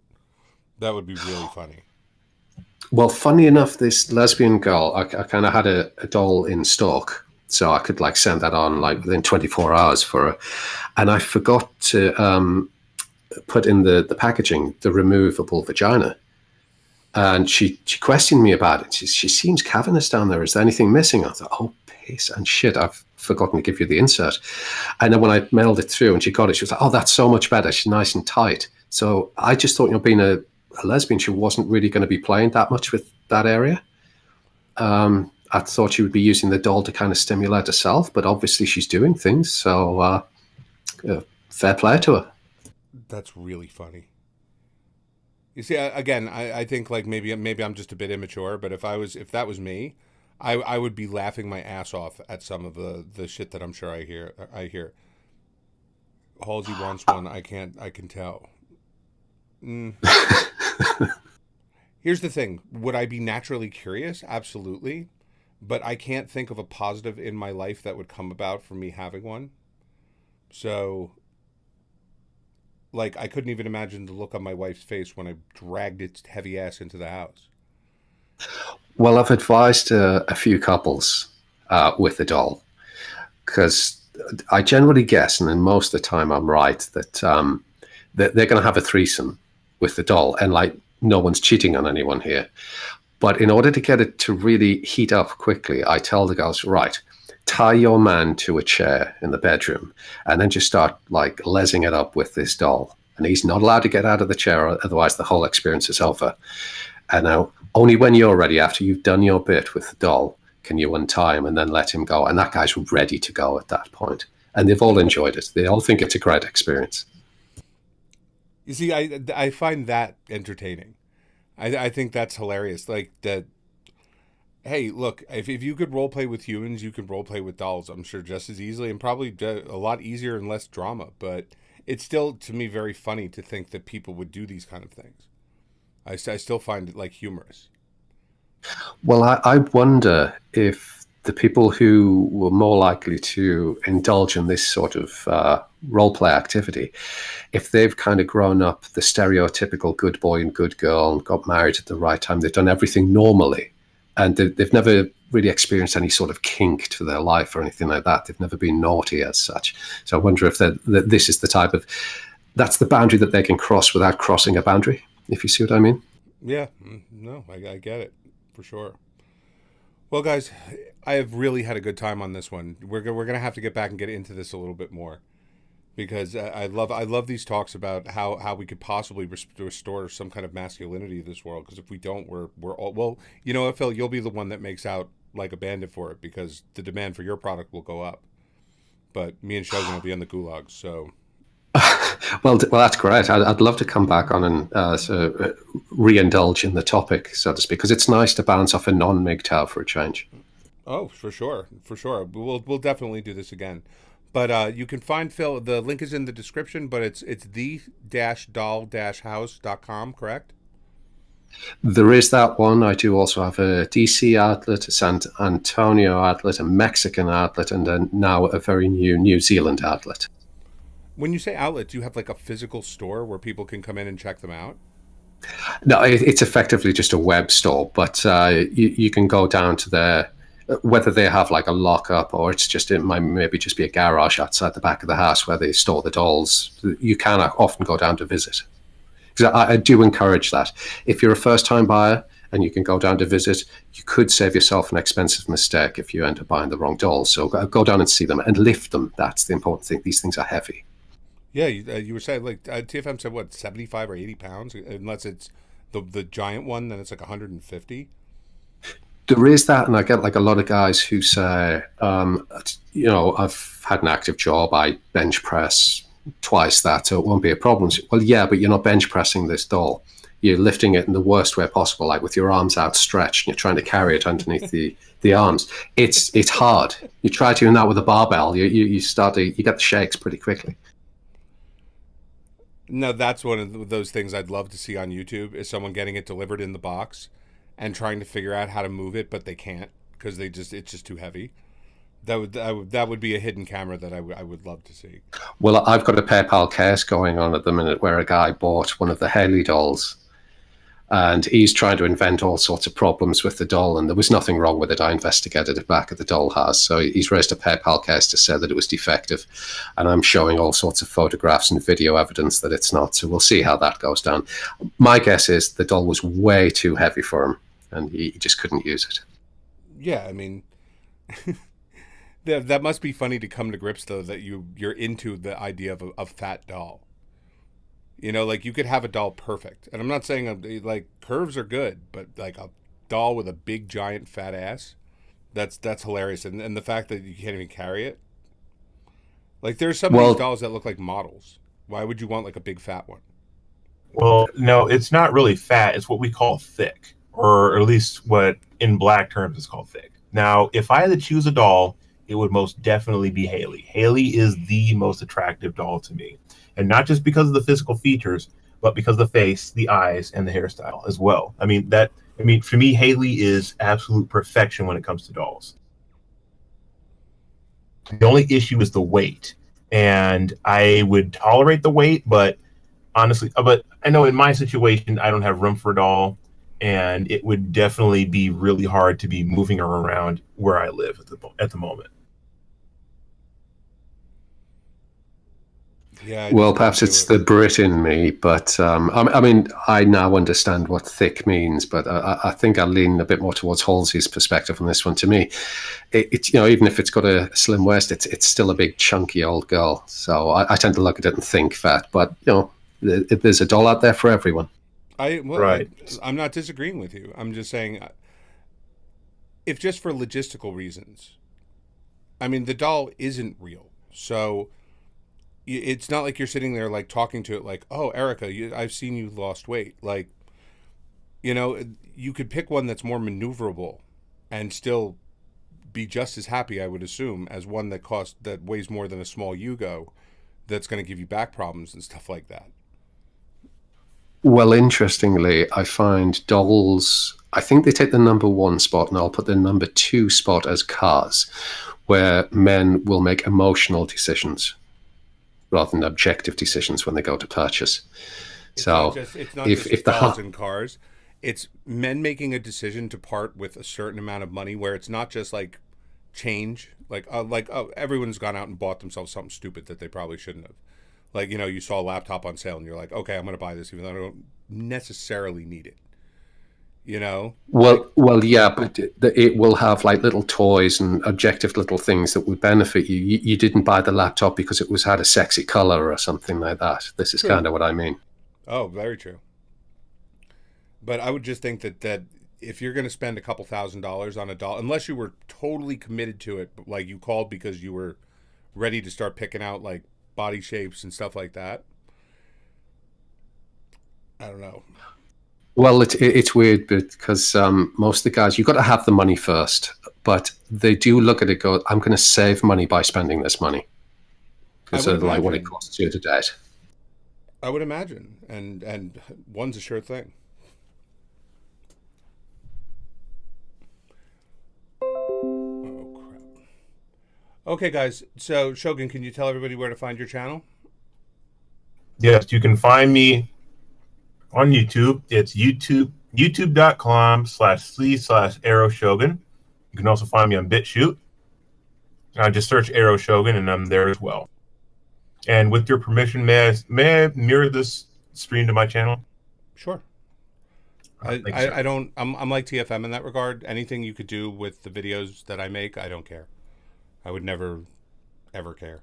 That would be really funny. Well, funny enough, this lesbian girl, I kind of had a doll in stock. So I could like send that on like within 24 hours for her. And I forgot to put in the packaging the removable vagina. And she questioned me about it. She seems cavernous down there. Is there anything missing? I thought, oh, piss and shit, I've forgotten to give you the insert. And then when I mailed it through and she got it, she was like, oh, that's so much better. She's nice and tight. So I just thought, being a lesbian, she wasn't really going to be playing that much with that area. I thought she would be using the doll to kind of stimulate herself, but obviously she's doing things. So fair play to her. That's really funny. You see, again, I think like maybe I'm just a bit immature, but if that was me, I would be laughing my ass off at some of the shit that I'm sure I hear. Halsey wants one. I can tell. Here's the thing. Would I be naturally curious? Absolutely. But I can't think of a positive in my life that would come about from me having one. So, like, I couldn't even imagine the look on my wife's face when I dragged its heavy ass into the house. Well, I've advised a few couples with a doll, because I generally guess, and then most of the time I'm right, that they're going to have a threesome with the doll, and like no one's cheating on anyone here. But in order to get it to really heat up quickly, I tell the girls, right, tie your man to a chair in the bedroom and then just start like lesing it up with this doll. And he's not allowed to get out of the chair, otherwise the whole experience is over. And now only when you're ready, after you've done your bit with the doll, can you untie him and then let him go. And that guy's ready to go at that point. And they've all enjoyed it. They all think it's a great experience. You see, I find that entertaining. I think that's hilarious. Like that. Hey, look, if you could role play with humans, you could role play with dolls. I'm sure just as easily and probably a lot easier and less drama. But it's still, to me, very funny to think that people would do these kind of things. I still find it like humorous. Well, I wonder if the people who were more likely to indulge in this sort of role play activity, if they've kind of grown up the stereotypical good boy and good girl and got married at the right time, they've done everything normally, and they've never really experienced any sort of kink to their life or anything like that. They've never been naughty as such. So I wonder if this is the type of, that's the boundary that they can cross without crossing a boundary, if you see what I mean. Yeah, no, I get it, for sure. Well, guys, I have really had a good time on this one. We're gonna have to get back and get into this a little bit more, because I love these talks about how we could possibly restore some kind of masculinity to this world. Because if we don't, we're all, well, you know what, Phil, you'll be the one that makes out like a bandit for it, because the demand for your product will go up. But me and Shogun will be in the gulags, so. Well, that's great. I'd love to come back on and re-indulge in the topic, so to speak, because it's nice to bounce off a non-MGTOW for a change. Oh, for sure. We'll definitely do this again. But you can find Phil. The link is in the description, but it's the-doll-house.com, correct? There is that one. I do also have a DC outlet, a San Antonio outlet, a Mexican outlet, and now a very new New Zealand outlet. When you say outlet, do you have like a physical store where people can come in and check them out? No, it's effectively just a web store, but you can go down to their, whether they have like a lockup or it's just, it might maybe just be a garage outside the back of the house where they store the dolls. You can often go down to visit. Because I do encourage that. If you're a first time buyer and you can go down to visit, you could save yourself an expensive mistake if you end up buying the wrong dolls. So go down and see them and lift them. That's the important thing. These things are heavy. Yeah, you were saying like TFM said what 75 or 80 pounds, unless it's the giant one, then it's like 150. There is that, and I get like a lot of guys who say, I've had an active job, I bench press twice that, so it won't be a problem. Well, yeah, but you're not bench pressing this doll. You're lifting it in the worst way possible, like with your arms outstretched, and you're trying to carry it underneath the arms. It's hard. You try doing that with a barbell, you start to, you get the shakes pretty quickly. No, that's one of those things I'd love to see on YouTube is someone getting it delivered in the box and trying to figure out how to move it, but they can't because it's just too heavy. That would be a hidden camera that I would love to see. Well, I've got a PayPal case going on at the minute where a guy bought one of the Haley dolls, and he's trying to invent all sorts of problems with the doll, and there was nothing wrong with it. I investigated it back at the doll house. So he's raised a PayPal case to say that it was defective, and I'm showing all sorts of photographs and video evidence that it's not. So we'll see how that goes down. My guess is the doll was way too heavy for him, and he just couldn't use it. Yeah, I mean, that must be funny to come to grips, though, that you're into the idea of a fat doll. You know, like you could have a doll perfect. And I'm not saying like curves are good, but like a doll with a big, giant, fat ass, that's hilarious. And the fact that you can't even carry it. Like there's some of these dolls that look like models. Why would you want like a big, fat one? Well, no, it's not really fat. It's what we call thick, or at least what in black terms is called thick. Now, if I had to choose a doll, it would most definitely be Haley. Haley is the most attractive doll to me. And not just because of the physical features, but because of the face, the eyes, and the hairstyle as well. I mean, for me, Haley is absolute perfection when it comes to dolls. The only issue is the weight. And I would tolerate the weight, but honestly, but I know in my situation, I don't have room for a doll. And it would definitely be really hard to be moving her around where I live at the moment. Yeah. Well, perhaps it's the Brit in me, but I mean, I now understand what thick means, but I think I lean a bit more towards Halsey's perspective on this one. To me, it's even if it's got a slim waist, it's still a big chunky old girl. So I tend to look at it and think fat, but there's a doll out there for everyone. Right. I'm not disagreeing with you. I'm just saying, if just for logistical reasons, I mean, the doll isn't real, so. It's not like you're sitting there like talking to it like, oh, Erica, I've seen you lost weight. Like, you could pick one that's more maneuverable and still be just as happy, I would assume, as one that weighs more than a small Yugo that's going to give you back problems and stuff like that. Well, interestingly, I find dolls, I think they take the number one spot, and I'll put the number two spot as cars, where men will make emotional decisions rather than objective decisions when they go to purchase. It's not just dolls and cars. It's men making a decision to part with a certain amount of money, where it's not just like change, like everyone's gone out and bought themselves something stupid that they probably shouldn't have. Like, you saw a laptop on sale and you're like, okay, I'm going to buy this even though I don't necessarily need it. Well, yeah, but it will have like little toys and objective little things that would benefit you. You didn't buy the laptop because it had a sexy color or something like that. This is kind of what I mean. Oh, very true. But I would just think that if you're going to spend a couple $1,000s on a doll, unless you were totally committed to it, like you called because you were ready to start picking out like body shapes and stuff like that, I don't know. Well, it's weird because most of the guys, you've got to have the money first, but they do look at it and go, I'm going to save money by spending this money because of like what it costs you to date. I would imagine. And one's a sure thing. Oh, crap. Okay, guys. So, Shogun, can you tell everybody where to find your channel? Yes, you can find me on YouTube. It's youtube.com/c/Arrow Shogun. You can also find me on BitChute. Just search Arrow Shogun, and I'm there as well. And with your permission, may I mirror this stream to my channel? Sure. Thank you, I don't. I'm like TFM in that regard. Anything you could do with the videos that I make, I don't care. I would never, ever care.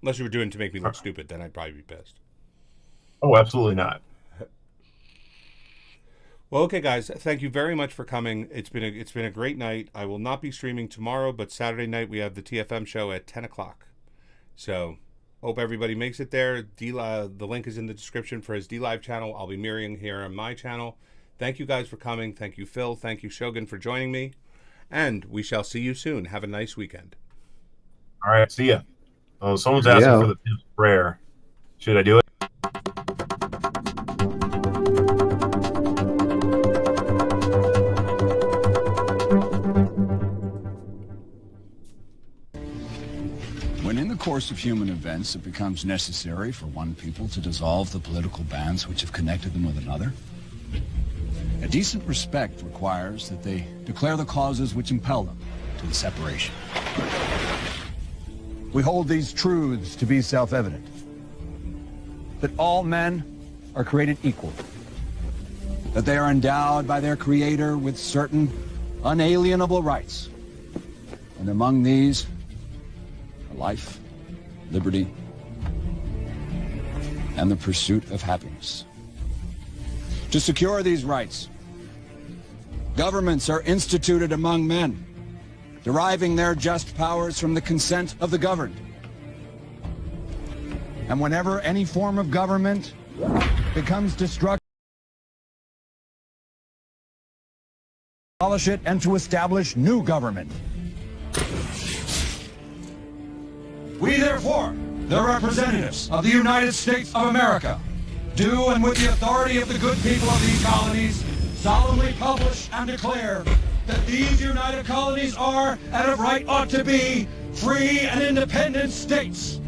Unless you were doing it to make me look stupid, then I'd probably be pissed. Oh, absolutely not. Well, okay, guys. Thank you very much for coming. It's been a great night. I will not be streaming tomorrow, but Saturday night we have the TFM show at 10 o'clock. So, hope everybody makes it there. The link is in the description for his DLive channel. I'll be mirroring here on my channel. Thank you guys for coming. Thank you, Phil. Thank you, Shogun, for joining me. And we shall see you soon. Have a nice weekend. All right, see ya. Oh, someone's asking for the pimp's prayer. Should I do it? When in the course of human events it becomes necessary for one people to dissolve the political bands which have connected them with another, a decent respect requires that they declare the causes which impel them to the separation. We hold these truths to be self-evident, that all men are created equal, that they are endowed by their Creator with certain unalienable rights, and among these are life, liberty, and the pursuit of happiness. To secure these rights, governments are instituted among men, deriving their just powers from the consent of the governed. And whenever any form of government becomes destructive, abolish it and to establish new government. We therefore, the representatives of the United States of America, do and with the authority of the good people of these colonies, solemnly publish and declare that these united colonies are, and of right ought to be, free and independent states,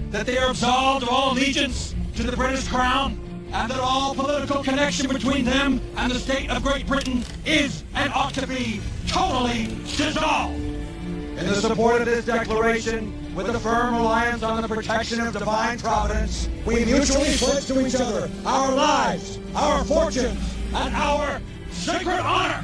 that they are absolved of all allegiance to the British Crown, and that all political connection between them and the state of Great Britain is, and ought to be, totally dissolved. In the support of this declaration, with a firm reliance on the protection of divine providence, we mutually pledge to each other our lives, our fortunes, and our sacred honor.